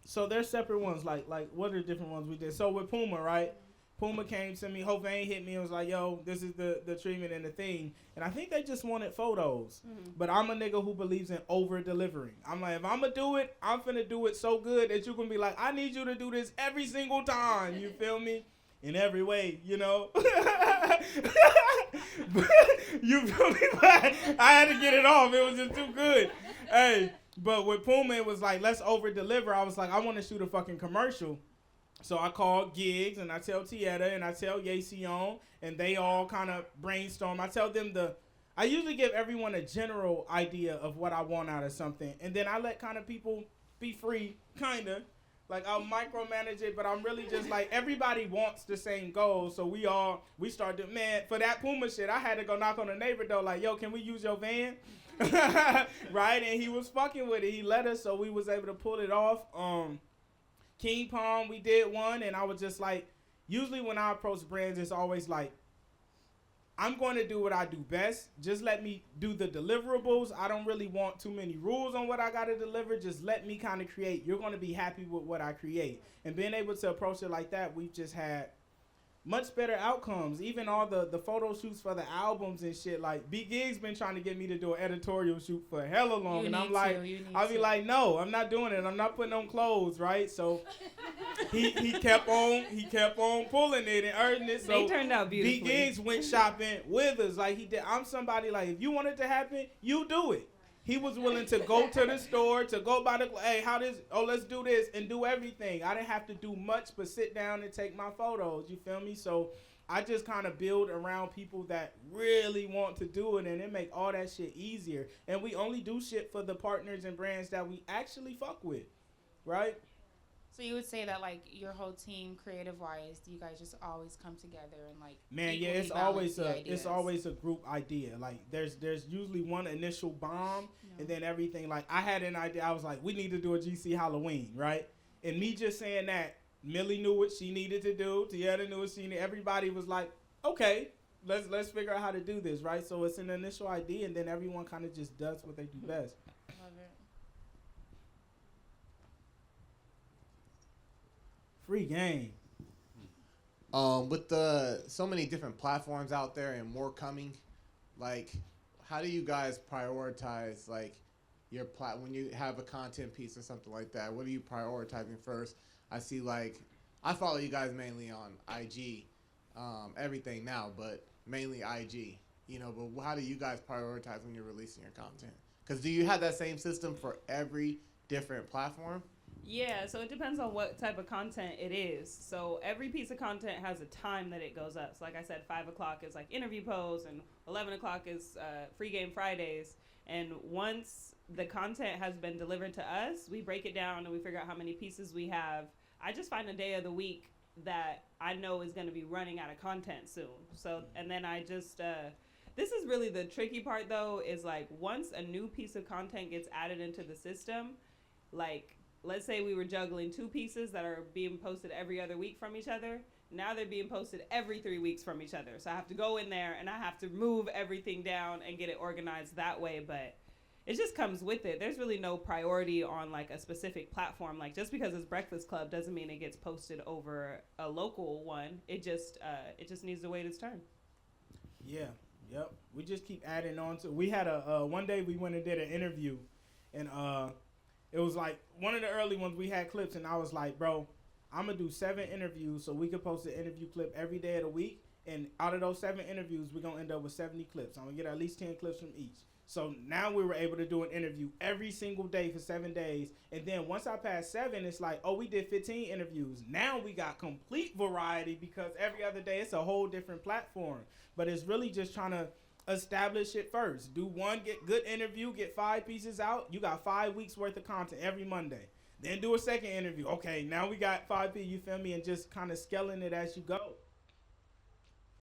so there's separate ones, like what are the different ones we did? So with Puma, right? Puma came to me, Hope ain't hit me and was like, yo, this is the treatment and the thing. And I think they just wanted photos. Mm-hmm. But I'm a nigga who believes in over-delivering. I'm like, if I'm going to do it, I'm finna do it so good that you can be like, I need you to do this every single time. You feel me? In every way, You feel me? But I had to get it off. It was just too good. Hey, but with Puma, it was like, let's over-deliver. I was like, I want to shoot a fucking commercial. So I call Gigs and I tell Tietta and I tell Yacion and they all kind of brainstorm. I tell them I usually give everyone a general idea of what I want out of something. And then I let kind of people be free, kind of. Like I'll micromanage it, but I'm really just like, everybody wants the same goal. So we started, man, for that Puma shit, I had to go knock on the neighbor door like, yo, can we use your van? Right? And he was fucking with it. He let us, so we was able to pull it off. King Palm, we did one, and I was just like, usually when I approach brands, it's always like, I'm going to do what I do best. Just let me do the deliverables. I don't really want too many rules on what I got to deliver. Just let me kind of create. You're going to be happy with what I create. And being able to approach it like that, we've just had much better outcomes. Even all the photo shoots for the albums and shit. Like, B Gig's been trying to get me to do an editorial shoot for hella long. And I'm like, I'll be like, no, I'm not doing it. I'm not putting on clothes, right? So he kept on pulling it and earning it. So they turned out beautifully. B Gig's went shopping with us. Like he did. I'm somebody like, if you want it to happen, you do it. He was willing to go to the store, to go by the, hey, let's do this and do everything. I didn't have to do much but sit down and take my photos, you feel me? So I just kind of build around people that really want to do it and it make all that shit easier. And we only do shit for the partners and brands that we actually fuck with, right? So you would say that like your whole team, creative wise, you guys just always come together and like. Man, yeah, it's always a group idea. Like there's usually one initial bomb, and then everything. Like I had an idea. I was like, we need to do a GC Halloween, right? And me just saying that, Millie knew what she needed to do. Tietta knew what she needed. Everybody was like, okay, let's figure out how to do this, right? So it's an initial idea, and then everyone kind of just does what they do best. Love it. Free game. With so many different platforms out there and more coming, like, how do you guys prioritize, like, when you have a content piece or something like that? What are you prioritizing first? I see I follow you guys mainly on IG, everything now, but mainly IG. But how do you guys prioritize when you're releasing your content? Because do you have that same system for every different platform? Yeah, so it depends on what type of content it is. So every piece of content has a time that it goes up. So like I said, 5 o'clock is like interview posts, and 11 o'clock is free game Fridays. And once the content has been delivered to us, we break it down and we figure out how many pieces we have. I just find a day of the week that I know is going to be running out of content soon. So, and then I just, this is really the tricky part though, is like once a new piece of content gets added into the system, like let's say we were juggling 2 pieces that are being posted every other week from each other. Now they're being posted every 3 weeks from each other. So I have to go in there and I have to move everything down and get it organized that way. But it just comes with it. There's really no priority on like a specific platform. Like just because it's Breakfast Club doesn't mean it gets posted over a local one. It just needs to wait its turn. Yeah. Yep. We just keep adding on to. We had one day we went and did an interview, and it was like one of the early ones. We had clips, and I was like, bro, I'm gonna do 7 interviews so we could post an interview clip every day of the week. And out of those 7 interviews, we're gonna end up with 70 clips. I'm gonna get at least 10 clips from each. So now we were able to do an interview every single day for 7 days. And then once I passed 7, it's like, oh, we did 15 interviews. Now we got complete variety because every other day it's a whole different platform. But it's really just trying to establish it first. Do one, get good interview, get 5 pieces out. You got 5 weeks worth of content every Monday. Then do a second interview. Okay, now we got 5 pieces, you feel me? And just kind of scaling it as you go.